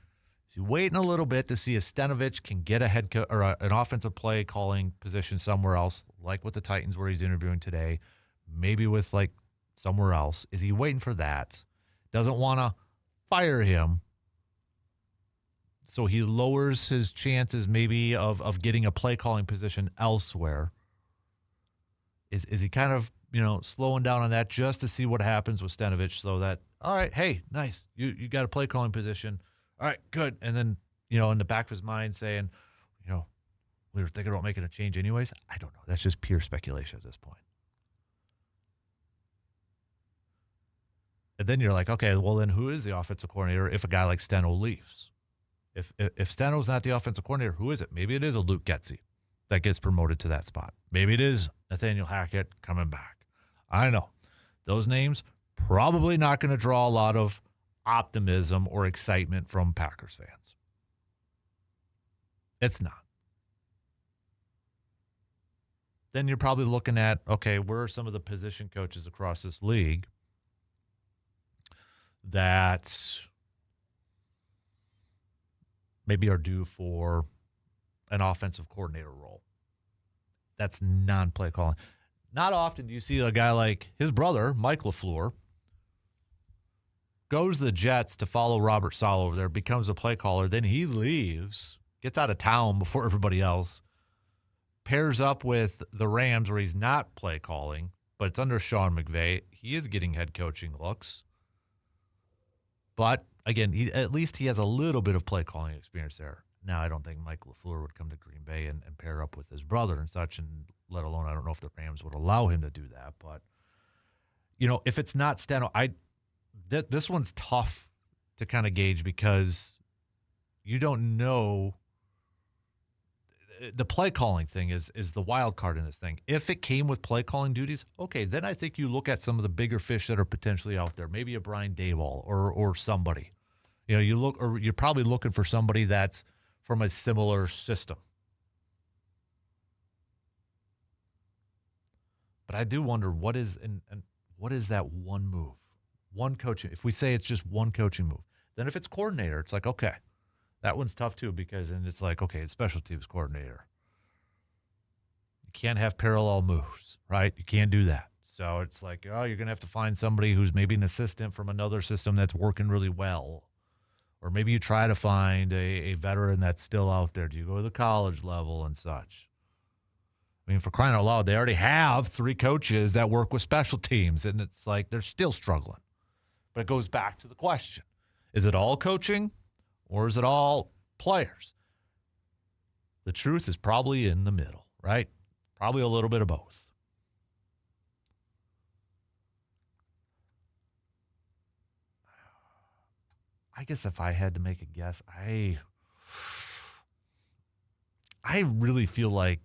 Speaker 1: waiting a little bit to see if Stenovich can get a head coach or an offensive play calling position somewhere else, like with the Titans where he's interviewing today, maybe with like somewhere else? Is he waiting for that? Doesn't want to fire him, so he lowers his chances maybe of getting a play calling position elsewhere. Is he kind of slowing down on that just to see what happens with Stenovich, so that, all right, hey, nice, you got a play calling position. All right, good. And then, in the back of his mind saying, we were thinking about making a change anyways. I don't know. That's just pure speculation at this point. And then you're like, okay, well, then who is the offensive coordinator if a guy like Steno leaves? If Steno's not the offensive coordinator, who is it? Maybe it is a Luke Getsy that gets promoted to that spot. Maybe it is Nathaniel Hackett coming back. I know. Those names probably not going to draw a lot of optimism or excitement from Packers fans. It's not. Then you're probably looking at, okay, where are some of the position coaches across this league that maybe are due for an offensive coordinator role? That's non-play calling. Not often do you see a guy like his brother, Mike LaFleur, goes to the Jets to follow Robert Saleh over there, becomes a play caller, then he leaves, gets out of town before everybody else, pairs up with the Rams where he's not play calling, but it's under Sean McVay. He is getting head coaching looks. But, again, at least he has a little bit of play calling experience there. Now, I don't think Mike LaFleur would come to Green Bay and pair up with his brother and such, and let alone I don't know if the Rams would allow him to do that. But, if it's not Steno, this one's tough to kind of gauge because you don't know. The play calling thing is the wild card in this thing. If it came with play calling duties, okay, then I think you look at some of the bigger fish that are potentially out there, maybe a Brian Daboll or somebody. You're probably looking for somebody that's from a similar system. But I do wonder what is that one move, one coaching. If we say it's just one coaching move, then if it's coordinator, it's like, okay, that one's tough too then it's like, okay, it's special teams coordinator. You can't have parallel moves, right? You can't do that. So it's like, oh, you're going to have to find somebody who's maybe an assistant from another system that's working really well. Or maybe you try to find a veteran that's still out there. Do you go to the college level and such? I mean, for crying out loud, they already have 3 coaches that work with special teams, and it's like they're still struggling. But it goes back to the question. Is it all coaching or is it all players? The truth is probably in the middle, right? Probably a little bit of both. I guess if I had to make a guess, I really feel like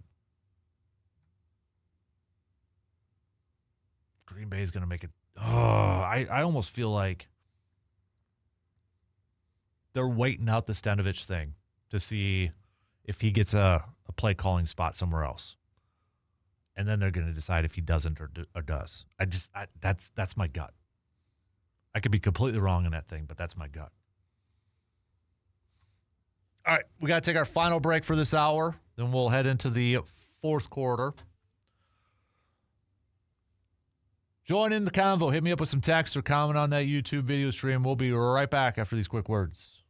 Speaker 1: Green Bay is going to make it. I almost feel like they're waiting out the Stenovich thing to see if he gets a play calling spot somewhere else, and then they're going to decide if he doesn't or does. That's my gut. I could be completely wrong in that thing, but that's my gut. All right, we got to take our final break for this hour. Then we'll head into the fourth quarter. Join in the convo. Hit me up with some text or comment on that YouTube video stream. We'll be right back after these quick words.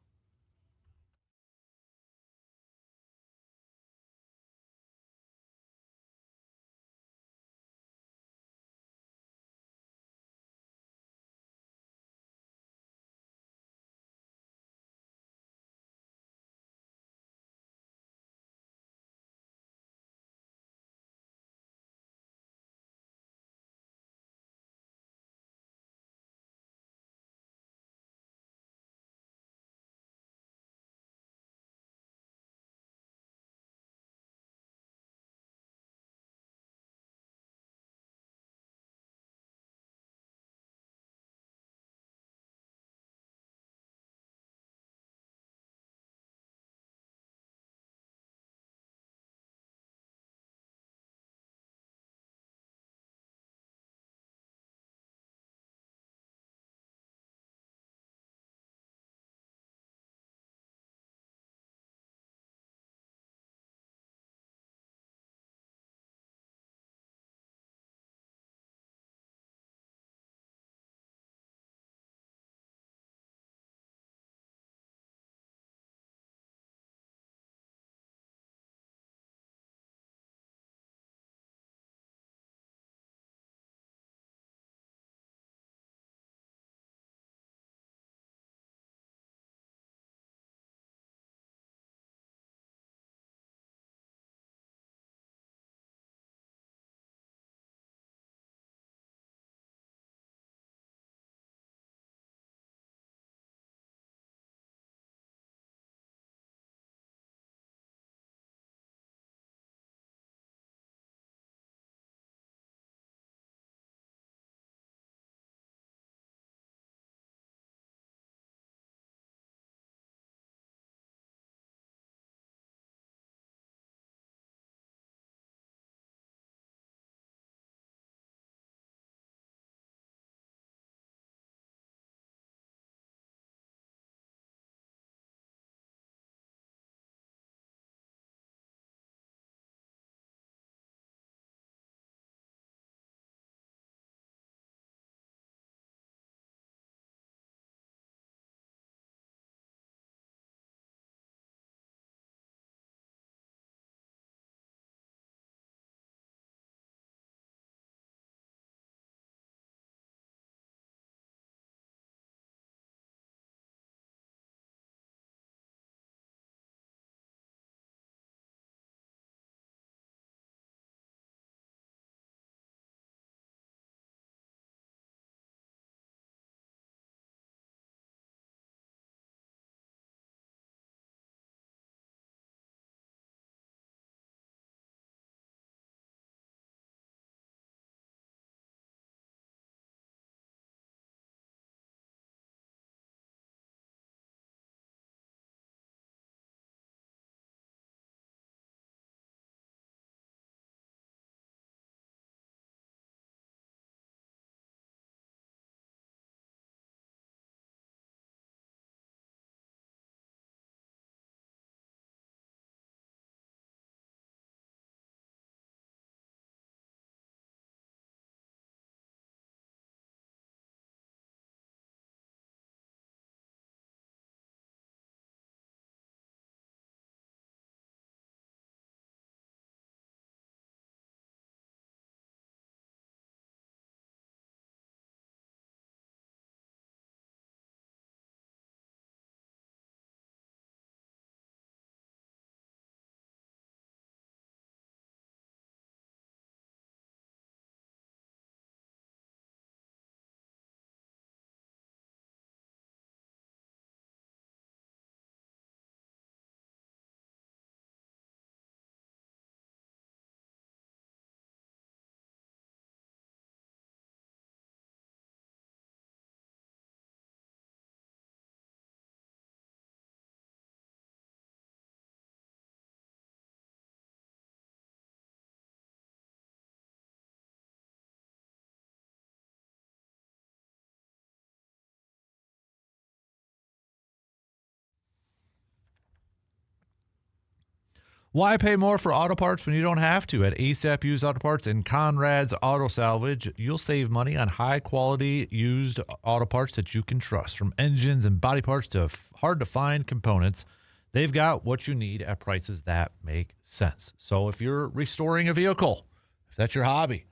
Speaker 1: Why pay more for auto parts when you don't have to? At ASAP Used Auto Parts and Conrad's Auto Salvage, you'll save money on high-quality used auto parts that you can trust. From engines and body parts to hard-to-find components, they've got what you need at prices that make sense. So if you're restoring a vehicle, if that's your hobby,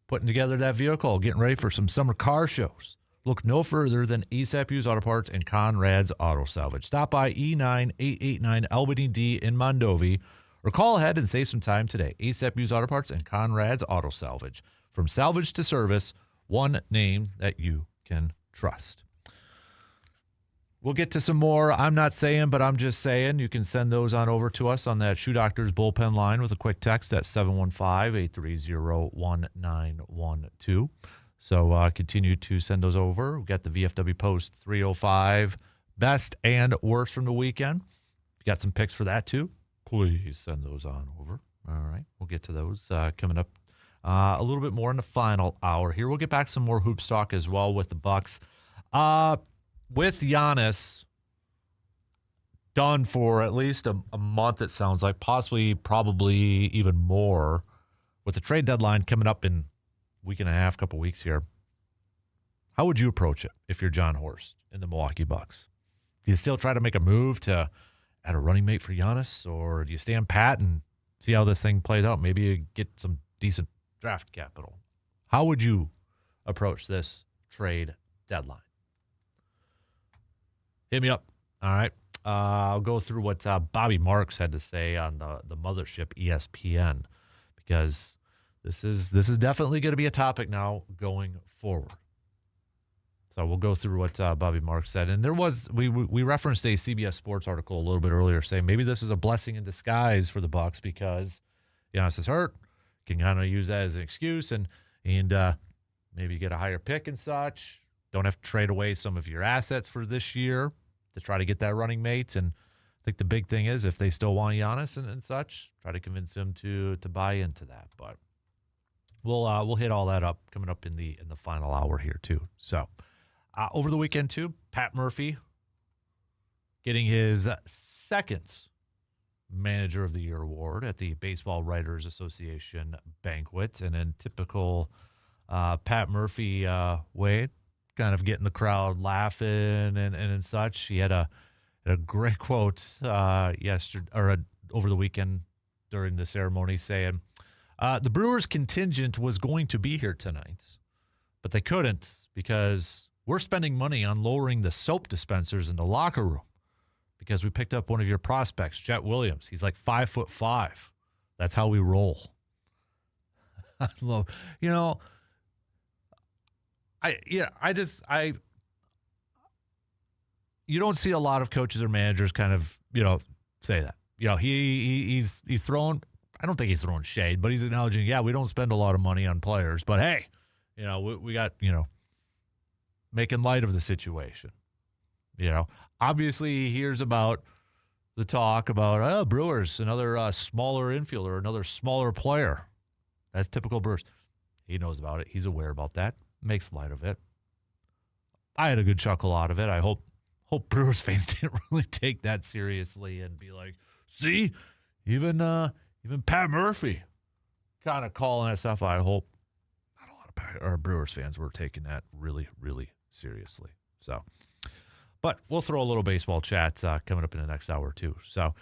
Speaker 1: putting together that vehicle, getting ready for some summer car shows, look no further than ASAP Used Auto Parts and Conrad's Auto Salvage. Stop by E9889 Albany D in Mondovi, or call ahead and save some time today. ASAP Used Auto Parts and Conrad's Auto Salvage. From salvage to service, one name that you can trust. We'll get to some more I'm not saying, but I'm just saying. You can send those on over to us on that Shoe Doctor's bullpen line with a quick text at 715-830-1912. So continue to send those over. We've got the VFW Post 305 best and worst from the weekend. You got some picks for that too? Please send those on over. All right, we'll get to those coming up a little bit more in the final hour here. We'll get back to some more hoop talk as well with the Bucks. With Giannis done for at least a month, it sounds like, probably even more, with the trade deadline coming up in a week and a half, couple weeks here. How would you approach it if you're John Horst in the Milwaukee Bucks? Do you still try to make a move to add a running mate for Giannis, or do you stand pat and see how this thing plays out? Maybe you get some decent draft capital. How would you approach this trade deadline? Hit me up. All right. I'll go through what Bobby Marks had to say on the mothership ESPN, because this is definitely going to be a topic now going forward. So we'll go through what Bobby Marks said. And we referenced a CBS Sports article a little bit earlier saying maybe this is a blessing in disguise for the Bucks because Giannis is hurt. Can kind of use that as an excuse and maybe get a higher pick and such. Don't have to trade away some of your assets for this year to try to get that running mate. And I think the big thing is if they still want Giannis and such, try to convince him to buy into that. But we'll hit all that up coming up in the final hour here too. So over the weekend too, Pat Murphy getting his second Manager of the Year award at the Baseball Writers Association banquet, and in typical Pat Murphy way, kind of getting the crowd laughing and such. He had a great quote over the weekend during the ceremony saying, the Brewers contingent was going to be here tonight, but they couldn't because we're spending money on lowering the soap dispensers in the locker room because we picked up one of your prospects, Jet Williams. He's like 5'5". That's how we roll. I love, you don't see a lot of coaches or managers kind of, say that. He's throwing, I don't think he's throwing shade, but he's acknowledging, we don't spend a lot of money on players, but hey, we got, making light of the situation. Obviously he hears about the talk about, Brewers, another smaller infielder, another smaller player. That's typical Brewers. He knows about it. He's aware about that. Makes light of it. I had a good chuckle out of it. I hope Brewers fans didn't really take that seriously and be like, see, even Pat Murphy kind of calling that stuff. I hope not a lot of our Brewers fans were taking that really, really seriously. So, but we'll throw a little baseball chat coming up in the next hour too. So,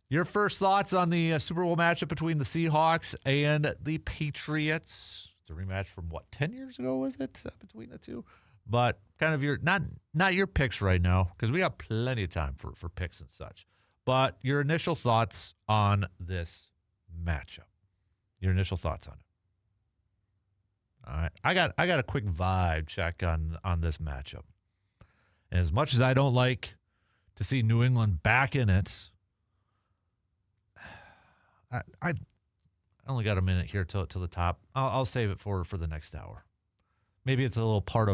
Speaker 1: your first thoughts on the Super Bowl matchup between the Seahawks and the Patriots? It's a rematch from 10 years ago, was it, between the two? But kind of your not your picks right now, because we got plenty of time for picks and such. But your initial thoughts on this matchup. Your initial thoughts on it. All right. I got a quick vibe check on this matchup. And as much as I don't like to see New England back in it, I only got a minute here till the top. I'll save it for the next hour. Maybe it's a little part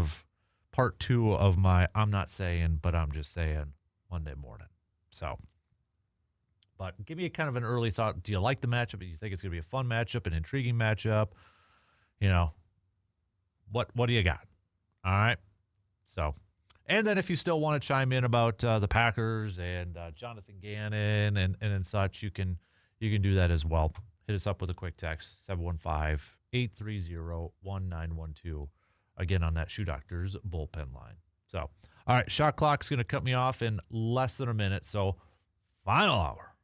Speaker 1: two of my I'm not saying, but I'm just saying Monday morning. So, but give me a kind of an early thought. Do you like the matchup? Do you think it's going to be a fun matchup, an intriguing matchup? What do you got? All right. So, and then if you still want to chime in about the Packers and Jonathan Gannon and such, you can you can do that as well. Hit us up with a quick text, 715-830-1912. Again, on that Shoe Doctors bullpen line. So, all right, shot clock's going to cut me off in less than a minute. So, final hour,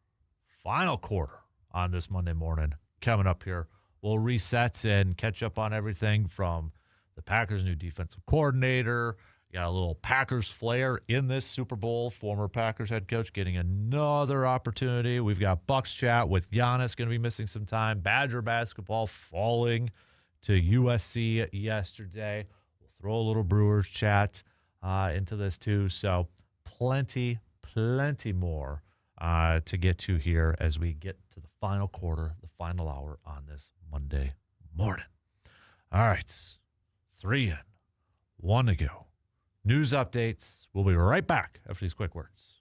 Speaker 1: final quarter on this Monday morning coming up here. We'll reset and catch up on everything from the Packers' new defensive coordinator. You got a little Packers flair in this Super Bowl. Former Packers head coach getting another opportunity. We've got Bucks chat with Giannis going to be missing some time. Badger basketball falling to USC yesterday. We'll throw a little Brewers chat into this too. So plenty more to get to here as we get to the final quarter, the final hour on this Monday morning. All right, 3 in, 1 to go. News updates. We'll be right back after these quick words.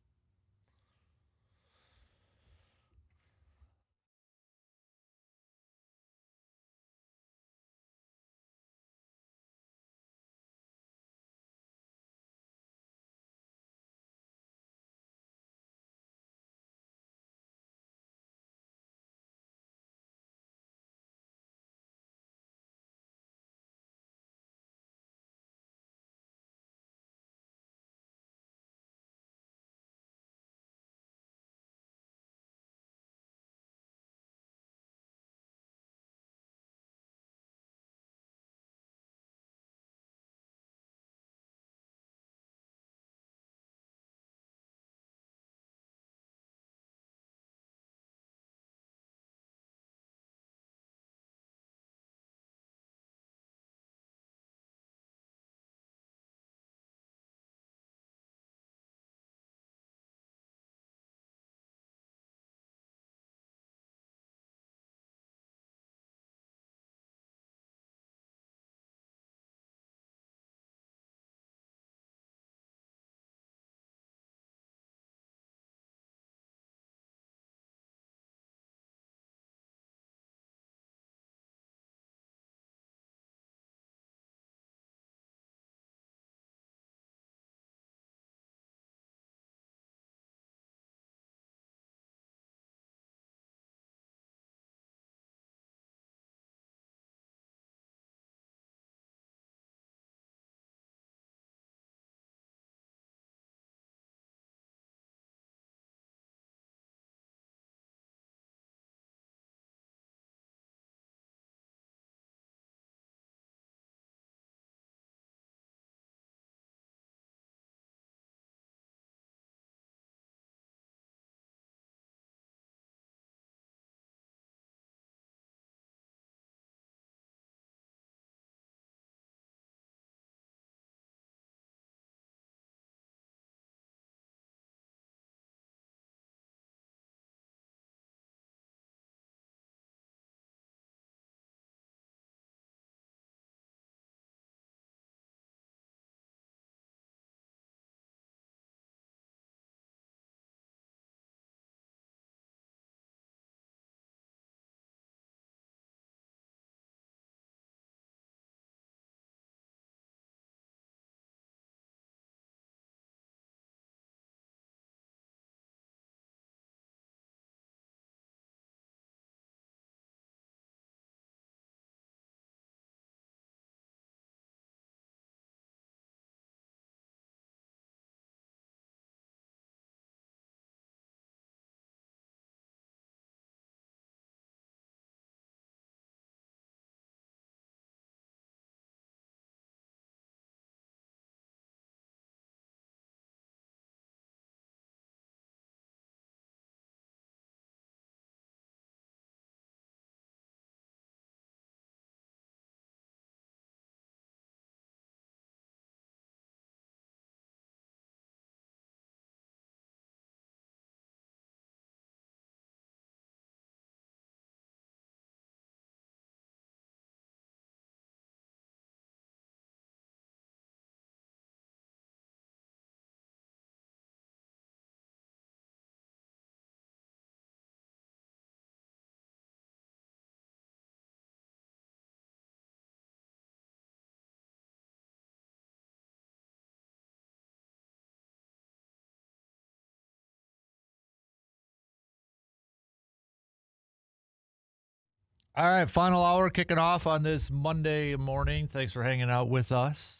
Speaker 1: All right, final hour kicking off on this Monday morning. Thanks for hanging out with us.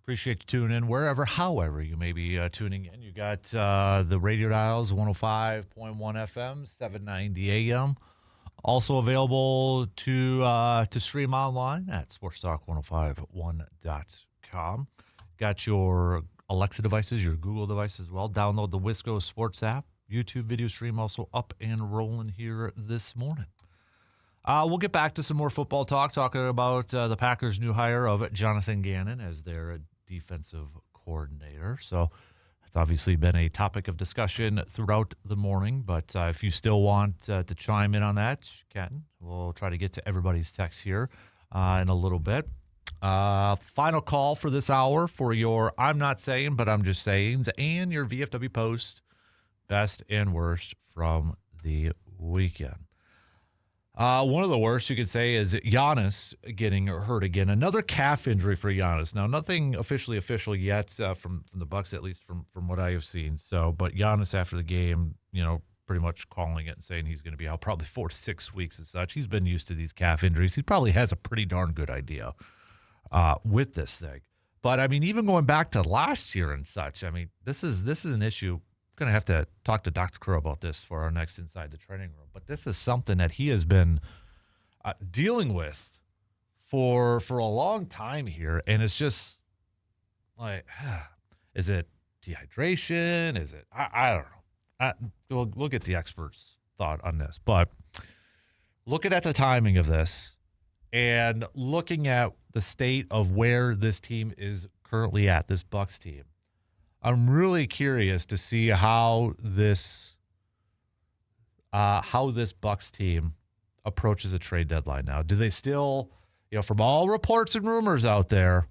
Speaker 1: Appreciate you tuning in wherever, however you may be tuning in. You got the radio dials, 105.1 FM, 790 AM. Also available to stream online at sportstalk1051.com. Got your Alexa devices, your Google devices as well. Download the Wisco Sports App. YouTube video stream also up and rolling here this morning. We'll get back to some more football talk, talking about the Packers' new hire of Jonathan Gannon as their defensive coordinator. So it's obviously been a topic of discussion throughout the morning, but if you still want to chime in on that, you can. We'll try to get to everybody's text here in a little bit. Final call for this hour for your I'm Not Saying, but I'm Just Saying, and your VFW Post best and worst from the weekend. One of the worst you could say is Giannis getting hurt again. Another calf injury for Giannis. Now, nothing official yet from the Bucks, at least from what I have seen. So, but Giannis after the game, pretty much calling it and saying he's going to be out probably 4 to 6 weeks and such. He's been used to these calf injuries. He probably has a pretty darn good idea with this thing. But I mean, even going back to last year and such, I mean, this is an issue. Going to have to talk to Dr. Crow about this for our next Inside the Training Room. But this is something that he has been dealing with for a long time here. And it's just like, is it dehydration? Is it, I don't know. We'll get the experts' thought on this. But looking at the timing of this and looking at the state of where this team is currently at, this Bucks team, I'm really curious to see how this Bucks team approaches a trade deadline now. Do they still, from all reports and rumors out there,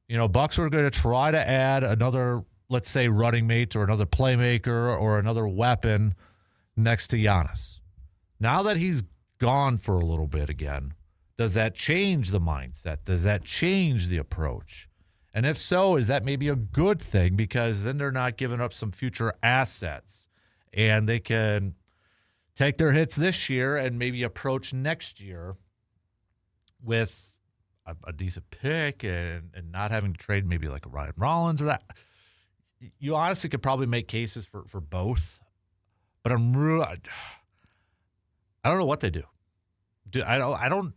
Speaker 1: Bucks are going to try to add another, let's say, running mate or another playmaker or another weapon next to Giannis. Now that he's gone for a little bit again, does that change the mindset? Does that change the approach? And if so, is that maybe a good thing? Because then they're not giving up some future assets and they can take their hits this year and maybe approach next year with a decent pick and not having to trade maybe like a Ryan Rollins or that. You honestly could probably make cases for both, but I don't know what they do. One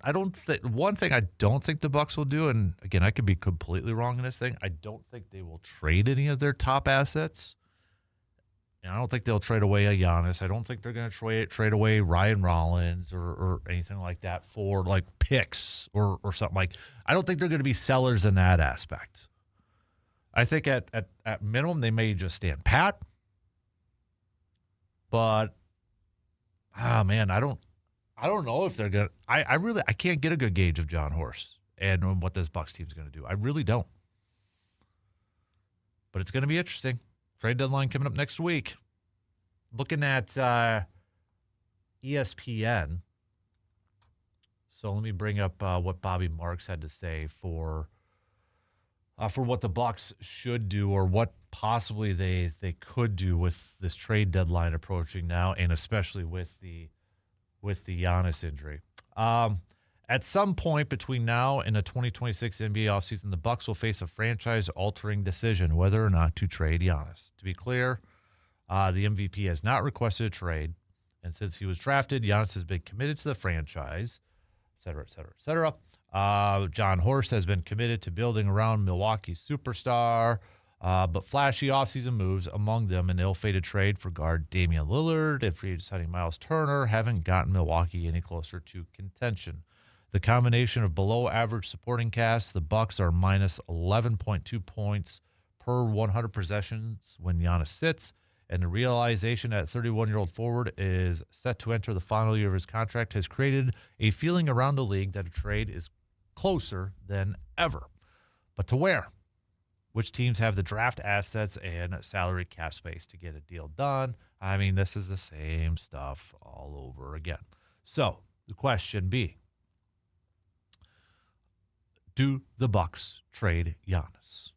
Speaker 1: thing I don't think the Bucks will do, and again, I could be completely wrong in this thing, I don't think they will trade any of their top assets. And I don't think they'll trade away a Giannis. I don't think they're going to trade away Ryan Rollins or anything like that for like picks or something like. I don't think they're going to be sellers in that aspect. I think at minimum they may just stand pat. But man, I don't know if they're going to. I can't get a good gauge of John Horst and what this Bucks team's going to do. I really don't. But it's going to be interesting. Trade deadline coming up next week. Looking at ESPN. So let me bring up what Bobby Marks had to say for what the Bucks should do or what possibly they could do with this trade deadline approaching now, and especially with the Giannis injury. At some point between now and the 2026 NBA offseason, the Bucks will face a franchise-altering decision whether or not to trade Giannis. To be clear, the MVP has not requested a trade, and since he was drafted, Giannis has been committed to the franchise, et cetera, et cetera, et cetera. John Horst has been committed to building around Milwaukee's superstar, but flashy offseason moves, among them an ill-fated trade for guard Damian Lillard and free agent signing Miles Turner, haven't gotten Milwaukee any closer to contention. The combination of below-average supporting cast, the Bucks are minus 11.2 points per 100 possessions when Giannis sits, and the realization that 31-year-old forward is set to enter the final year of his contract has created a feeling around the league that a trade is closer than ever. But to where? Which teams have the draft assets and salary cap space to get a deal done? I mean, this is the same stuff all over again. So the question being, do the Bucks trade Giannis?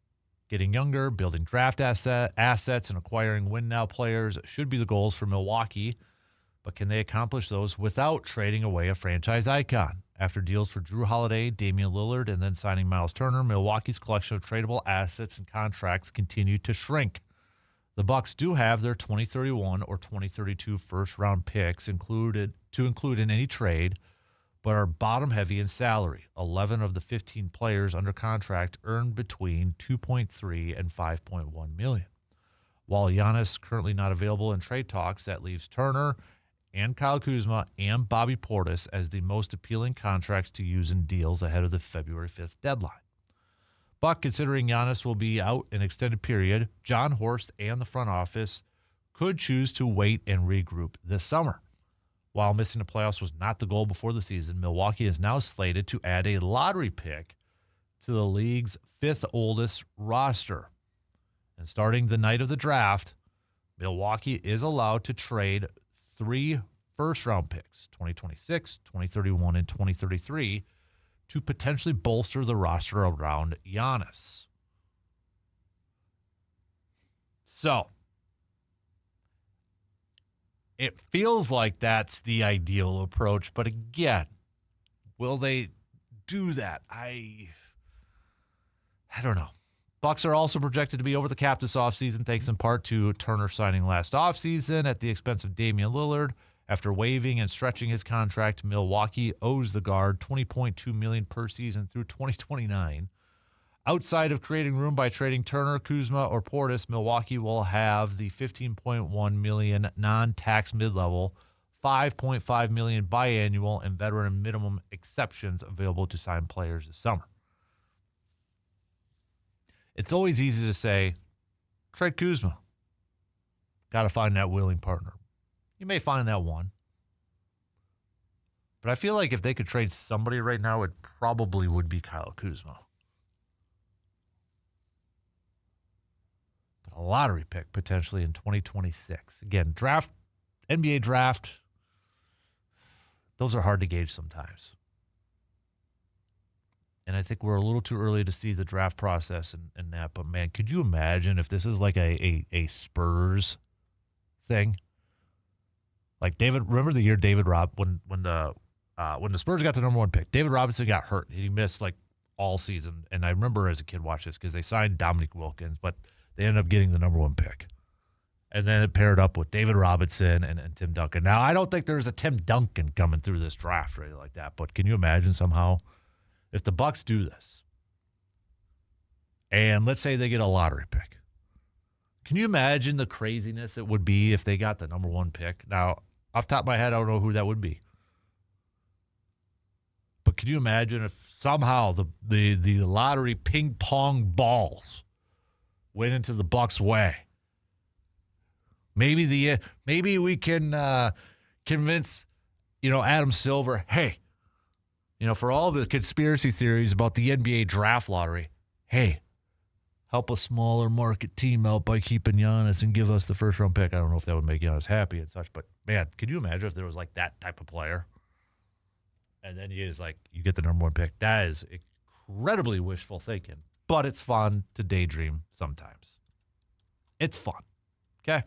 Speaker 1: Getting younger, building draft assets, and acquiring win-now players should be the goals for Milwaukee, But can they accomplish those without trading away a franchise icon? After deals for Drew Holiday, Damian Lillard, and then signing Miles Turner, Milwaukee's collection of tradable assets and contracts continue to shrink. The Bucks do have their 2031 or 2032 first-round picks included in any trade, but are bottom-heavy in salary. 11 of the 15 players under contract earned between $2.3 and $5.1 million. While Giannis currently not available in trade talks, that leaves Turner and Kyle Kuzma and Bobby Portis as the most appealing contracts to use in deals ahead of the February 5th deadline. But considering Giannis will be out an extended period, John Horst and the front office could choose to wait and regroup this summer. While missing the playoffs was not the goal before the season, Milwaukee is now slated to add a lottery pick to the league's fifth oldest roster. And starting the night of the draft, Milwaukee is allowed to trade 3 first-round picks, 2026, 2031, and 2033, to potentially bolster the roster around Giannis. So, it feels like that's the ideal approach, but again, will they do that? I don't know. Bucks are also projected to be over the cap this offseason, thanks in part to Turner signing last offseason at the expense of Damian Lillard. After waiving and stretching his contract, Milwaukee owes the guard $20.2 million per season through 2029. Outside of creating room by trading Turner, Kuzma, or Portis, Milwaukee will have the $15.1 million non-tax mid-level, $5.5 million biannual, and veteran minimum exceptions available to sign players this summer. It's always easy to say, trade Kuzma. Got to find that willing partner. You may find that one. But I feel like if they could trade somebody right now, it probably would be Kyle Kuzma. But a lottery pick potentially in 2026. Again, NBA draft, those are hard to gauge sometimes. And I think we're a little too early to see the draft process and that. But, man, could you imagine if this is like a Spurs thing? Like remember the year when the Spurs got the number 1 pick, David Robinson got hurt. He missed like all season. And I remember as a kid watching this because they signed Dominique Wilkins, but they ended up getting the number 1 pick. And then it paired up with David Robinson and Tim Duncan. Now, I don't think there's a Tim Duncan coming through this draft or anything like that, but can you imagine somehow if the Bucks do this, and let's say they get a lottery pick, can you imagine the craziness it would be if they got the number 1 pick? Now, off the top of my head, I don't know who that would be. But could you imagine if somehow the lottery ping pong balls went into the Bucks' way? Maybe we can convince Adam Silver, hey, for all the conspiracy theories about the NBA draft lottery, hey, help a smaller market team out by keeping Giannis and give us the first-round pick. I don't know if that would make Giannis happy and such, but, man, could you imagine if there was, like, that type of player? And then you get the number 1 pick. That is incredibly wishful thinking, but it's fun to daydream sometimes. It's fun, okay?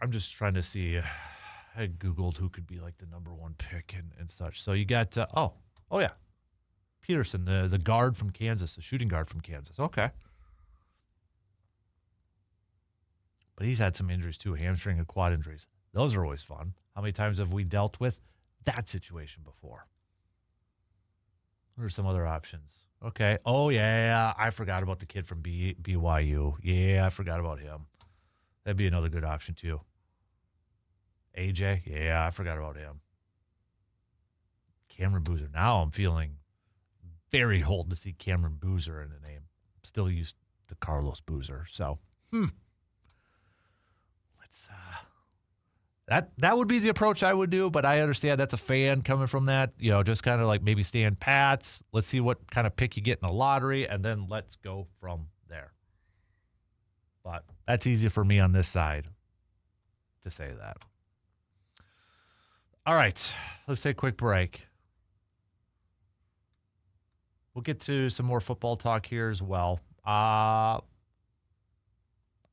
Speaker 1: I'm just trying to see. I Googled who could be, like, the number 1 pick and such. So you got, oh, yeah. Peterson, the guard from Kansas, the shooting guard from Kansas. Okay. But he's had some injuries too, hamstring and quad injuries. Those are always fun. How many times have we dealt with that situation before? What are some other options? Okay. Oh, yeah, I forgot about the kid from BYU. Yeah, I forgot about him. That'd be another good option too. AJ, yeah, I forgot about him. Cameron Boozer. Now I'm feeling very old to see Cameron Boozer in the name. Still used to Carlos Boozer. So, let's that would be the approach I would do, but I understand that's a fan coming from that. Just kind of like maybe stand pats. Let's see what kind of pick you get in the lottery, and then let's go from there. But that's easy for me on this side to say that. All right, let's take a quick break. We'll get to some more football talk here as well.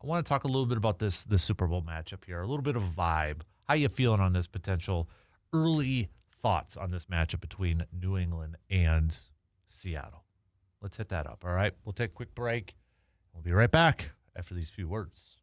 Speaker 1: I want to talk a little bit about this Super Bowl matchup here, a little bit of vibe. How you feeling on this potential early thoughts on this matchup between New England and Seattle? Let's hit that up, all right? We'll take a quick break. We'll be right back after these few words.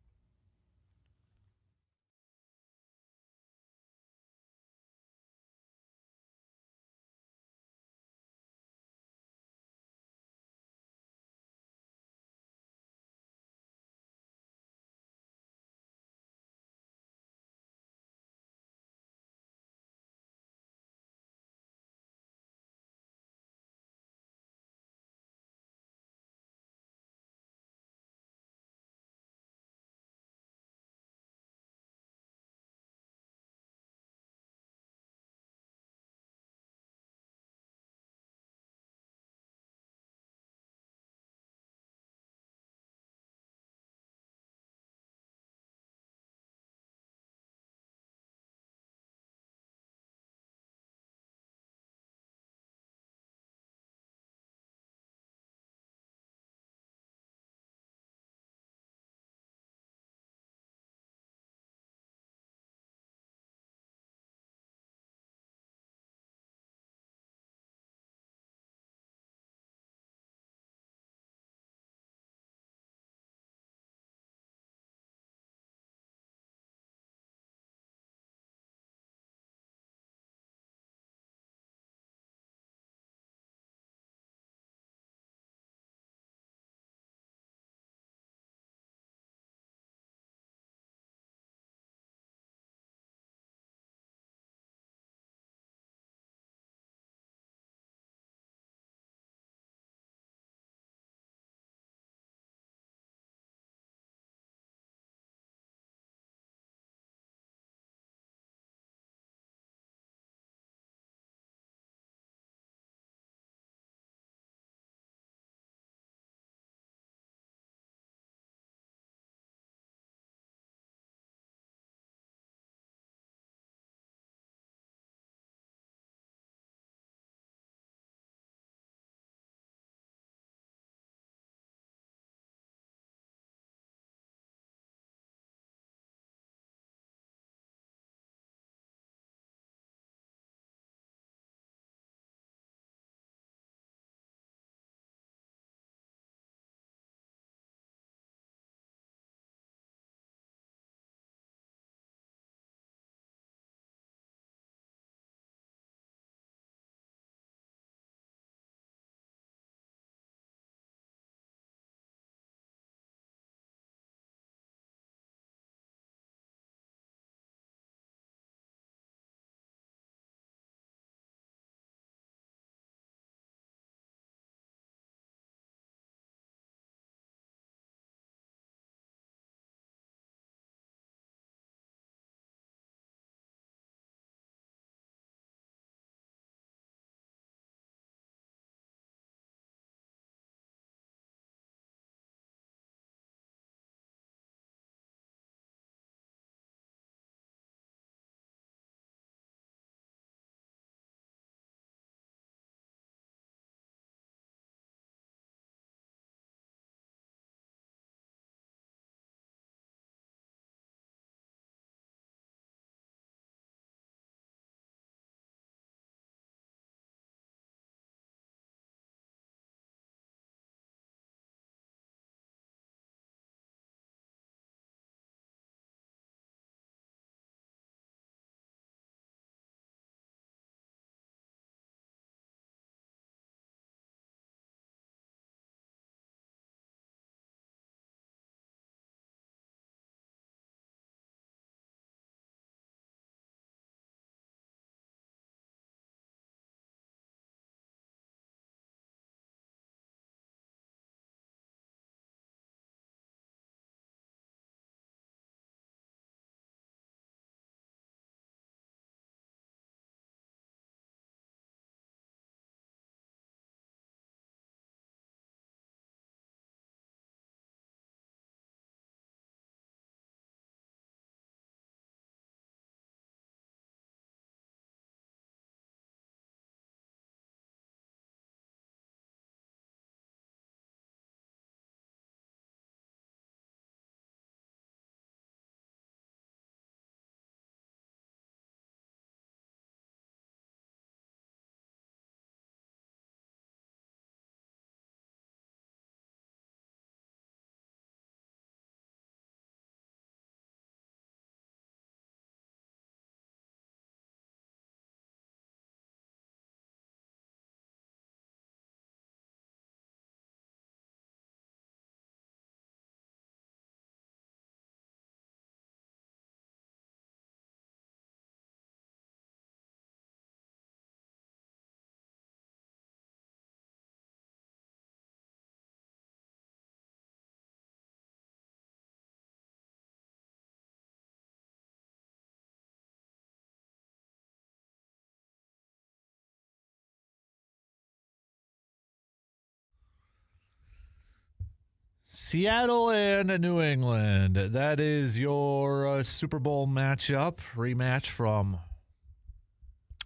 Speaker 1: Seattle and New England. That is your Super Bowl matchup, rematch from,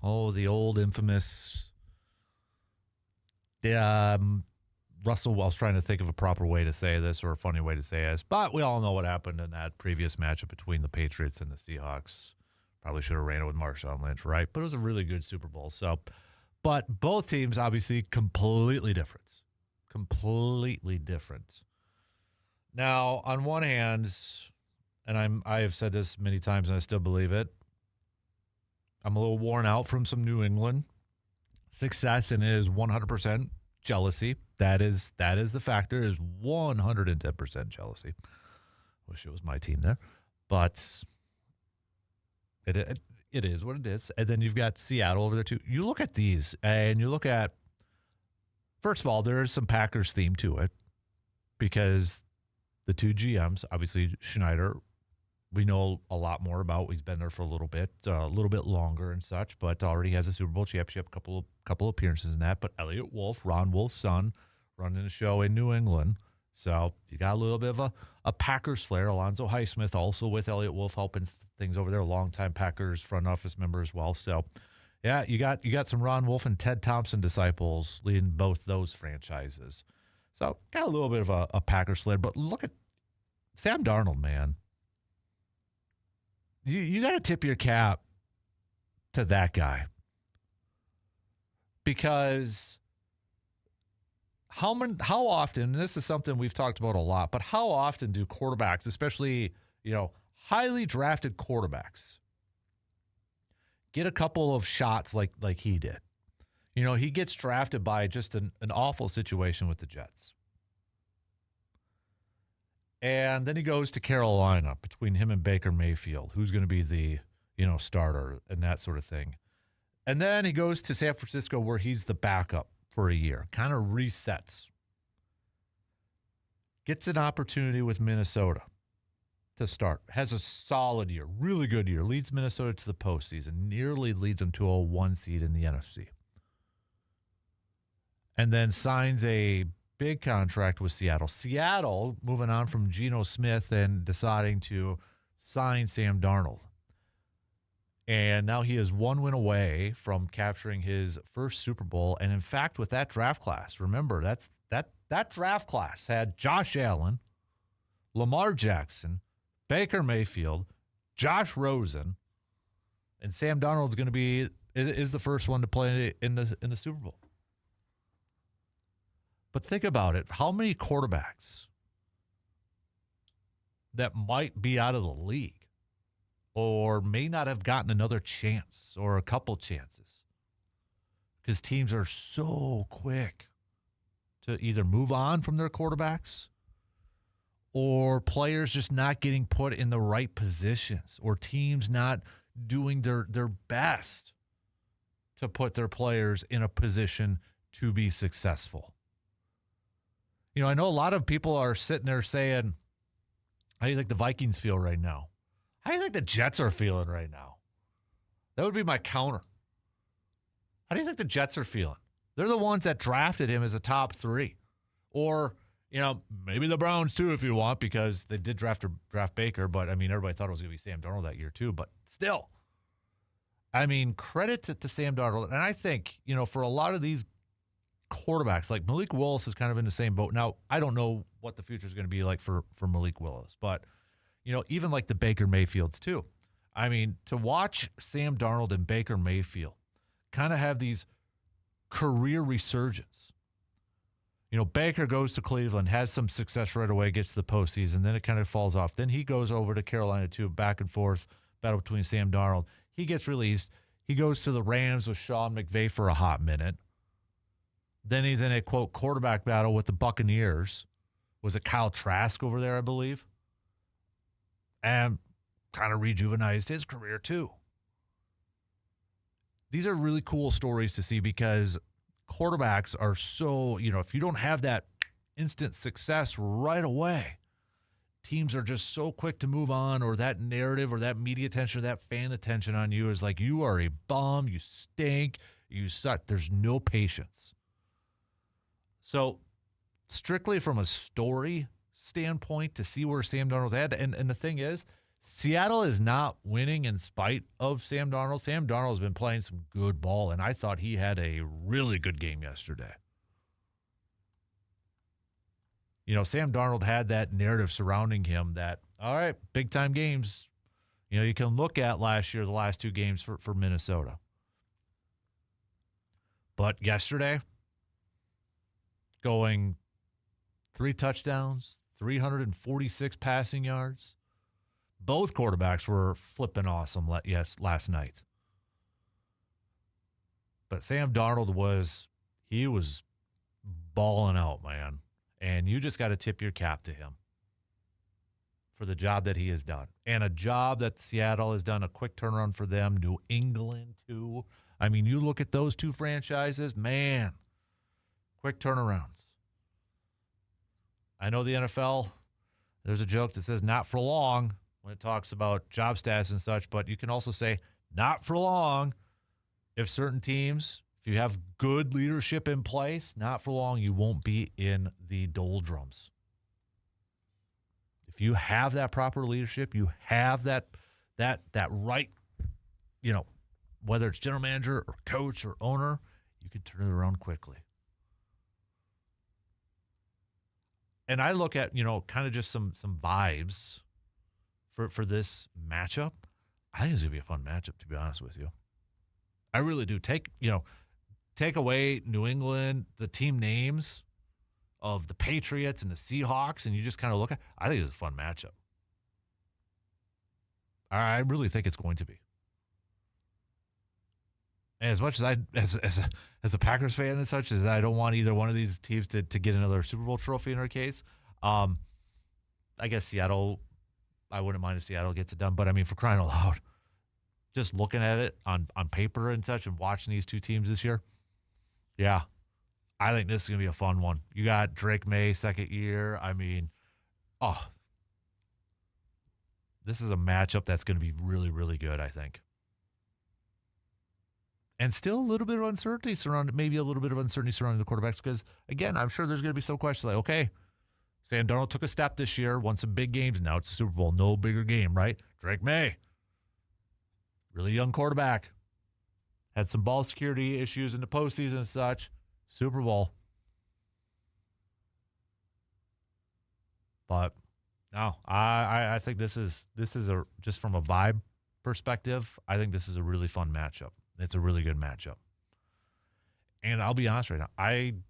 Speaker 1: the old infamous Russell. I was trying to think of a proper way to say this or a funny way to say this, but we all know what happened in that previous matchup between the Patriots and the Seahawks. Probably should have ran it with Marshawn Lynch, right? But it was a really good Super Bowl. So, but both teams obviously completely different. Completely different. Now, on one hand, and I have said this many times and I still believe it, I'm a little worn out from some New England success, and it is 100% jealousy. That is the factor, is 110% jealousy. Wish it was my team there. But it is what it is. And then you've got Seattle over there too. You look at these and you look at, first of all, there is some Packers theme to it because the two GMs, obviously Schneider, we know a lot more about. He's been there for a little bit longer and such, but already has a Super Bowl championship, couple appearances in that. But Elliott Wolf, Ron Wolf's son, running the show in New England. So you got a little bit of a Packers flair. Alonzo Highsmith also with Elliott Wolf helping things over there, a longtime Packers front office member as well. So yeah, you got some Ron Wolf and Ted Thompson disciples leading both those franchises. So got a little bit of a Packers flair. But look at Sam Darnold, man. You got to tip your cap to that guy. Because how often, and this is something we've talked about a lot, but how often do quarterbacks, especially, highly drafted quarterbacks, get a couple of shots like he did? He gets drafted by just an awful situation with the Jets. And then he goes to Carolina between him and Baker Mayfield, who's going to be the, starter and that sort of thing. And then he goes to San Francisco where he's the backup for a year, kind of resets. Gets an opportunity with Minnesota to start. Has a solid year, really good year. Leads Minnesota to the postseason, nearly leads them to a 1 seed in the NFC. And then signs a big contract with Seattle. Seattle moving on from Geno Smith and deciding to sign Sam Darnold. And now he is 1 win away from capturing his first Super Bowl. And in fact, with that draft class, remember, that draft class had Josh Allen, Lamar Jackson, Baker Mayfield, Josh Rosen, and Sam Darnold's going to is the first one to play in the Super Bowl. But think about it. How many quarterbacks that might be out of the league or may not have gotten another chance or a couple chances because teams are so quick to either move on from their quarterbacks or players just not getting put in the right positions or teams not doing their best to put their players in a position to be successful. I know a lot of people are sitting there saying, how do you think the Vikings feel right now? How do you think the Jets are feeling right now? That would be my counter. How do you think the Jets are feeling? They're the ones that drafted him as a top 3. Or, maybe the Browns too if you want, because they did draft Baker, but, everybody thought it was going to be Sam Darnold that year too. But still, credit to Sam Darnold. And I think, for a lot of these quarterbacks, like Malik Willis is kind of in the same boat. Now, I don't know what the future is going to be like for Malik Willis, but, even like the Baker Mayfields too. To watch Sam Darnold and Baker Mayfield kind of have these career resurgence. Baker goes to Cleveland, has some success right away, gets to the postseason, then it kind of falls off. Then he goes over to Carolina too, back and forth, battle between Sam Darnold. He gets released. He goes to the Rams with Sean McVay for a hot minute. Then he's in a, quote, quarterback battle with the Buccaneers. Was it Kyle Trask over there, I believe? And kind of rejuvenized his career, too. These are really cool stories to see because quarterbacks are so, if you don't have that instant success right away, teams are just so quick to move on, or that narrative or that media attention or that fan attention on you is like, you are a bum, you stink, you suck. There's no patience. So strictly from a story standpoint to see where Sam Darnold's at. And the thing is, Seattle is not winning in spite of Sam Darnold. Sam Darnold's been playing some good ball, and I thought he had a really good game yesterday. You know, Sam Darnold had that narrative surrounding him that, all right, big-time games, you know, you can look at last year, the last 2 games for Minnesota. But yesterday, going 3 touchdowns, 346 passing yards. Both quarterbacks were flipping awesome last night. But Sam Darnold was balling out, man. And you just got to tip your cap to him for the job that he has done. And a job that Seattle has done, a quick turnaround for them. New England, too. I mean, you look at those 2 franchises, man, quick turnarounds. I know the NFL, there's a joke that says not for long when it talks about job status and such, but you can also say not for long if certain teams, if you have good leadership in place, not for long you won't be in the doldrums. If you have that proper leadership, you have that right, you know, whether it's general manager or coach or owner, you can turn it around quickly. And I look at, you know, kind of just some vibes for this matchup. I think it's going to be a fun matchup, to be honest with you. I really do. Take away New England, the team names of the Patriots and the Seahawks, and you just kind of look at, I think it's a fun matchup. I really think it's going to be. And as much as as a Packers fan and such, as I don't want either one of these teams to get another Super Bowl trophy in our case, I guess Seattle, I wouldn't mind if Seattle gets it done. But, I mean, for crying out loud, just looking at it on paper and such and watching these 2 teams this year, yeah, I think this is going to be a fun one. You got Drake May, second year. I mean, this is a matchup that's going to be really, really good, I think. And still a little bit of uncertainty surrounding the quarterbacks because, again, I'm sure there's going to be some questions like, okay, Sam Darnold took a step this year, won some big games. Now it's a Super Bowl. No bigger game, right? Drake May, really young quarterback. Had some ball security issues in the postseason and such. Super Bowl. But, no, I think this is just from a vibe perspective, I think this is a really fun matchup. It's a really good matchup. And I'll be honest right now, and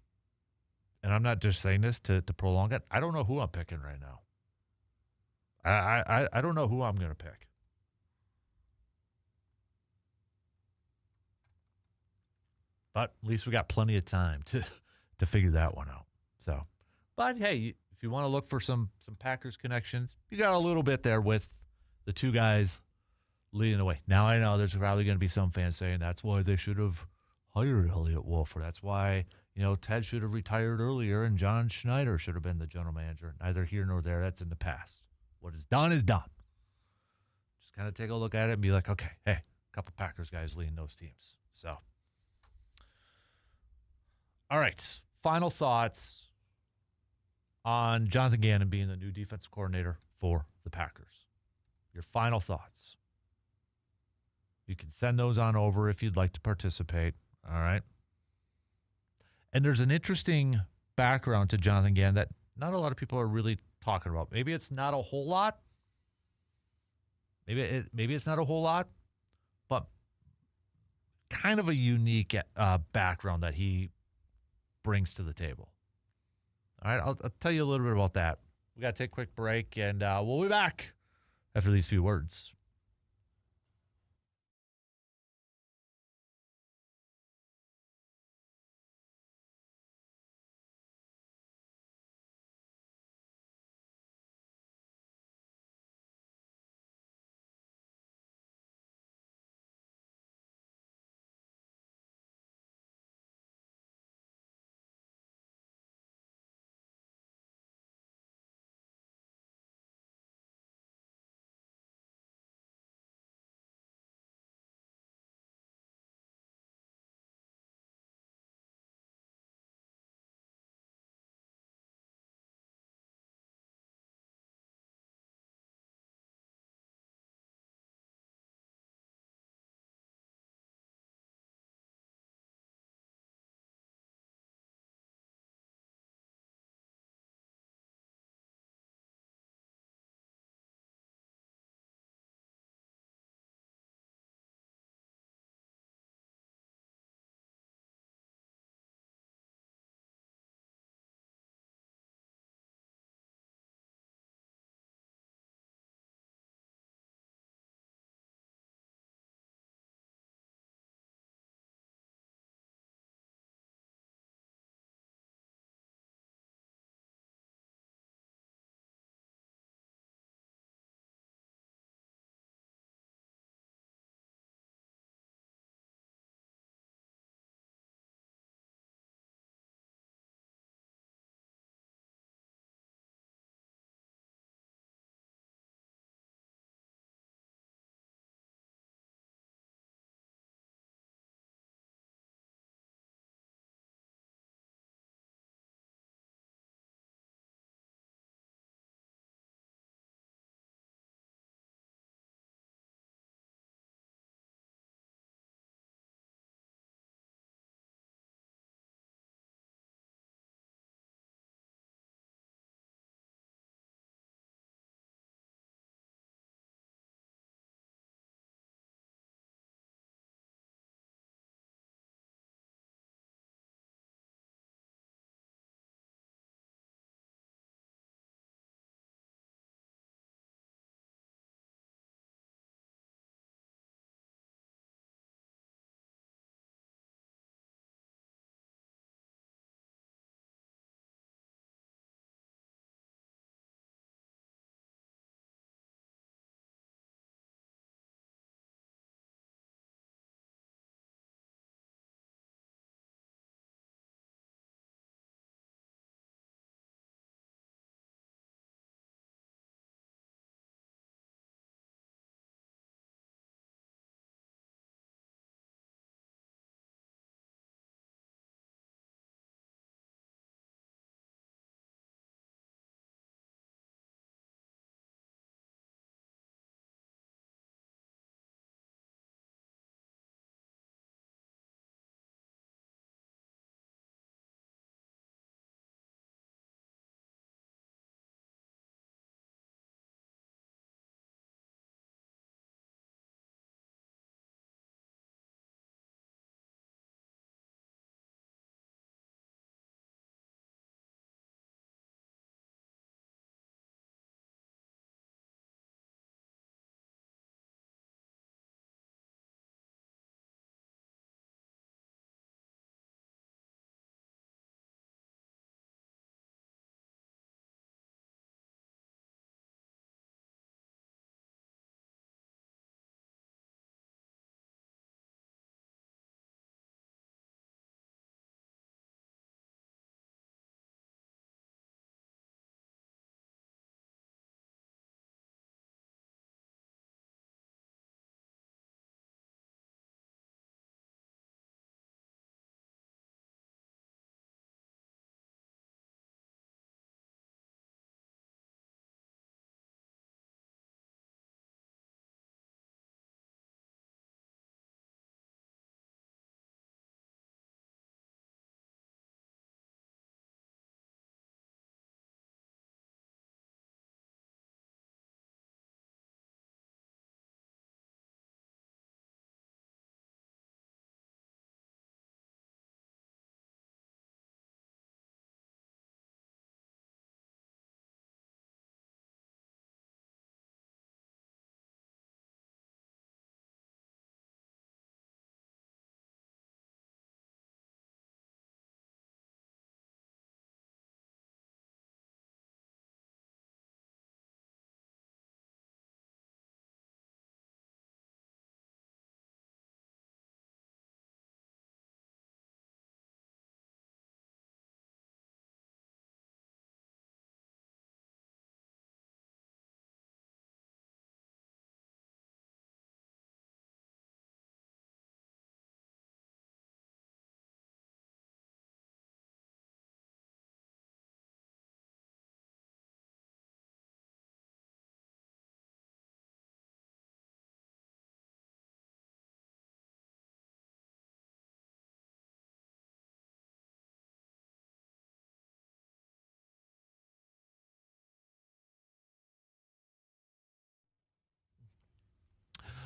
Speaker 1: I'm not just saying this to prolong it, I don't know who I'm picking right now. I don't know who I'm going to pick. But at least we got plenty of time to figure that one out. So, but hey, if you want to look for some Packers connections, you got a little bit there with the 2 guys leading the way. Now I know there's probably going to be some fans saying that's why they should have hired Elliott Wolf, or that's why, you know, Ted should have retired earlier and John Schneider should have been the general manager. Neither here nor there. That's in the past. What is done is done. Just kind of take a look at it and be like, okay, hey, a couple Packers guys leading those teams. So, all right, final thoughts on Jonathan Gannon being the new defensive coordinator for the Packers. Your final thoughts. You can send those on over if you'd like to participate. All right. And there's an interesting background to Jonathan Gannon that not a lot of people are really talking about. Maybe it's not a whole lot. Maybe it's not a whole lot, but kind of a unique background that he brings to the table. All right, I'll tell you a little bit about that. We got to take a quick break, and we'll be back after these few words.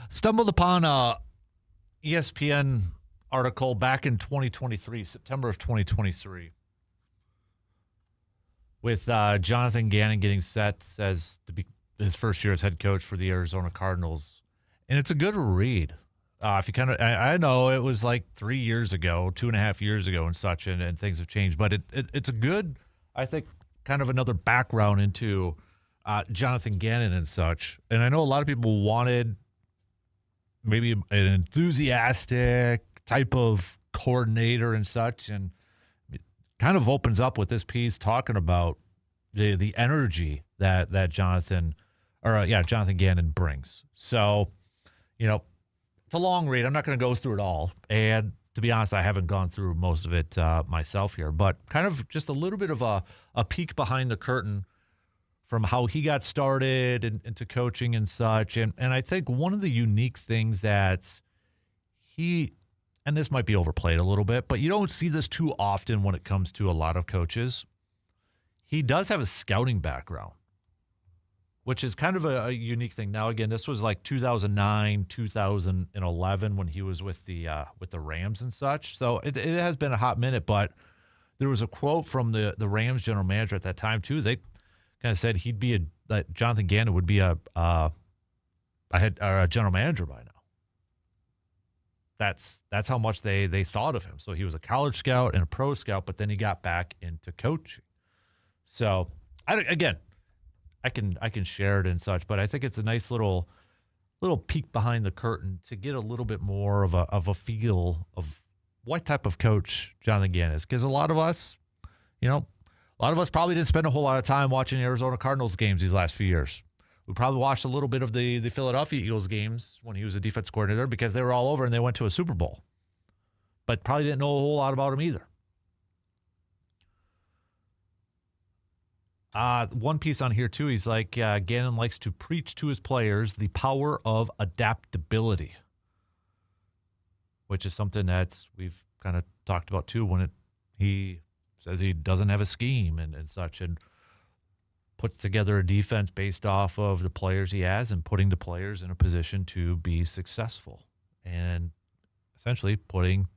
Speaker 1: Stumbled upon a ESPN article back in 2023, September of 2023, with Jonathan Gannon getting set as to be his first year as head coach for the Arizona Cardinals. And it's a good read. If you I know it was like 3 years ago, 2.5 years ago and such, and things have changed, but it's a good, I think, kind of another background into Jonathan Gannon and such. And I know a lot of people wanted maybe an enthusiastic type of coordinator and such, and it kind of opens up with this piece talking about the energy that Jonathan Gannon brings. So, it's a long read. I'm not going to go through it all. And to be honest, I haven't gone through most of it myself here, but kind of just a little bit of a peek behind the curtain from how he got started into coaching and such. And I think one of the unique things that and this might be overplayed a little bit, but you don't see this too often when it comes to a lot of coaches. He does have a scouting background, which is kind of a unique thing. Now, again, this was like 2009, 2011 when he was with the Rams and such. So it has been a hot minute, but there was a quote from the Rams general manager at that time too. They kind of said that Jonathan Gannon would be a general manager by now. That's how much they thought of him. So he was a college scout and a pro scout, but then he got back into coaching. So I can share it and such, but I think it's a nice little peek behind the curtain to get a little bit more of a feel of what type of coach Jonathan Gannon is. Because a lot of us probably didn't spend a whole lot of time watching Arizona Cardinals games these last few years. We probably watched a little bit of the Philadelphia Eagles games when he was a defense coordinator because they were all over and they went to a Super Bowl. But probably didn't know a whole lot about him either. One piece on here, too, he's like, Gannon likes to preach to his players the power of adaptability, which is something that we've kind of talked about, too, when he says he doesn't have a scheme and such, and puts together a defense based off of the players he has and putting the players in a position to be successful and essentially putting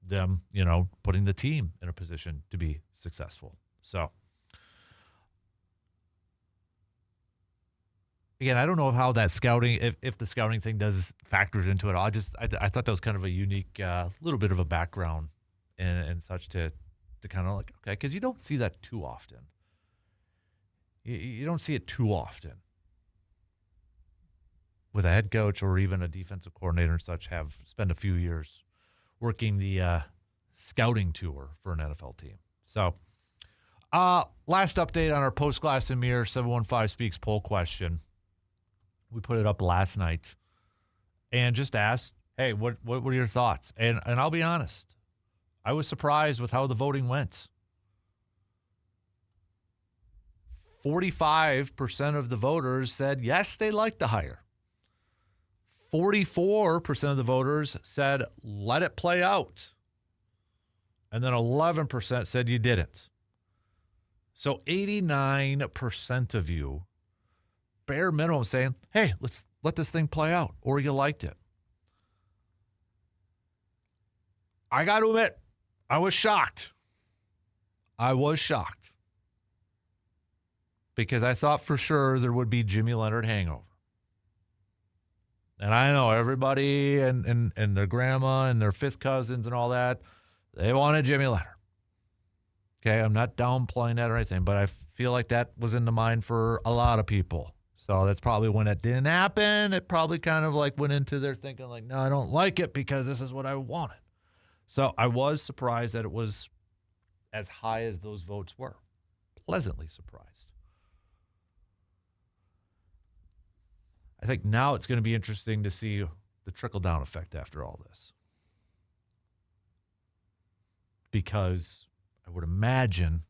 Speaker 1: the team in a position to be successful. So, again, I don't know how that scouting, if the scouting thing factors into it all. I thought that was kind of a unique little bit of a background and such to kind of like, okay, because you don't see that too often. You don't see it too often with a head coach or even a defensive coordinator and such spend a few years working the scouting tour for an NFL team. So, last update on our Post Glass and Mirror 715 Speaks poll question. We put it up last night and just asked, hey, what were your thoughts? And I'll be honest, I was surprised with how the voting went. 45% of the voters said, yes, they liked the hire. 44% of the voters said, let it play out. And then 11% said you didn't. So 89% of you, bare minimum, saying, hey, let's let this thing play out, or you liked it. I got to admit, I was shocked. Because I thought for sure there would be Jimmy Leonhard hangover. And I know everybody and their grandma and their fifth cousins and all that, they wanted Jimmy Leonhard. Okay, I'm not downplaying that or anything, but I feel like that was in the mind for a lot of people. So that's probably when it didn't happen. It probably kind of like went into their thinking like, no, I don't like it because this is what I wanted. So I was surprised that it was as high as those votes were. Pleasantly surprised. I think now it's going to be interesting to see the trickle-down effect after all this. Because I would imagine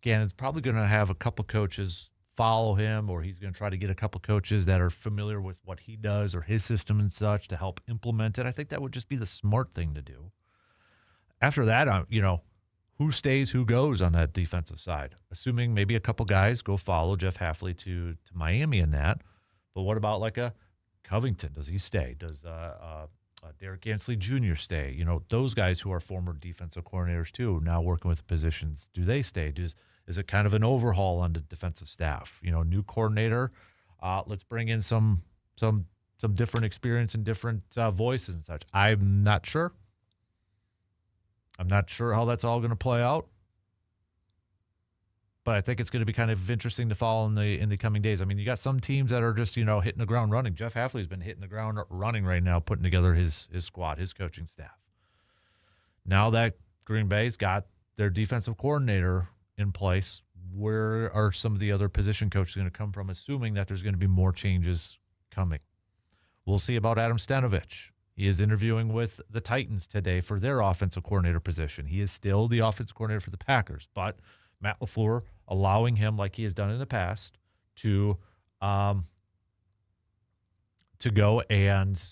Speaker 1: Gannon's probably going to have a couple coaches follow him, or he's going to try to get a couple coaches that are familiar with what he does or his system and such to help implement it. I think that would just be the smart thing to do. After that, who stays, who goes on that defensive side? Assuming maybe a couple guys go follow Jeff Hafley to Miami in that. But what about like a Covington, does he stay? Does Derek Ansley Jr. stay? You know, those guys who are former defensive coordinators too, now working with the positions, do they stay? Is it kind of an overhaul on the defensive staff? You know, new coordinator, let's bring in some different experience and different voices and such. I'm not sure. I'm not sure how that's all going to play out. But I think it's going to be kind of interesting to follow in the coming days. I mean, you got some teams that are just, you know, hitting the ground running. Jeff Hafley's been hitting the ground running right now, putting together his squad, his coaching staff. Now that Green Bay's got their defensive coordinator in place, where are some of the other position coaches going to come from, assuming that there's going to be more changes coming? We'll see about Adam Stanovich. He is interviewing with the Titans today for their offensive coordinator position. He is still the offensive coordinator for the Packers, but Matt LaFleur allowing him, like he has done in the past, to go and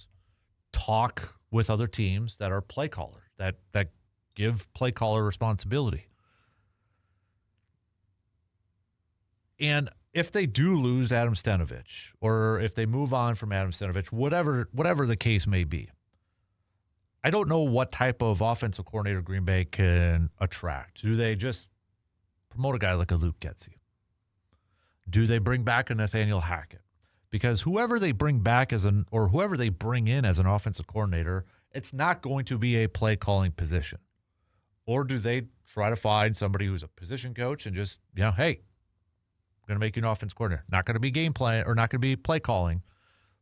Speaker 1: talk with other teams that are play callers, that give play caller responsibility. And if they do lose Adam Stanovich, or if they move on from Adam Stanovich, whatever the case may be, I don't know what type of offensive coordinator Green Bay can attract. Do they just promote a guy like a Luke Getsy? Do they bring back a Nathaniel Hackett? Because whoever they bring back whoever they bring in as an offensive coordinator, it's not going to be a play calling position. Or do they try to find somebody who's a position coach and just, you know, hey, I'm going to make you an offense coordinator. Not going to be game plan or not going to be play calling,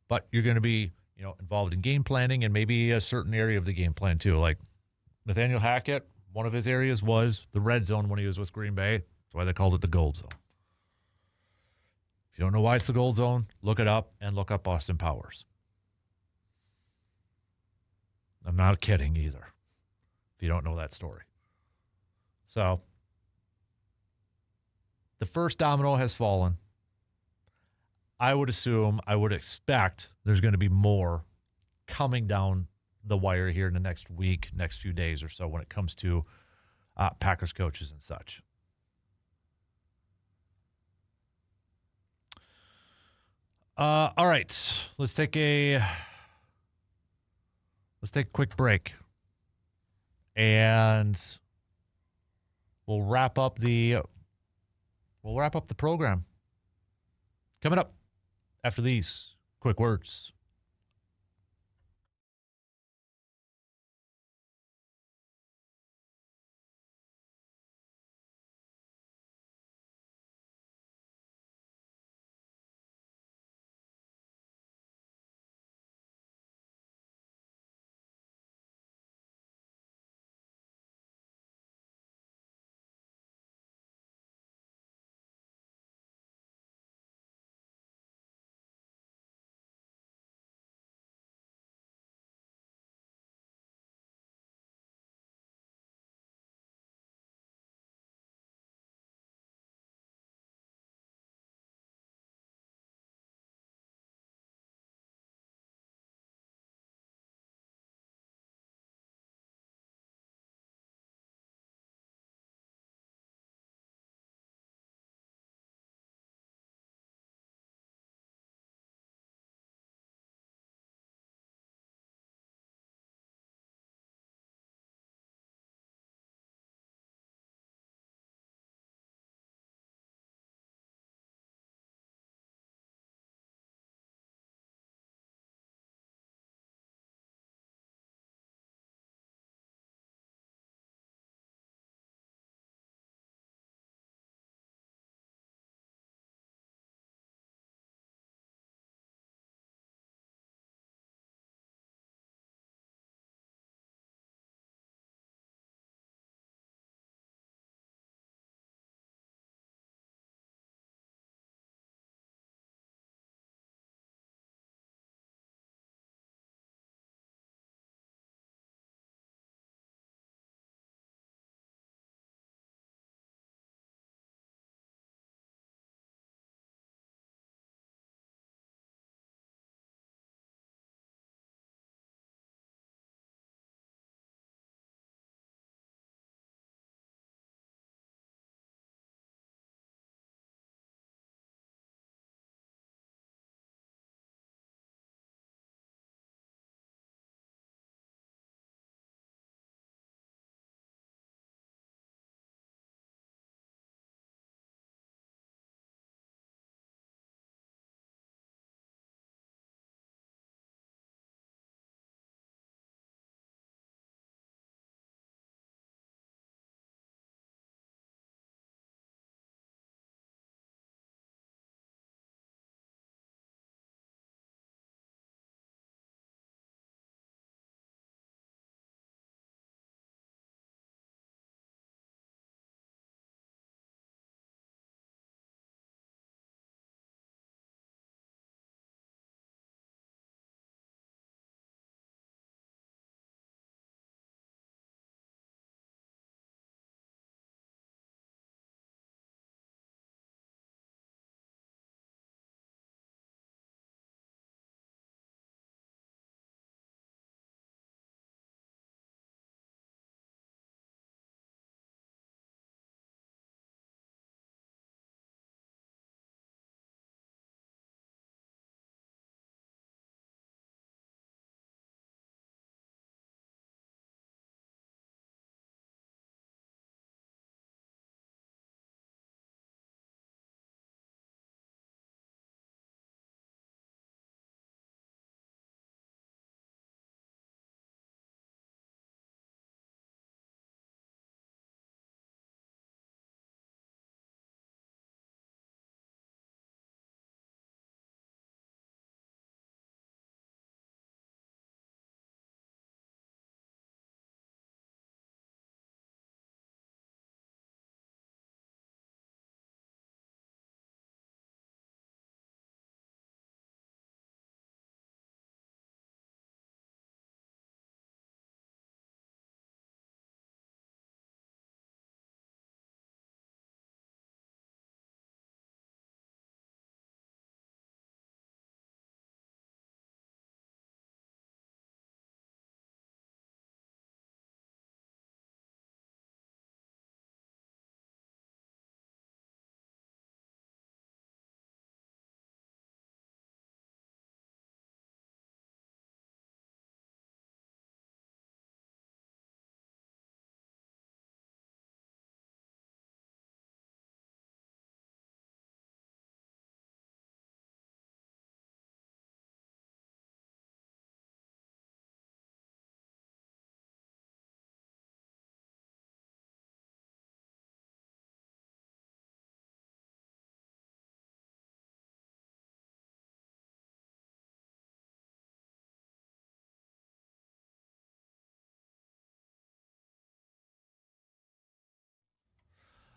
Speaker 1: but you're going to be, you know, involved in game planning and maybe a certain area of the game plan too. Like Nathaniel Hackett, one of his areas was the red zone when he was with Green Bay. That's why they called it the gold zone. If you don't know why it's the gold zone, look it up and look up Austin Powers. I'm not kidding either, if you don't know that story. So the first domino has fallen. I would expect there's going to be more coming down the wire here in the next week, next few days or so when it comes to Packers coaches and such. All right, let's take a quick break, and we'll wrap up the program. Coming up after these quick words.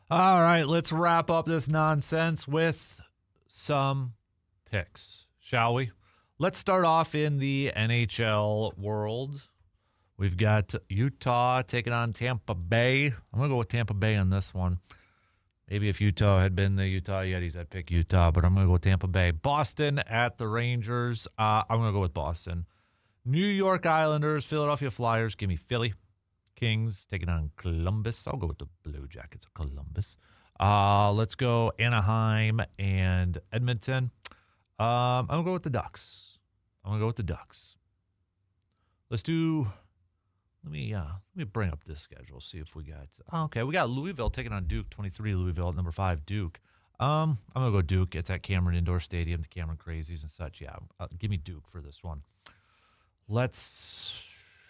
Speaker 1: All right, let's wrap up this nonsense with some picks, shall we? Let's start off in the NHL world. We've got Utah taking on Tampa Bay. I'm going to go with Tampa Bay on this one. Maybe if Utah had been the Utah Yetis, I'd pick Utah, but I'm going to go with Tampa Bay. Boston at the Rangers. I'm going to go with Boston. New York Islanders, Philadelphia Flyers. Give me Philly. Kings taking on Columbus. I'll go with the Blue Jackets of Columbus. Let's go Anaheim and Edmonton. I'm going to go with the Ducks. Let's do... Let me bring up this schedule, see if we got... Okay, we got Louisville taking on Duke, 23 Louisville at number 5, Duke. I'm going to go Duke. It's at Cameron Indoor Stadium, the Cameron Crazies and such. Yeah, give me Duke for this one.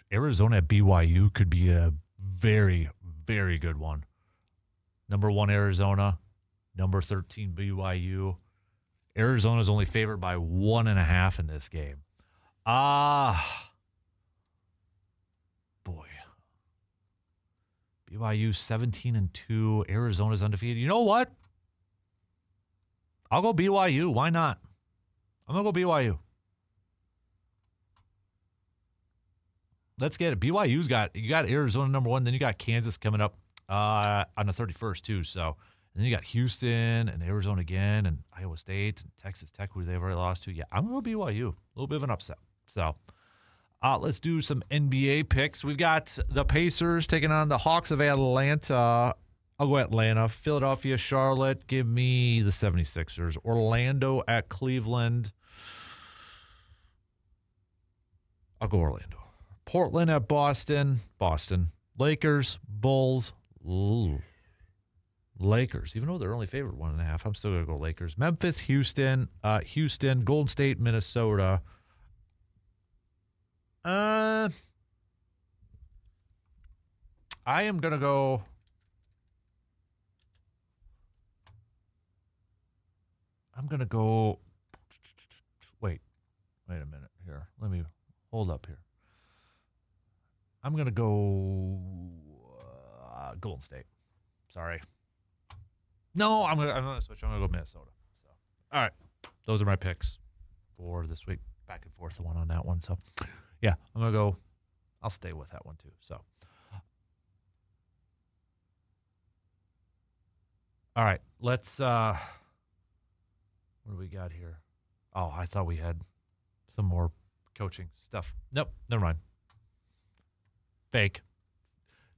Speaker 1: Arizona at BYU could be a very, very good one. Number 1, Arizona. Number 13, BYU. Arizona's only favored by 1.5 in this game. Boy. BYU 17-2. Arizona's undefeated. You know what? I'll go BYU. Why not? I'm going to go BYU. Let's get it. BYU's you got Arizona number 1, then you got Kansas coming up on the 31st too. So, and then you got Houston and Arizona again and Iowa State and Texas Tech, who they've already lost to. Yeah, I'm going to go BYU. A little bit of an upset. So, let's do some NBA picks. We've got the Pacers taking on the Hawks of Atlanta. I'll go Atlanta. Philadelphia, Charlotte. Give me the 76ers. Orlando at Cleveland. I'll go Orlando. Portland at Boston. Lakers, Bulls. Ooh. Lakers. Even though they're only favored 1.5, I'm still going to go Lakers. Memphis, Houston. Golden State, Minnesota. I am going to go... Wait a minute here. Let me hold up here. I'm going to go Golden State. Sorry. No, I'm going to switch. I'm going to go Minnesota. So, all right. Those are my picks for this week. Back and forth, the one on that one. So, yeah, I'm going to go. I'll stay with that one, too. So, all right. Let's, what do we got here? Oh, I thought we had some more coaching stuff. Nope, never mind. Fake.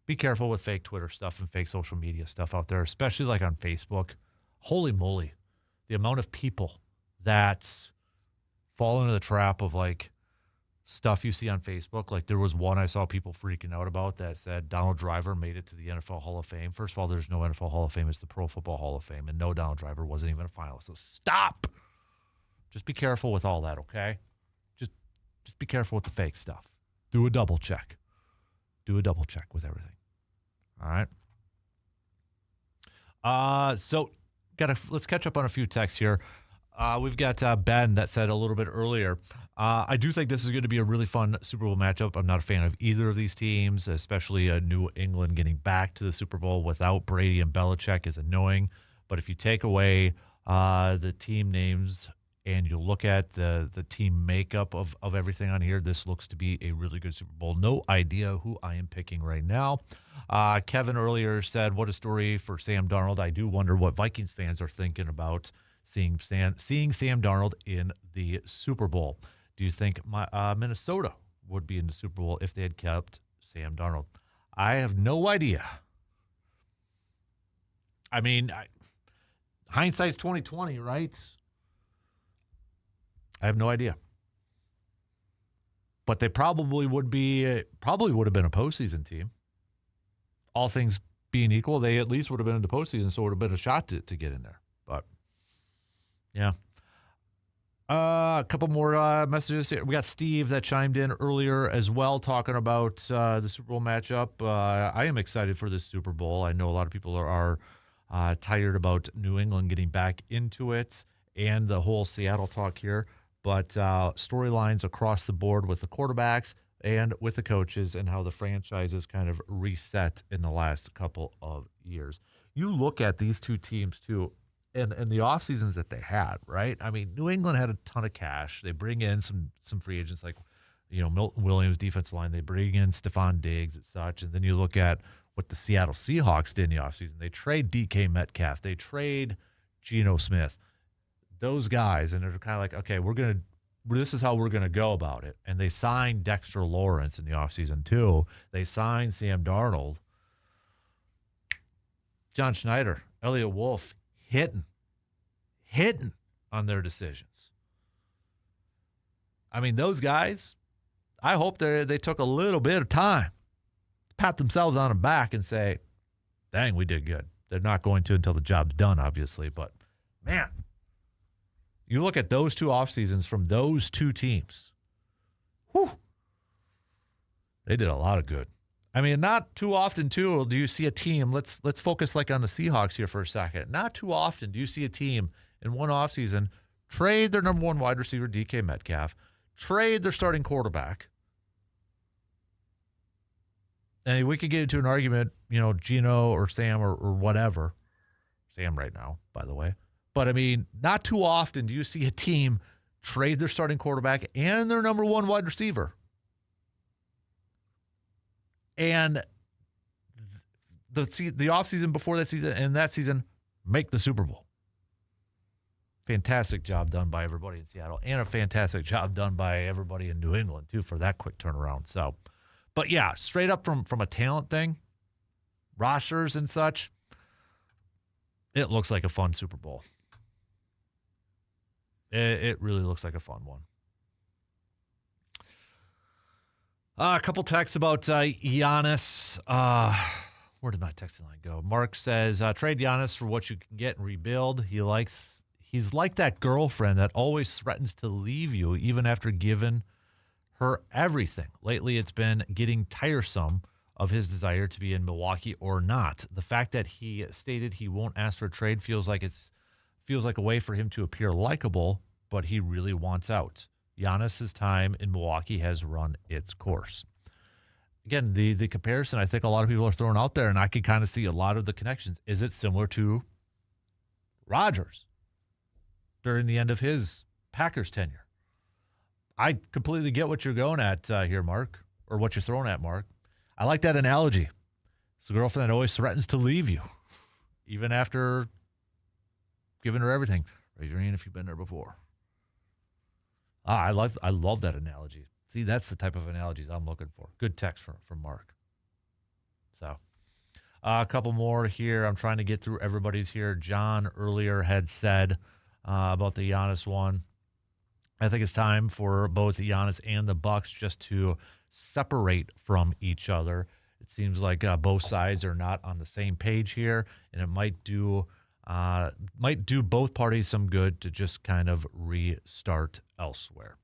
Speaker 1: Be careful with fake Twitter stuff and fake social media stuff out there, especially like on Facebook. Holy moly. The amount of people that fall into the trap of like stuff you see on Facebook. Like there was one I saw people freaking out about that said Donald Driver made it to the NFL Hall of Fame. First of all, there's no NFL Hall of Fame. It's the Pro Football Hall of Fame. And no, Donald Driver wasn't even a finalist. So stop. Just be careful with all that, okay? Just be careful with the fake stuff. Do a double check. With everything. All right. So let's catch up on a few texts here. We've got Ben that said a little bit earlier, I do think this is going to be a really fun Super Bowl matchup. I'm not a fan of either of these teams, especially New England getting back to the Super Bowl without Brady and Belichick is annoying. But if you take away the team names and you look at the team makeup of everything on here, this looks to be a really good Super Bowl. No idea who I am picking right now. Kevin earlier said, what a story for Sam Darnold. I do wonder what Vikings fans are thinking about seeing Sam Darnold in the Super Bowl. Do you think Minnesota would be in the Super Bowl if they had kept Sam Darnold? I have no idea. I mean, hindsight's 20/20, right? I have no idea. But they probably would have been a postseason team. All things being equal, they at least would have been in the postseason, so it would have been a shot to get in there. But, yeah. A couple more messages here. We got Steve that chimed in earlier as well, talking about the Super Bowl matchup. I am excited for this Super Bowl. I know a lot of people are tired about New England getting back into it and the whole Seattle talk here. But storylines across the board with the quarterbacks and with the coaches and how the franchises kind of reset in the last couple of years. you look at these two teams too, and the off seasons that they had, right? I mean, New England had a ton of cash. They bring in some free agents like, Milton Williams, defensive line. They bring in Stephon Diggs and such. And then you look at what the Seattle Seahawks did in the offseason. They trade DK Metcalf. They trade Geno Smith. Those guys, and they're kind of like, okay, this is how we're going to go about it. And they signed Dexter Lawrence in the offseason too. They signed Sam Darnold. John Schneider, Elliott Wolf, hitting on their decisions. I mean, those guys, I hope they took a little bit of time to pat themselves on the back and say, dang, we did good. They're not going to until the job's done, obviously. But, man, you look at those two off seasons from those two teams. Whew. They did a lot of good. I mean, not too often, too, do you see a team. Let's focus like on the Seahawks here for a second. Not too often do you see a team in one offseason trade their number one wide receiver, DK Metcalf, trade their starting quarterback. And we could get into an argument, Geno or Sam or whatever. Sam right now, by the way. But, I mean, not too often do you see a team trade their starting quarterback and their number one wide receiver. And the offseason before that season and that season make the Super Bowl. Fantastic job done by everybody in Seattle, and a fantastic job done by everybody in New England, too, for that quick turnaround. So, but, yeah, straight up from a talent thing, rosters and such, it looks like a fun Super Bowl. It really looks like a fun one. A couple texts about Giannis. Where did my texting line go? Mark says, trade Giannis for what you can get and rebuild. He's like that girlfriend that always threatens to leave you even after giving her everything. Lately, it's been getting tiresome of his desire to be in Milwaukee or not. The fact that he stated he won't ask for a trade feels like a way for him to appear likable, but he really wants out. Giannis's time in Milwaukee has run its course. Again, the comparison I think a lot of people are throwing out there, and I can kind of see a lot of the connections. Is it similar to Rodgers during the end of his Packers tenure? I completely get what you're going at here, Mark, or what you're throwing at, Mark. I like that analogy. It's the girlfriend that always threatens to leave you, even after giving her everything. Raise your hand if you've been there before. I love that analogy. See, that's the type of analogies I'm looking for. Good text from Mark. So, a couple more here. I'm trying to get through everybody's here. John earlier had said about the Giannis one. I think it's time for both the Giannis and the Bucks just to separate from each other. It seems like both sides are not on the same page here, and it might do both parties some good to just kind of restart elsewhere.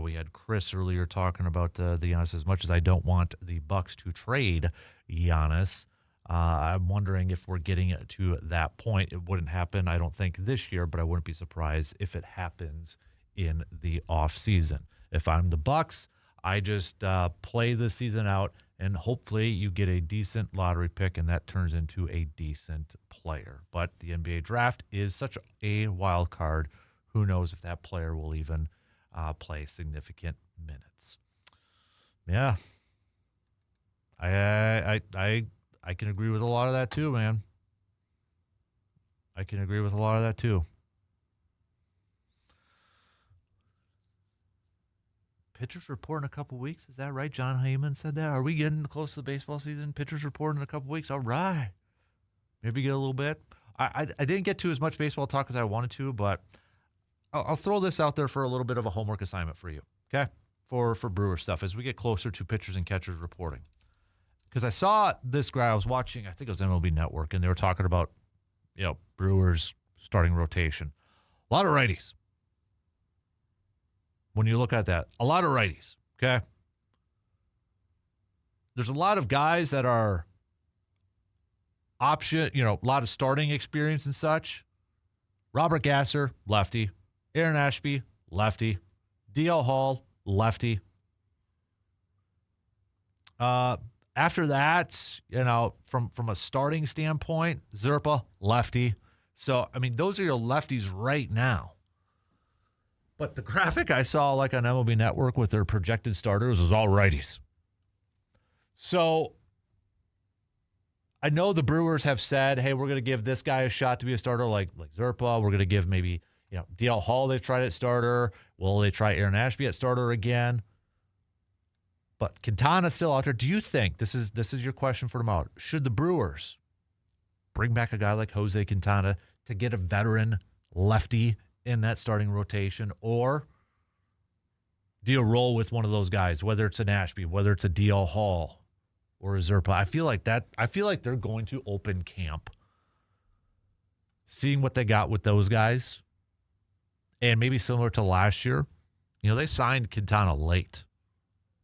Speaker 1: We had Chris earlier talking about the Giannis. As much as I don't want the Bucks to trade Giannis, I'm wondering if we're getting to that point. It wouldn't happen, I don't think, this year, but I wouldn't be surprised if it happens in the offseason. If I'm the Bucks, I just play the season out, and hopefully you get a decent lottery pick, and that turns into a decent player. But the NBA draft is such a wild card. Who knows if that player will even play significant minutes? Yeah, I can agree with a lot of that too, man. I can agree with a lot of that too. Pitchers report in a couple weeks. Is that right? John Heyman said that. Are we getting close to the baseball season? Pitchers report in a couple weeks. All right. Maybe get a little bit. I didn't get to as much baseball talk as I wanted to, but I'll throw this out there for a little bit of a homework assignment for you, okay? For Brewer stuff as we get closer to pitchers and catchers reporting. Because I saw this guy, I was watching, I think it was MLB Network, and they were talking about, Brewers starting rotation. A lot of righties. When you look at that, a lot of righties, okay? There's a lot of guys that are option, a lot of starting experience and such. Robert Gasser, lefty. Aaron Ashby, lefty. DL Hall, lefty. After that, from a starting standpoint, Zerpa, lefty. So, I mean, those are your lefties right now. But the graphic I saw like on MLB Network with their projected starters was all righties. So I know the Brewers have said, hey, we're going to give this guy a shot to be a starter like Zerpa. We're going to give maybe, DL Hall they've tried at starter. Will they try Aaron Ashby at starter again? But Quintana's still out there. Do you think, this is your question for tomorrow, should the Brewers bring back a guy like Jose Quintana to get a veteran lefty in that starting rotation? Or do you roll with one of those guys, whether it's an Ashby, whether it's a DL Hall or a Zerpa? I feel like they're going to open camp, seeing what they got with those guys. And maybe similar to last year, they signed Quintana late.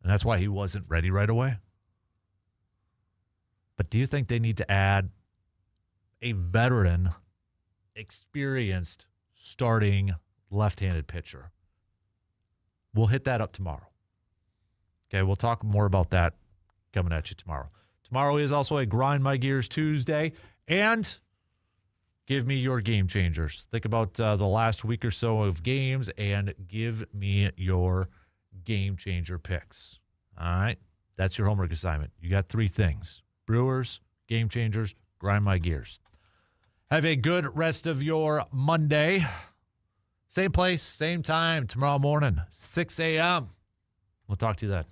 Speaker 1: And that's why he wasn't ready right away. But do you think they need to add a veteran, experienced, starting left-handed pitcher? We'll hit that up tomorrow. Okay, we'll talk more about that coming at you tomorrow. Tomorrow is also a Grind My Gears Tuesday. And give me your game changers. Think about the last week or so of games and give me your game changer picks. All right? That's your homework assignment. You got 3 things. Brewers, game changers, grind my gears. Have a good rest of your Monday. Same place, same time, tomorrow morning, 6 a.m. We'll talk to you then.